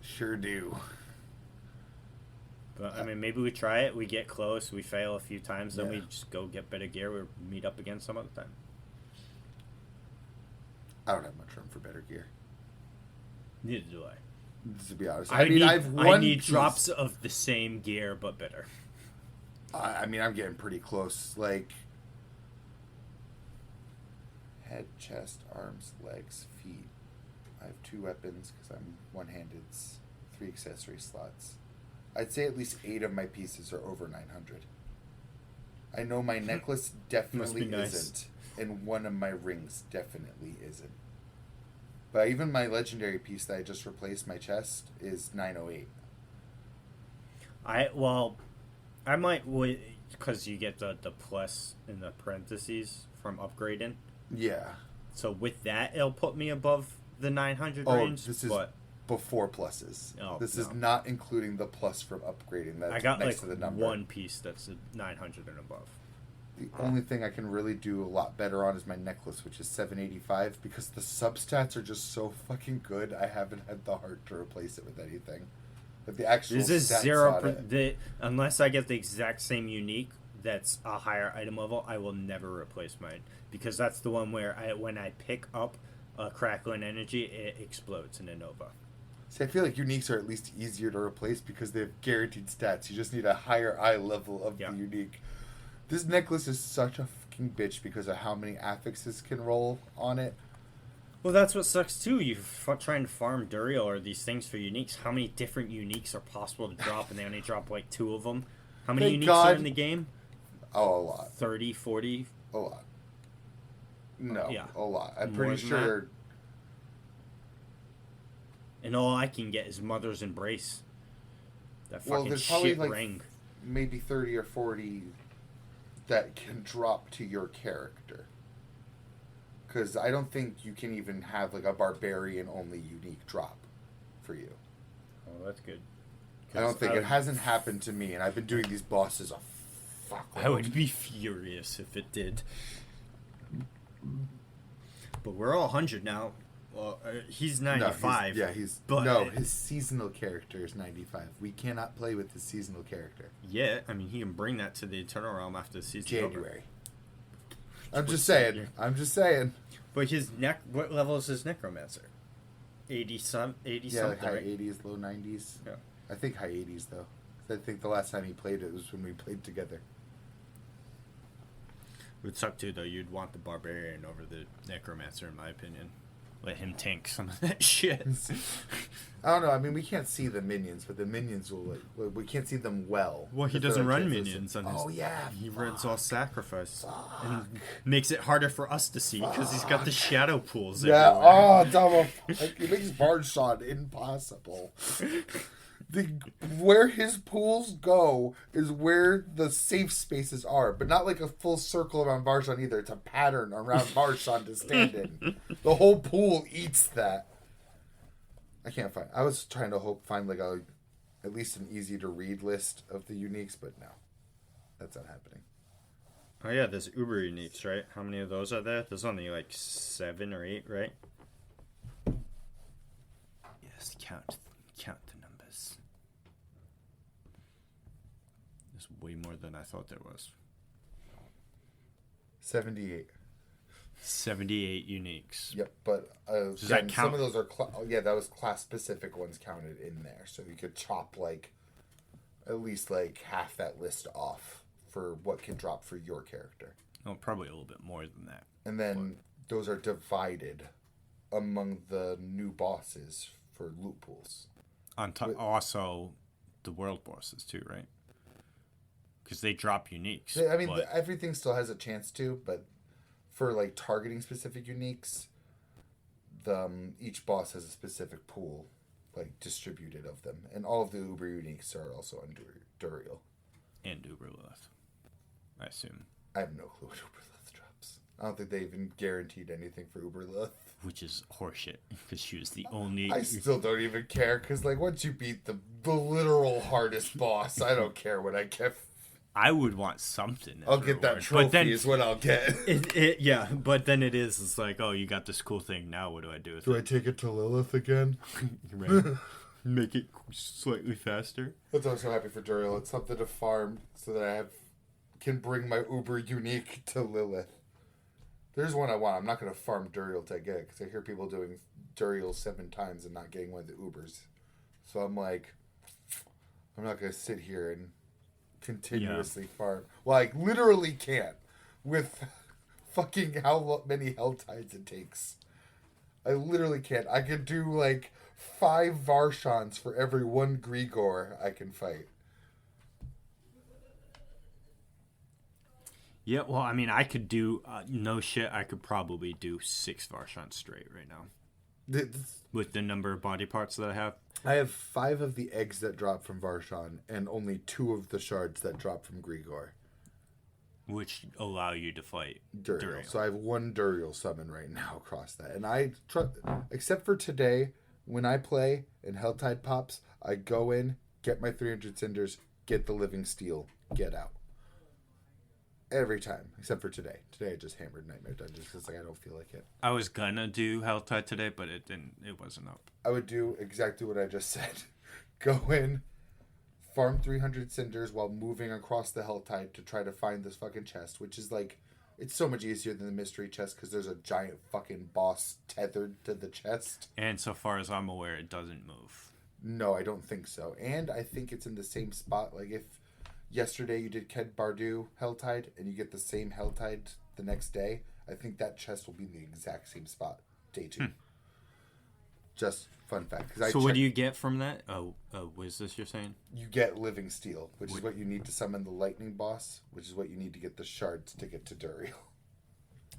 Sure do. But I mean, maybe we try it. We get close. We fail a few times. Then Yeah. we just go get better gear. We meet up again some other time. I don't have much room for better gear, Neither do I. to be honest. I mean, I've one I need piece. drops of the same gear but better. I mean, I'm getting pretty close. Like head, chest, arms, legs, feet. I have 2 weapons because I'm one-handed. 3 accessory slots. I'd say at least 8 of my pieces are over 900. I know my necklace definitely nice. isn't, and one of my rings definitely isn't. But even my legendary piece that I just replaced, my chest, is 908. I might wait because you get the plus in the parentheses from upgrading. Yeah. So with that, it'll put me above the 900 Oh, range. this is but before pluses. Oh, this is no. not including the plus from upgrading. That's I got next like to the number. one piece that's a 900 and above. The only thing I can really do a lot better on is my necklace, which is 785, because the substats are just so fucking good. I haven't had the heart to replace it with anything. Like the actual This is stats 0. on it. Unless I get the exact same unique that's a higher item level, I will never replace mine because that's the one where when I pick up a crackling energy, it explodes in a nova. See, I feel like uniques are at least easier to replace because they have guaranteed stats. You just need a higher eye level of the unique. This necklace is such a fucking bitch because of how many affixes can roll on it. Well, that's what sucks too. You're trying to farm Duriel or these things for uniques. How many different uniques are possible to drop, and they only drop like 2 of them? How many Thank uniques God. are in the game? Oh, a lot. 30, 40? A lot. No, Yeah. a lot. I'm More pretty than sure. And all I can get is Mother's Embrace. That Well, fucking there's probably shit like ring. maybe 30 or 40 that can drop to your character. Because I don't think you can even have like a barbarian only unique drop for you. Oh, that's good. I don't think it hasn't happened to me, and I've been doing these bosses a fuck. I would be furious if it did. But we're all 100 now. Well, he's 95. His seasonal character is 95. We cannot play with his seasonal character. Yeah, I mean, he can bring that to the Eternal Realm after the season January. Over. I'm just saying. But what level is his Necromancer? 80 something, Like high right? 80s, low 90s. Yeah. I think high 80s though. I think the last time he played it was when we played together. It would suck too, though. You'd want the Barbarian over the Necromancer, in my opinion. Let him tank some of that shit. I don't know. I mean, we can't see the minions, but the minions will. We can't see them well. Well, he doesn't run minions on his. Oh yeah. He runs all sacrifice, Fuck. and makes it harder for us to see because he's got the shadow pools. Yeah. everywhere. Oh, double. Like, it makes Bard shot impossible. Where his pools go is where the safe spaces are, but not like a full circle around Varshan either. It's a pattern around Varshan to stand in. The whole pool eats that. I can't find. I was trying to find like at least an easy to read list of the uniques, but no, that's not happening. Oh yeah, there's Uber uniques, right? How many of those are there? There's only like 7 or 8, right? Yes, count the numbers. There's way more than I thought there was. 78. 78 uniques. Yep, but Does that again, count? some of those are that was class specific ones counted in there, so you could chop like at least like half that list off for what can drop for your character. Oh, probably a little bit more than that. And then those are divided among the new bosses for loot pools. On top, also the world bosses too, right? Because they drop uniques. I mean, but everything still has a chance to, but for like targeting specific uniques, each boss has a specific pool, like distributed of them, and all of the Uber uniques are also on Duriel. and Uberlith, I assume. I have no clue what Uberlith drops. I don't think they even guaranteed anything for Uberlith. Which is horseshit, because she was the only... I still don't even care, because like once you beat the literal hardest boss, I don't care what I get. I would want something. I'll get that trophy is what I'll get. Yeah, but then it's like, oh, you got this cool thing. Now what do I do with it? Do I take it to Lilith again? Right. Make it slightly faster. That's why I'm so happy for Duriel. It's something to farm so that I can bring my Uber unique to Lilith. There's one I want. I'm not going to farm Duriel to get it because I hear people doing Duriel 7 times and not getting one of the Ubers. So I'm like, I'm not going to sit here and continuously farm. Well, I literally can't with fucking how many hell tides it takes. I literally can't. I could do like 5 Varshans for every 1 Grigor I can fight. Yeah, well, I mean, I could do, no shit, I could probably do 6 Varshans straight right now. With the number of body parts that I have. I have 5 of the eggs that drop from Varshan and only 2 of the shards that drop from Grigor. Which allow you to fight Duriel. So I have 1 Duriel summon right now across that. And I, except for today, when I play and Helltide pops, I go in, get my 300 cinders, get the living steel, get out. Every time, except for today. Today I just hammered Nightmare Dungeons because I don't feel like it. I was gonna do Helltide today, but it wasn't up. I would do exactly what I just said. Go in, farm 300 cinders while moving across the Helltide to try to find this fucking chest, which is like, it's so much easier than the mystery chest because there's a giant fucking boss tethered to the chest. And so far as I'm aware, it doesn't move. No, I don't think so. And I think it's in the same spot. Like if yesterday you did Ked Bardu Helltide and you get the same Helltide the next day, I think that chest will be in the exact same spot day 2. Just fun fact. So what do you get from that? What is this you're saying? You get living steel, which is what you need to summon the lightning boss, which is what you need to get the shards to get to Duriel.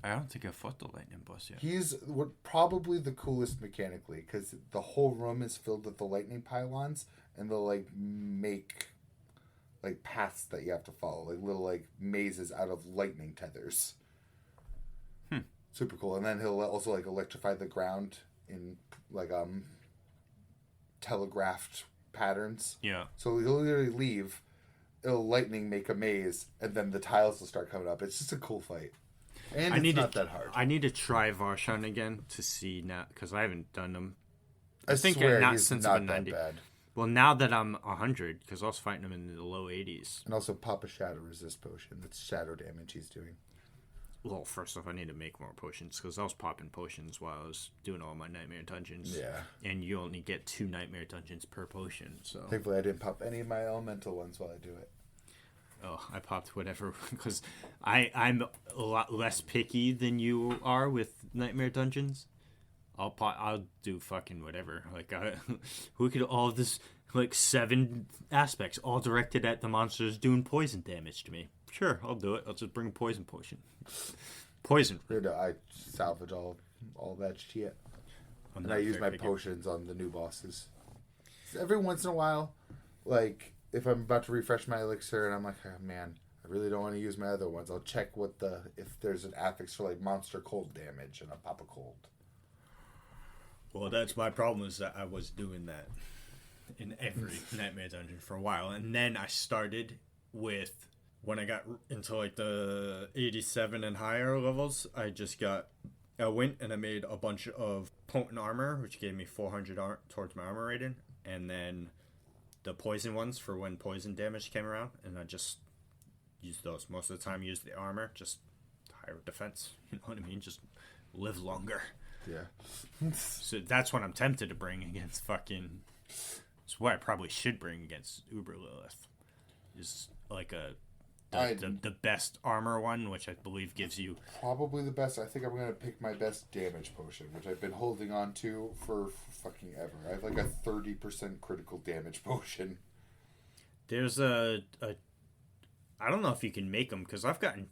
I don't think I've fought the lightning boss yet. He's probably the coolest mechanically because the whole room is filled with the lightning pylons and they'll like make like paths that you have to follow, like little like mazes out of lightning tethers. Super cool. And then he'll also like electrify the ground in like telegraphed patterns. Yeah. So he'll literally leave, it'll lightning make a maze, and then the tiles will start coming up. It's just a cool fight. And it's not that hard. I need to try Varshan again to see now, because I haven't done them. I think swear not he's since not I'm that 90. bad. Well, now that I'm 100, because I was fighting him in the low 80s. And also pop a shadow resist potion. That's shadow damage he's doing. Well, first off, I need to make more potions, because I was popping potions while I was doing all my Nightmare Dungeons. Yeah. And you only get 2 Nightmare Dungeons per potion, so... Thankfully, I didn't pop any of my elemental ones while I do it. Oh, I popped whatever, because I'm a lot less picky than you are with Nightmare Dungeons. I'll do fucking whatever. Like, look at all of this, like, 7 aspects, all directed at the monsters doing poison damage to me. Sure, I'll do it. I'll just bring a poison potion. Poison. I salvage all that shit. And I use my potions on the new bosses. Every once in a while, like, if I'm about to refresh my elixir and I'm like, oh, man, I really don't want to use my other ones, I'll check if there's an affix for, like, monster cold damage, and I'll pop a cold. Well, that's my problem, is that I was doing that in every Nightmare Dungeon for a while. And then I started with, when I got into like the 87 and higher levels, I went and I made a bunch of potent armor, which gave me 400 towards my armor rating. And then the poison ones for when poison damage came around. And I just used those. Most of the time, used the armor, just higher defense. You know what I mean? Just live longer. Yeah. So that's what I'm tempted to bring against fucking... It's what I probably should bring against Uber Lilith. Is like the best armor one, which I believe gives you... Probably the best. I think I'm going to pick my best damage potion, which I've been holding on to for fucking ever. I have like a 30% critical damage potion. There's I don't know if you can make them, because I've gotten...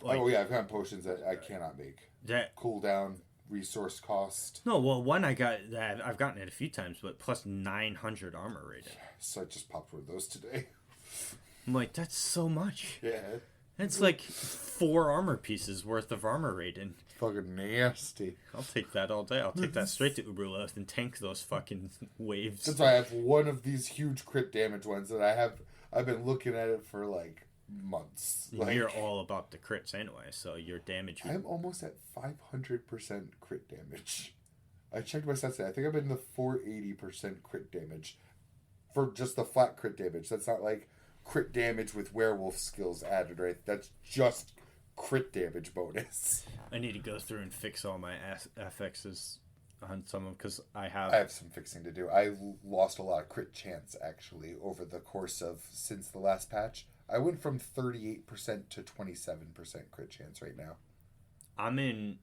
I've gotten potions that I cannot make. That cooldown... resource cost. No, well, one I got that I've gotten it a few times, but plus 900 armor rating. So I just popped one of those today. I'm like, that's so much. Yeah. That's like 4 armor pieces worth of armor rating. Fucking nasty. I'll take that all day. I'll take that straight to Uber Lilith and tank those fucking waves. That's why I have one of these huge crit damage ones that I've been looking at it for like months. Like, you're all about the crits anyway, so your damage... I'm almost at 500% crit damage. I checked my stats today. I think I'm in the 480% crit damage for just the flat crit damage. That's not like crit damage with werewolf skills added, right? That's just crit damage bonus. I need to go through and fix all my FXs on some of them because I I have some fixing to do. I lost a lot of crit chance actually over the course of since the last patch. I went from 38% to 27% crit chance right now. I'm in.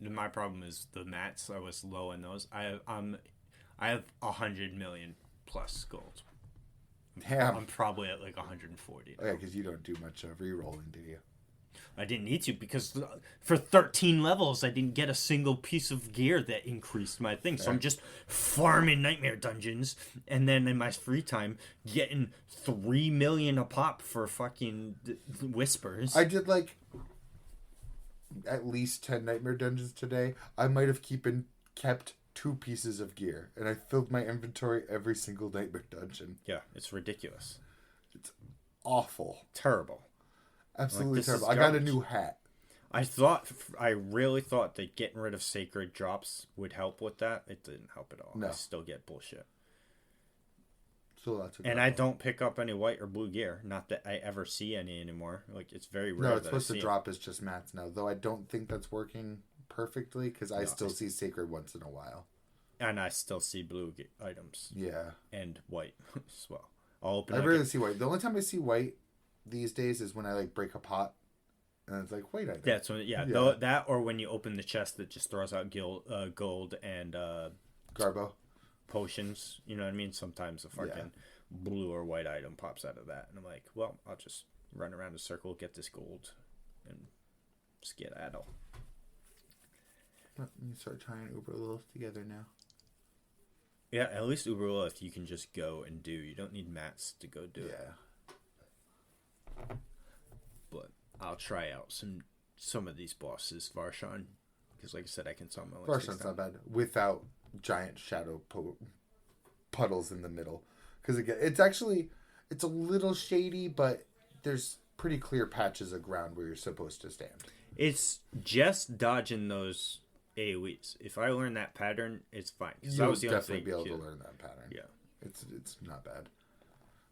My problem is the mats. I was low in those. I have 100 million plus gold. Damn. I'm probably at like 140. Oh, yeah, because you don't do much re-rolling, do you? I didn't need to because for 13 levels I didn't get a single piece of gear that increased my thing. So I'm just farming nightmare dungeons and then in my free time getting 3 million a pop for fucking whispers. I did like at least 10 nightmare dungeons today. I might have kept 2 pieces of gear and I filled my inventory every single nightmare dungeon. Yeah, it's ridiculous. It's awful. Terrible. Absolutely terrible. I got a new hat. I really thought that getting rid of sacred drops would help with that. It didn't help at all. No. I still get bullshit. So that's and I don't pick up any white or blue gear. Not that I ever see any anymore. Like it's very rare. No, it's supposed to drop as just mats now. Though I don't think that's working perfectly because I still see sacred once in a while. And I still see blue items. Yeah. And white as well. I'll open. I rarely see white. The only time I see white these days is when I like break a pot, and it's like white item. Yeah, so that or when you open the chest that just throws out gold and Garbo potions. You know what I mean? Sometimes a fucking blue or white item pops out of that, and I'm like, well, I'll just run around a circle, get this gold, and skedaddle. Let me start trying Uber Lilith together now. Yeah, at least Uber Lilith you can just go and do. You don't need mats to go do it. But I'll try out some of these bosses, Varshan, because like I said, I can summon. Varshan's not bad without giant shadow puddles in the middle. Because again, it's a little shady, but there's pretty clear patches of ground where you're supposed to stand. It's just dodging those AoEs. If I learn that pattern, it's fine. You'll definitely be able to learn that pattern. Yeah, it's not bad.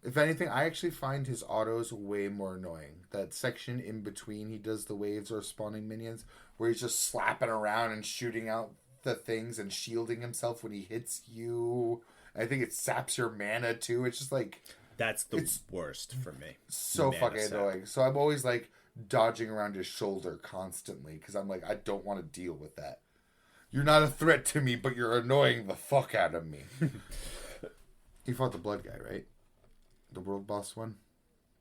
If anything, I actually find his autos way more annoying. That section in between he does the waves or spawning minions, where he's just slapping around and shooting out the things and shielding himself when he hits you. I think it saps your mana too. It's just like that's the worst for me. So fucking annoying. So I'm always like dodging around his shoulder constantly because I'm like, I don't want to deal with that. You're not a threat to me, but you're annoying the fuck out of me. He fought the blood guy, right? The world boss one?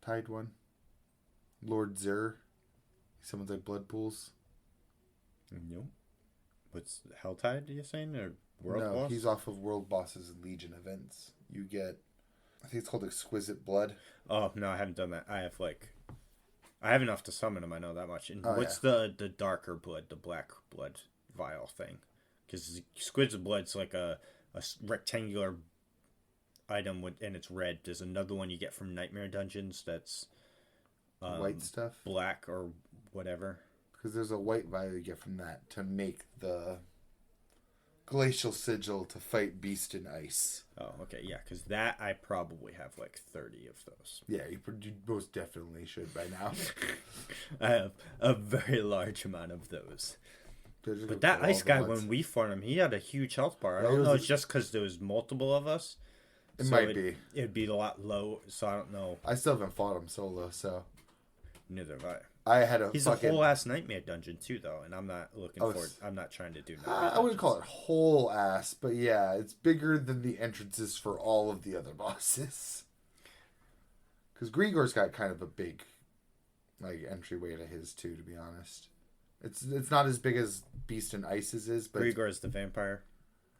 Tide one? Lord Zer? Someone's like blood pools? Nope. What's Helltide, are you saying? Or world boss? He's off of world bosses and Legion events. You get, I think it's called Exquisite Blood. Oh, no, I haven't done that. I have enough to summon him, I know that much. And what's the darker blood, the black blood vial thing? Because Exquisite Blood's like a rectangular item and it's red. There's another one you get from Nightmare Dungeons that's white stuff, black or whatever. Because there's a white vial you get from that to make the glacial sigil to fight Beast in Ice. Oh, okay, yeah, because that I probably have like 30 of those. Yeah, you most definitely should by now. I have a very large amount of those. But that ice guy, when we fought him, he had a huge health bar. I don't know, it's just because there was multiple of us. It might be. It'd be a lot low, so I don't know. I still haven't fought him solo, so. Neither have I. He's a whole ass nightmare dungeon too, though, and I'm not looking for it. I'm not trying to do. I wouldn't call it whole ass, but yeah, it's bigger than the entrances for all of the other bosses. Because Grigor's got kind of a big, like, entryway to his too. To be honest, it's not as big as Beast and Ice's is, but Grigor's the vampire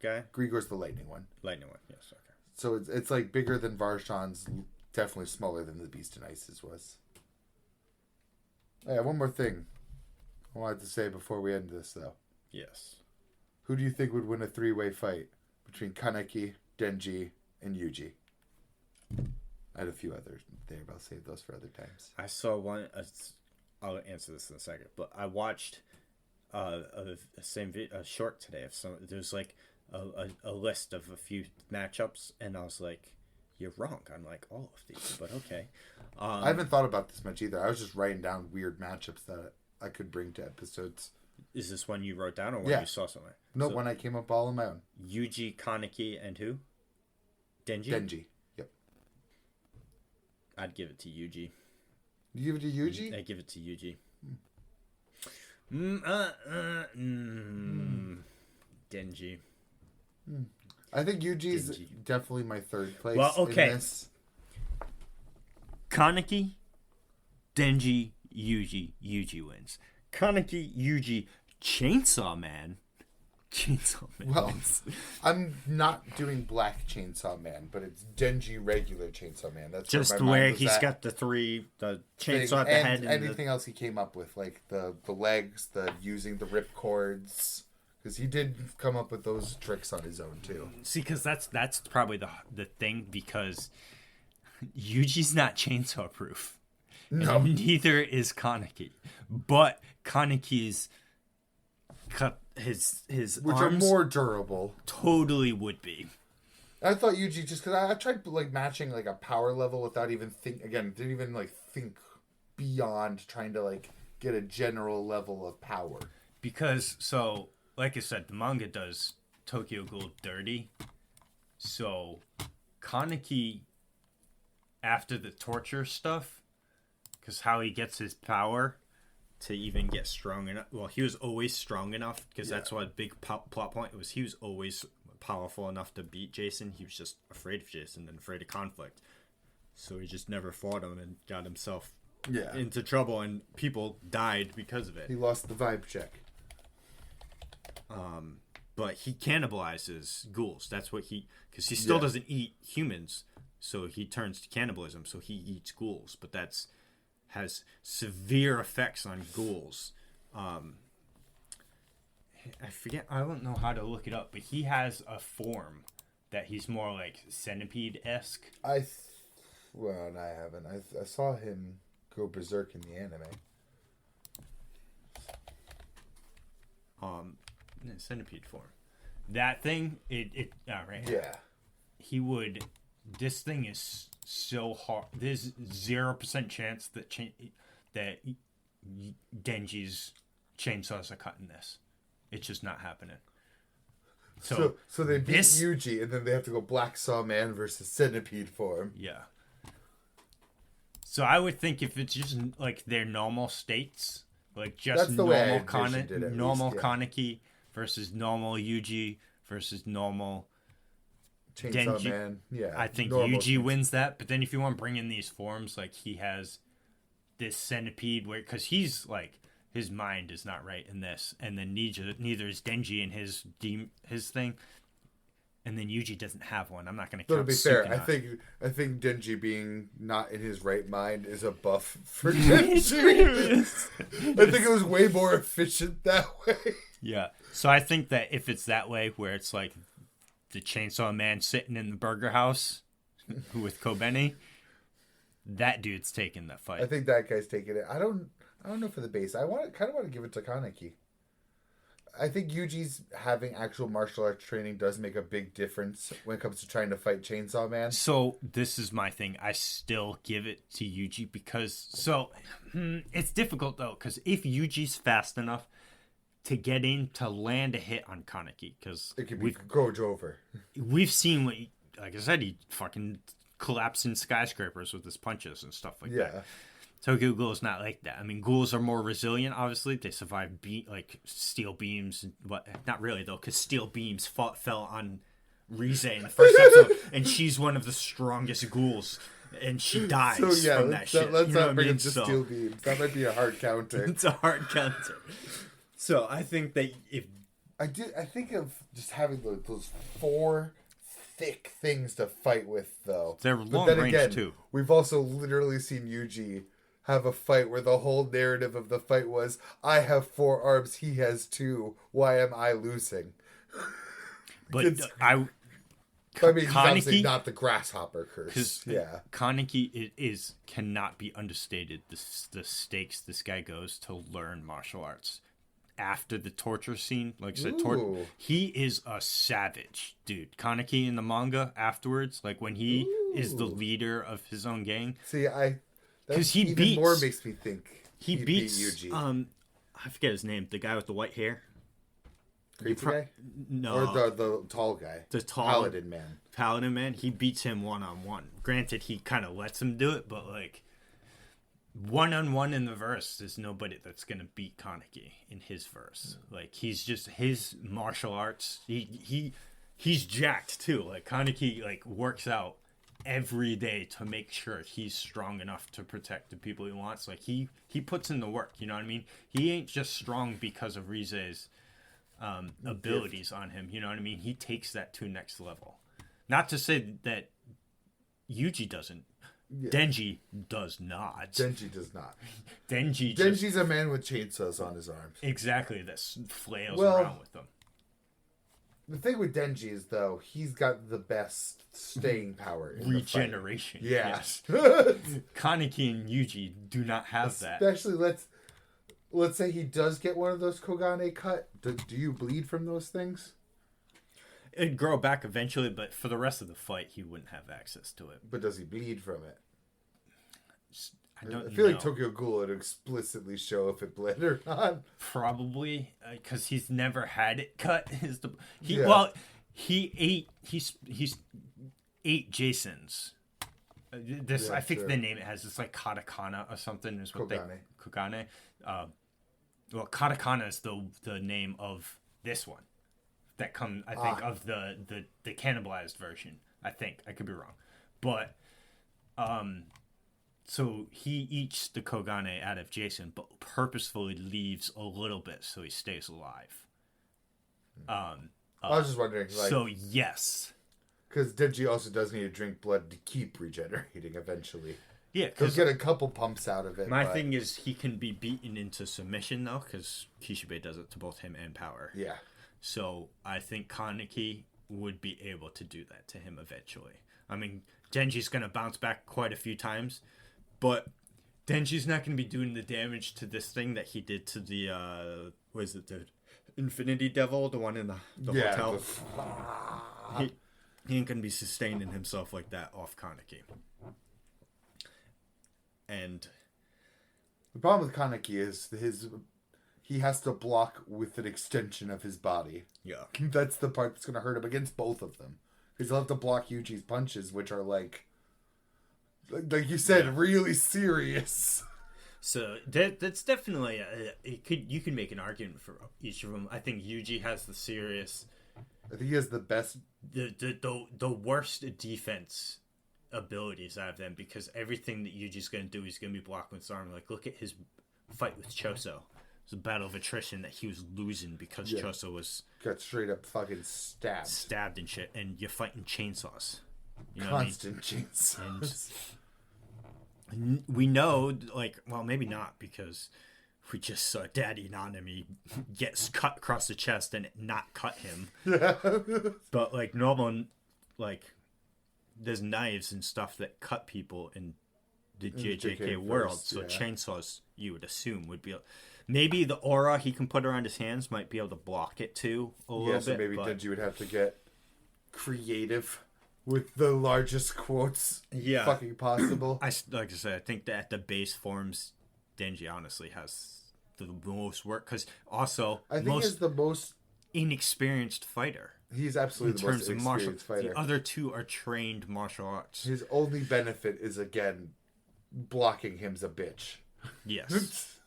guy. Grigor's the lightning one. Lightning one, yes, okay. So it's like bigger than Varshan's, definitely smaller than the Beast and Ice's was. Yeah, one more thing I wanted to say before we end this, though. Yes. Who do you think would win a 3-way fight between Kaneki, Denji, and Yuji? I had a few others there, but I'll save those for other times. I saw one. I'll answer this in a second, but I watched a short today of some. There's like a list of a few matchups, and I was like, "You're wrong on like all of these," but okay. I haven't thought about this much either. I was just writing down weird matchups that I could bring to episodes. Is this one you wrote down or one you saw somewhere? No, one I came up all on my own. Yuji, Kaneki, and who? Denji? Denji. Yep. I'd give it to Yuji. You give it to Yuji? I'd give it to Yuji. Denji. I think Yuji's definitely my third place. Well, okay. In this. Kaneki, Denji, Yuji wins. Kaneki, Yuji, Chainsaw Man. Well, wins. I'm not doing Black Chainsaw Man, but it's Denji regular Chainsaw Man. That's just where he's got the chainsaw at the head. And anything else he came up with, like the legs, the using the rip cords. Because he did come up with those tricks on his own, too. See, because that's probably the thing, because Yuji's not chainsaw proof. No. And neither is Kaneki. But Kaneki's his which arms are more durable. Totally would be. I thought Yuji, just because I tried like matching like a power level without even didn't even like think beyond trying to like get a general level of power. Because, so, like I said, the manga does Tokyo Ghoul dirty. So, Kaneki, after the torture stuff, because how he gets his power to even get strong enough. Well, he was always strong enough, because that's what a big plot point was. He was always powerful enough to beat Jason. He was just afraid of Jason and afraid of conflict. So he just never fought him and got himself into trouble, and people died because of it. He lost the vibe check. But he cannibalizes ghouls. That's what because he still doesn't eat humans, so he turns to cannibalism. So he eats ghouls, but has severe effects on ghouls. I forget. I don't know how to look it up, but he has a form that he's more like centipede-esque. I haven't. I saw him go berserk in the anime. Centipede form. That thing, right. Yeah. He would. This thing is so hard. There's 0% chance that Denji's chainsaws are cutting this. It's just not happening. So they beat Yuji, and then they have to go Black Saw Man versus Centipede form. Yeah. So I would think if it's just like their normal states, like just normal Kaneki versus normal Yuji versus normal Chainsaw Denji, Man. Yeah. I think Yuji wins that. But then if you want to bring in these forms, like he has this centipede, where because he's like his mind is not right in this, and then neither is Denji in his thing. And then Yuji doesn't have one. I'm not going to count. To be fair, I think Denji being not in his right mind is a buff for Denji. I think it was way more efficient that way. Yeah. So I think that if it's that way, where it's like the Chainsaw Man sitting in the burger house with Kobeni, that dude's taking the fight. I think that guy's taking it. I don't know for the base. I kind of want to give it to Kaneki. I think Yuji's having actual martial arts training does make a big difference when it comes to trying to fight Chainsaw Man. So this is my thing. I still give it to Yuji because it's difficult though, because if Yuji's fast enough to get in to land a hit on Kaneki, because it could be Gojo over. We've seen what, like I said, he fucking collapsing skyscrapers with his punches and stuff like that. Tokyo Ghoul is not like that. I mean, ghouls are more resilient, obviously. They survive like steel beams. Not really, though, because steel beams fell on Rize in the first episode, and she's one of the strongest ghouls, and she dies from that shit. Let's not bring it to steel beams. That might be a hard counter. It's a hard counter. So I think that I think of just having those 4 thick things to fight with, though. They're long range, too. We've also literally seen Yuji have a fight where the whole narrative of the fight was, I have 4 arms, he has 2. Why am I losing? But he's obviously not the grasshopper curse. Yeah, Kaneki cannot be understated. The stakes this guy goes to learn martial arts after the torture scene. Like I said, he is a savage, dude. Kaneki in the manga afterwards, like when he is the leader of his own gang. See, because he beats more makes me think he beats Yuji. I forget his name, the guy with the white hair. Creepy guy? No. Or the tall guy. The tall Paladin man. He beats him 1-on-1. Granted, he kind of lets him do it, but like 1-on-1 in the verse, there's nobody that's gonna beat Kaneki in his verse. Like he's just his martial arts. He's jacked too. Like Kaneki like works out every day to make sure he's strong enough to protect the people he wants. Like he puts in the work. You know what I mean? He ain't just strong because of Rize's abilities on him. You know what I mean? He takes that to next level. Not to say that Yuji doesn't. Yeah. Denji does not. Denji's a man with chainsaws on his arms. Exactly, that flails around with them. The thing with Denji is, though, he's got the best staying power. Regeneration. Yes. Kaneki and Yuji do not have that. Especially, let's say he does get one of those Kogane cut. Do you bleed from those things? It'd grow back eventually, but for the rest of the fight, he wouldn't have access to it. But does he bleed from it? I feel like Tokyo Ghoul would explicitly show if it bled or not. Probably, because he's never had it cut. He ate Jason's. I think the name it has is like katakana or something. Is what Kogane. Well, katakana is the name of this one that comes. I think of the cannibalized version. I think I could be wrong, but so he eats the Kogane out of Jason, but purposefully leaves a little bit so he stays alive. I was just wondering. So yes, because Denji also does need to drink blood to keep regenerating eventually. Yeah, he'll get a couple pumps out of it. My thing is he can be beaten into submission though, because Kishibe does it to both him and Power. Yeah. So I think Kaneki would be able to do that to him eventually. I mean, Denji's going to bounce back quite a few times, but Denji's not going to be doing the damage to this thing that he did to the, the Infinity Devil, the one in the hotel. He ain't going to be sustaining himself like that off Kaneki. And the problem with Kaneki is he has to block with an extension of his body. Yeah. That's the part that's going to hurt him against both of them. Because he'll have to block Yuji's punches, which are like you said, really serious. So that's definitely you can make an argument for each of them. I think Yuji has the serious. I think he has the best, the worst defense abilities out of them, because everything that Yuji's going to do, he's going to be blocking with his arm. Like, look at his fight with Choso. It was a battle of attrition that he was losing because Choso got straight up fucking stabbed and shit, and you're fighting chainsaws. You know constant what I mean? Chainsaws. And we know, maybe not, because we just saw Daddy Nanami gets cut across the chest and it not cut him. Yeah. But normal, there's knives and stuff that cut people in the JJK world. So chainsaws, you would assume, would be maybe the aura he can put around his hands might be able to block it too a little bit. So maybe Denji would have to get creative with the largest quotes fucking possible. I think that at the base forms, Denji honestly has the most work, because also I think he's the most inexperienced fighter. He's absolutely the most experienced fighter. The other two are trained martial arts. His only benefit is, again, blocking him's a bitch. Yes.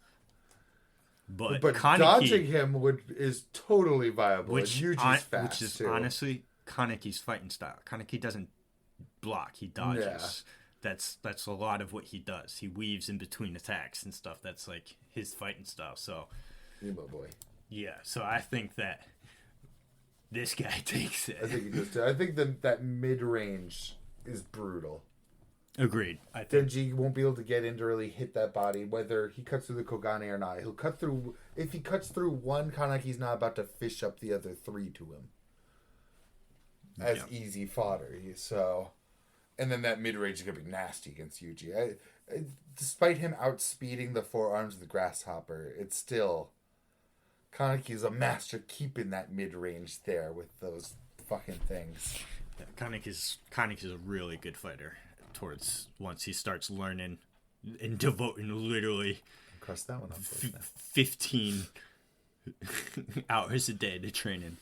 But Kaneki, dodging him is totally viable. Which is too. Honestly Kaneki's fighting style. Kaneki doesn't block, he dodges. Yeah. That's a lot of what he does. He weaves in between attacks and stuff. That's like his fighting style. So Emo boy. Yeah, so I think that this guy takes it. I think he does too. I think that mid-range is brutal. Agreed. I think Denji won't be able to get in to really hit that body, whether he cuts through the Kogane or not. He'll cut through. If he cuts through one, Kaneki's not about to fish up the other three to him as easy fodder. And then that mid-range is going to be nasty against Yuji. Despite him outspeeding the four arms of the grasshopper, it's still Kaneki's a master keeping that mid-range there with those fucking things. Yeah, Kaneki's a really good fighter towards once he starts learning and devoting literally Cross that one up. 15 hours a day to training.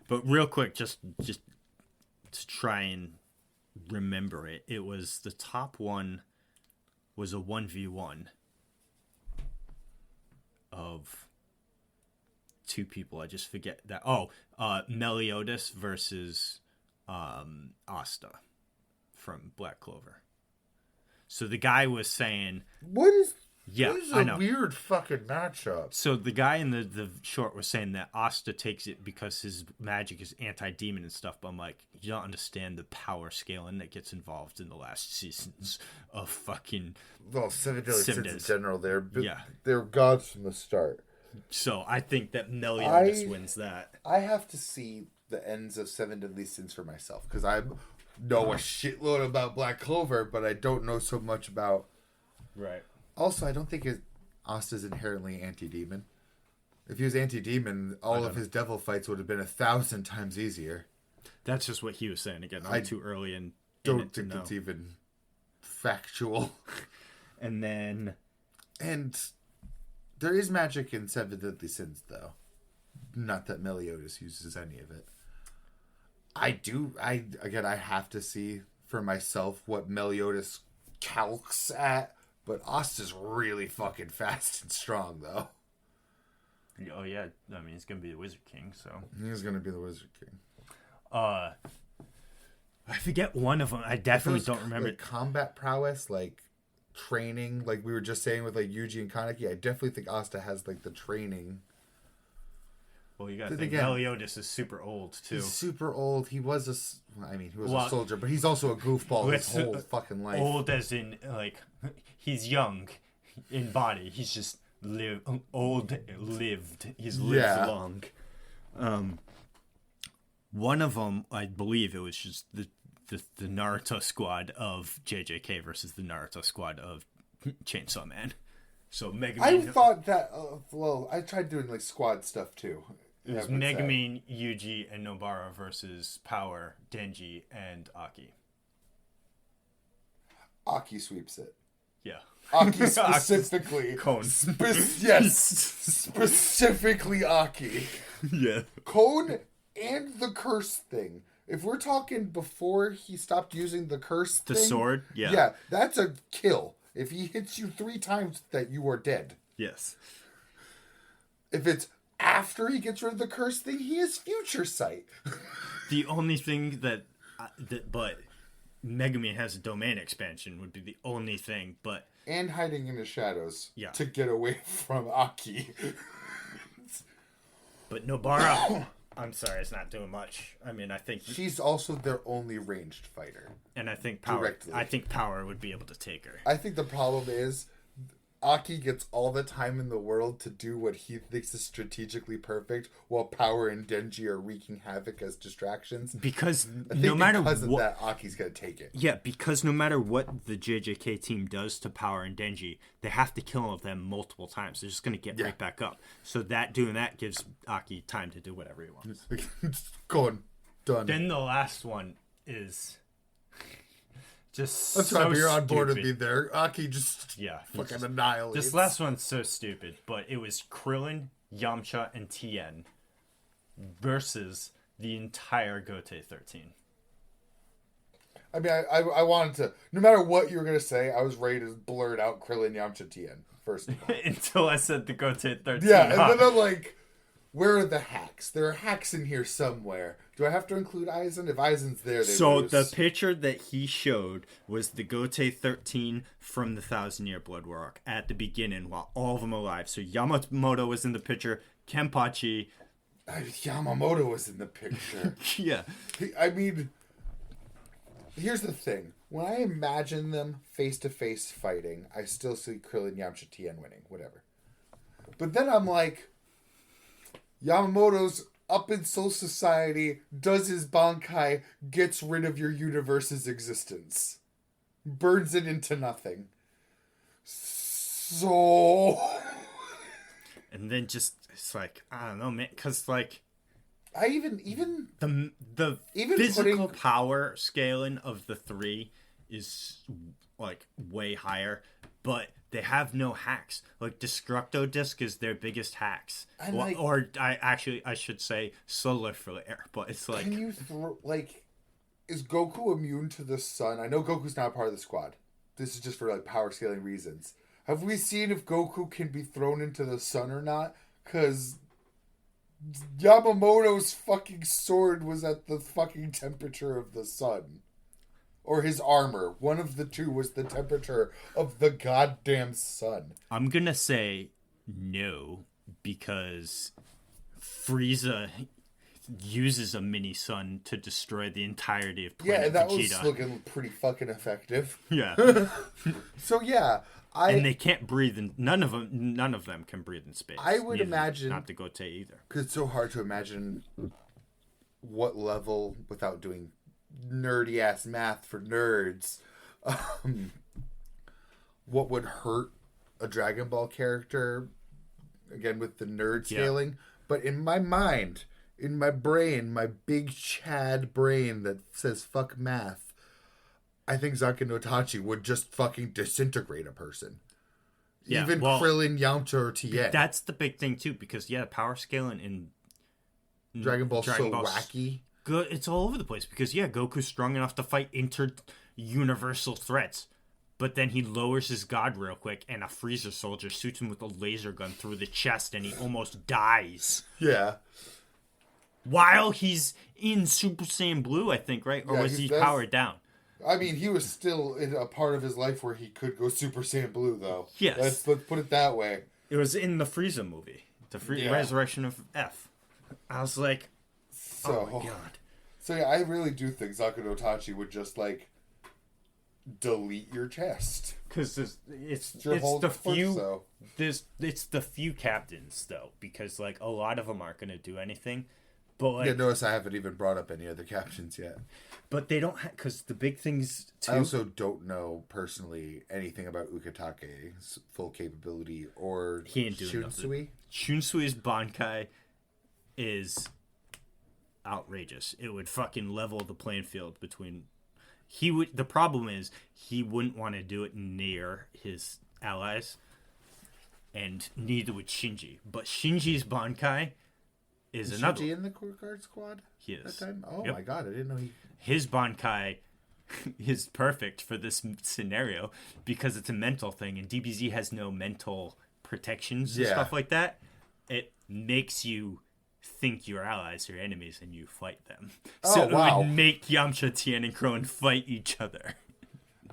But real quick, just to try and remember it, it was the top one was a 1v1 of two people. I just forget that. Meliodas versus Asta from Black Clover. So the guy was saying, What is... Yeah, this is I a know. weird fucking matchup. So the guy in the short was saying that Asta takes it because his magic is anti-demon and stuff, but I'm like, you don't understand the power scaling that gets involved in the last seasons of fucking... Well, Seven Deadly Sins in Days. general, they're gods from the start. So I think that Meliodas wins that. I have to see the ends of Seven Deadly Sins for myself, because I know a shitload about Black Clover, but I don't know so much about... Right. Also, I don't think Asta's inherently anti-demon. If he was anti-demon, all of his devil fights would have been 1,000 times easier. That's just what he was saying. Again, I'm too early in don't think that's even factual. And then... And there is magic in Seven Deadly Sins, though. Not that Meliodas uses any of it. I have to see for myself what Meliodas calcs at. But Asta's really fucking fast and strong, though. Oh, yeah. I mean, he's going to be the Wizard King, so... He's going to be the Wizard King. I forget one of them. I definitely don't remember. Like, combat prowess, like, training, like we were just saying with, like, Yuji and Kaneki, I definitely think Asta has, like, the training. Well, you got to think Meliodas is super old, too. He's super old. He was a soldier, but he's also a goofball his whole fucking life. Old as in, like... He's young in body. He's just lived. He's lived long. One of them, I believe it was just the Naruto squad of JJK versus the Naruto squad of Chainsaw Man. So Megumin... I thought that... I tried doing, like, squad stuff, too. It was Megumin, Yuji, and Nobara versus Power, Denji, and Aki. Aki sweeps it. Yeah. Aki specifically. Cone. Yes. Specifically Aki. Yeah. Cone and the curse thing. If we're talking before he stopped using the curse thing. The sword? Yeah. Yeah, that's a kill. If he hits you 3 times, that you are dead. Yes. If it's after he gets rid of the curse thing, he has future sight. The only thing but Megumin has a domain expansion would be the only thing, but... And hiding in the shadows. Yeah. To get away from Aki. But Nobara... I'm sorry, it's not doing much. I mean, I think... She's also their only ranged fighter. And I think Power would be able to take her. I think the problem is... Aki gets all the time in the world to do what he thinks is strategically perfect, while Power and Denji are wreaking havoc as distractions. Because because of that, Aki's gonna take it. Yeah, because no matter what the JJK team does to Power and Denji, they have to kill them multiple times. They're just gonna get right back up. So doing that gives Aki time to do whatever he wants. Going done. Then the last one is. Just That's so why you're on board with stupid. me there. Aki just fucking annihilates. This last one's so stupid, but it was Krillin, Yamcha, and Tien versus the entire Gote 13. I mean, I wanted to... No matter what you were going to say, I was ready to blurt out Krillin, Yamcha, Tien, first of all. Until I said the Gote 13. Yeah, and then I'm like, where are the hacks? There are hacks in here somewhere. Do I have to include Aizen? If Aizen's there, they lose. The picture that he showed was the Gote 13 from the 1,000-Year Blood War at the beginning while all of them alive. So Yamamoto was in the picture, Kenpachi. Yamamoto was in the picture. Yeah. I mean, here's the thing. When I imagine them face-to-face fighting, I still see Krillin, Yamcha, Tien winning. Whatever. But then I'm like, Yamamoto's up in Soul Society, does his Bankai, gets rid of your universe's existence. Burns it into nothing. So... And then just, it's like, I don't know, man, because, like, I even the physical power scaling of the three is, like, way higher, but they have no hacks. Like, Destructo Disc is their biggest hacks. I should say solar flare, but it's like... Can you is Goku immune to the sun? I know Goku's not part of the squad. This is just for, like, power scaling reasons. Have we seen if Goku can be thrown into the sun or not? Because Yamamoto's fucking sword was at the fucking temperature of the sun. Or his armor. One of the two was the temperature of the goddamn sun. I'm gonna say no, because Frieza uses a mini sun to destroy the entirety of Planet that Vegeta. Was looking pretty fucking effective. Yeah. So yeah, and they can't breathe in. None of them can breathe in space. I would imagine not the Gote either. Because it's so hard to imagine what level without doing nerdy ass math for nerds. What would hurt a Dragon Ball character? Again with the nerd scaling, but in my mind. In my brain, my big Chad brain that says fuck math, I think Zaka no Tachi would just fucking disintegrate a person. Yeah, Even Krillin, Yamcha, or Tien. That's the big thing too, because power scaling in Dragon Ball's so wacky. Good, it's all over the place because Goku's strong enough to fight inter-universal threats. But then he lowers his god real quick, and a Freezer soldier shoots him with a laser gun through the chest, and he almost dies. Yeah. While he's in Super Saiyan Blue, I think, right? Or was he powered down? I mean, he was still in a part of his life where he could go Super Saiyan Blue, though. Yes. Let's put it that way. It was in the Frieza movie. The Resurrection of F. I was like, oh my god. So yeah, I really do think Zaka no Tachi would just, like, delete your chest. Because it's the few captains, though. Because, like, a lot of them aren't going to do anything. But like, notice I haven't even brought up any other captions yet. But they don't because the big things too. I also don't know personally anything about Ukitake's full capability or Shunsui. Shunsui's Bankai is outrageous. It would fucking level the playing field between. The problem is he wouldn't want to do it near his allies, and neither would Shinji. But Shinji's Bankai is another. Shinji in the Core Guard squad? He is. That time? Oh my god, I didn't know he. His Bankai is perfect for this scenario because it's a mental thing, and DBZ has no mental protections and stuff like that. It makes you think your allies are enemies and you fight them. So it would make Yamcha, Tien, and Krillin fight each other.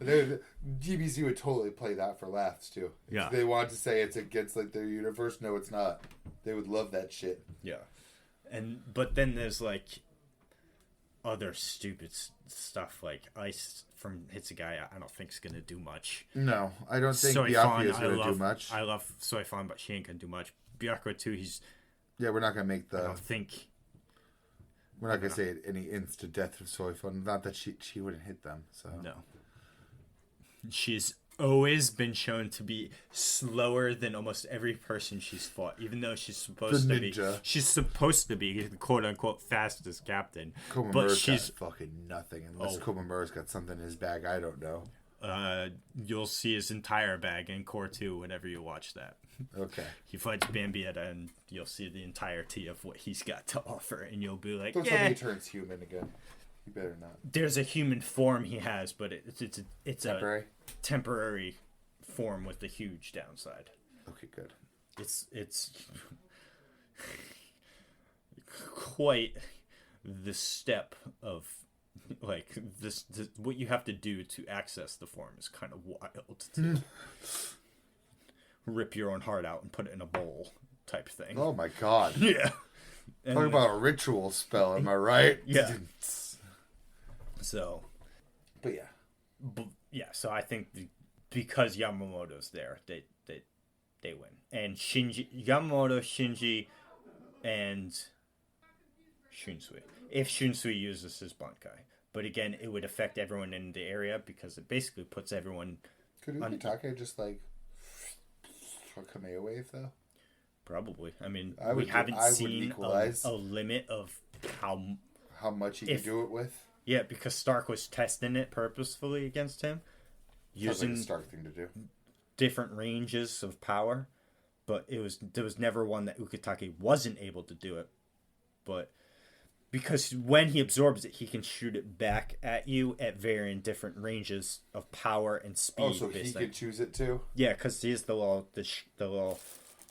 DBZ would totally play that for laughs too. Yeah. If they wanted to say it's against like their universe. No, it's not. They would love that shit. Yeah. But then there's like other stupid stuff like Ice from Hitsugai. I don't think is gonna do much. No, I don't think Byakuya is gonna do much. I love Soifan, but she ain't gonna do much. Byakuya too. Yeah, we're not gonna make the. I don't think. We're not gonna say any instant death of Soifan. Not that she wouldn't hit them. So no. She's always been shown to be slower than almost every person she's fought, even though she's supposed to be. She's supposed to be the quote unquote fastest captain. But she's got fucking nothing unless Komamura's got something in his bag. I don't know. You'll see his entire bag in Core 2 whenever you watch that. Okay. He fights Bambietta, and you'll see the entirety of what he's got to offer, and you'll be like, don't tell me he turns human again. You better not. There's a human form he has, but it's temporary? A temporary form with a huge downside. Okay, good. It's quite the step of like this what you have to do to access the form is kind of wild to rip your own heart out and put it in a bowl type thing. Oh my god. Yeah. Talk about a ritual spell, am I right? Yeah. So, but yeah, so I think because Yamamoto's there, they win. And Yamamoto, Shinji, and Shunsui. If Shunsui uses his Bankai. But again, it would affect everyone in the area because it basically puts everyone... Could Ukitake just like a Kamea wave though? Probably. I mean, I we would haven't seen equalize. a limit of how much he can do it with. Yeah, because Stark was testing it purposefully against him, using Sounds like a Stark thing to do. different ranges of power, but there was never one that Ukitake wasn't able to do it. But because when he absorbs it, he can shoot it back at you at varying different ranges of power and speed. Oh, so he could choose it too? Yeah, because he's the little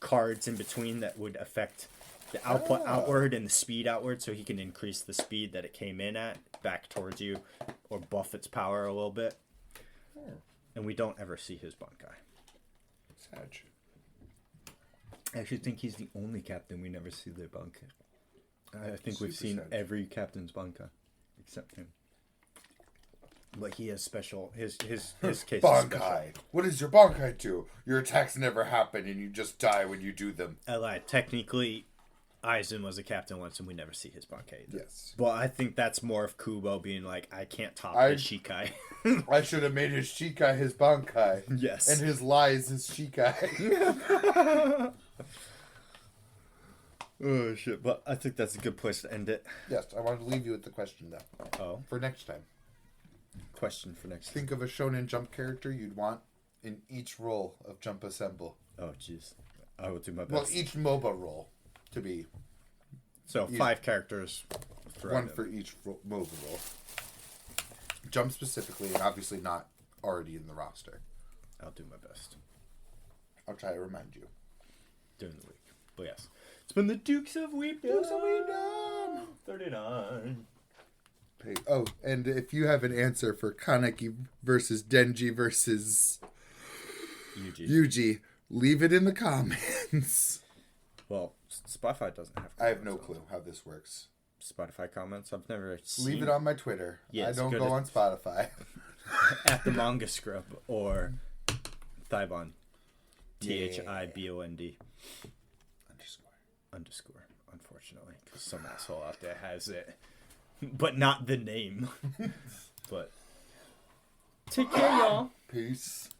cards in between that would affect the output outward and the speed outward, so he can increase the speed that it came in at back towards you, or buff its power a little bit. And we don't ever see his Bankai. Sad. I actually think he's the only captain we never see their Bankai. I think we've seen sad. every captain's Bankai except him. But he has special. His case is special. Bankai. What does your Bankai do? Your attacks never happen and you just die when you do them. I lied. Technically, Aizen was a captain once and we never see his Bankai either. Yes. But I think that's more of Kubo being like, I can't top his Shikai. I should have made his Shikai his Bankai. Yes. And his lies his Shikai. Oh, shit. But I think that's a good place to end it. Yes, I wanted to leave you with the question, though. Oh. For next time. Question for next time. Think of a Shonen Jump character you'd want in each role of Jump Assemble. Oh, jeez. I will do my best. Well, each MOBA role to be. So, 5 characters. One for each MOBA role. Jump specifically, and obviously not already in the roster. I'll do my best. I'll try to remind you. During the week. But yes. It's been the Dukes of Weepdom. Dukes of Weepdom! 39. Oh, and if you have an answer for Kaneki versus Denji versus Yuji, leave it in the comments. Well, Spotify doesn't have comments. I have no clue how this works. Spotify comments? I've never seen. Leave it on my Twitter. Yes, I don't go on Spotify. At the Manga Scrub or Thibond. Thibond. Underscore. Unfortunately, because some asshole out there has it, but not the name. But take care, y'all. Peace.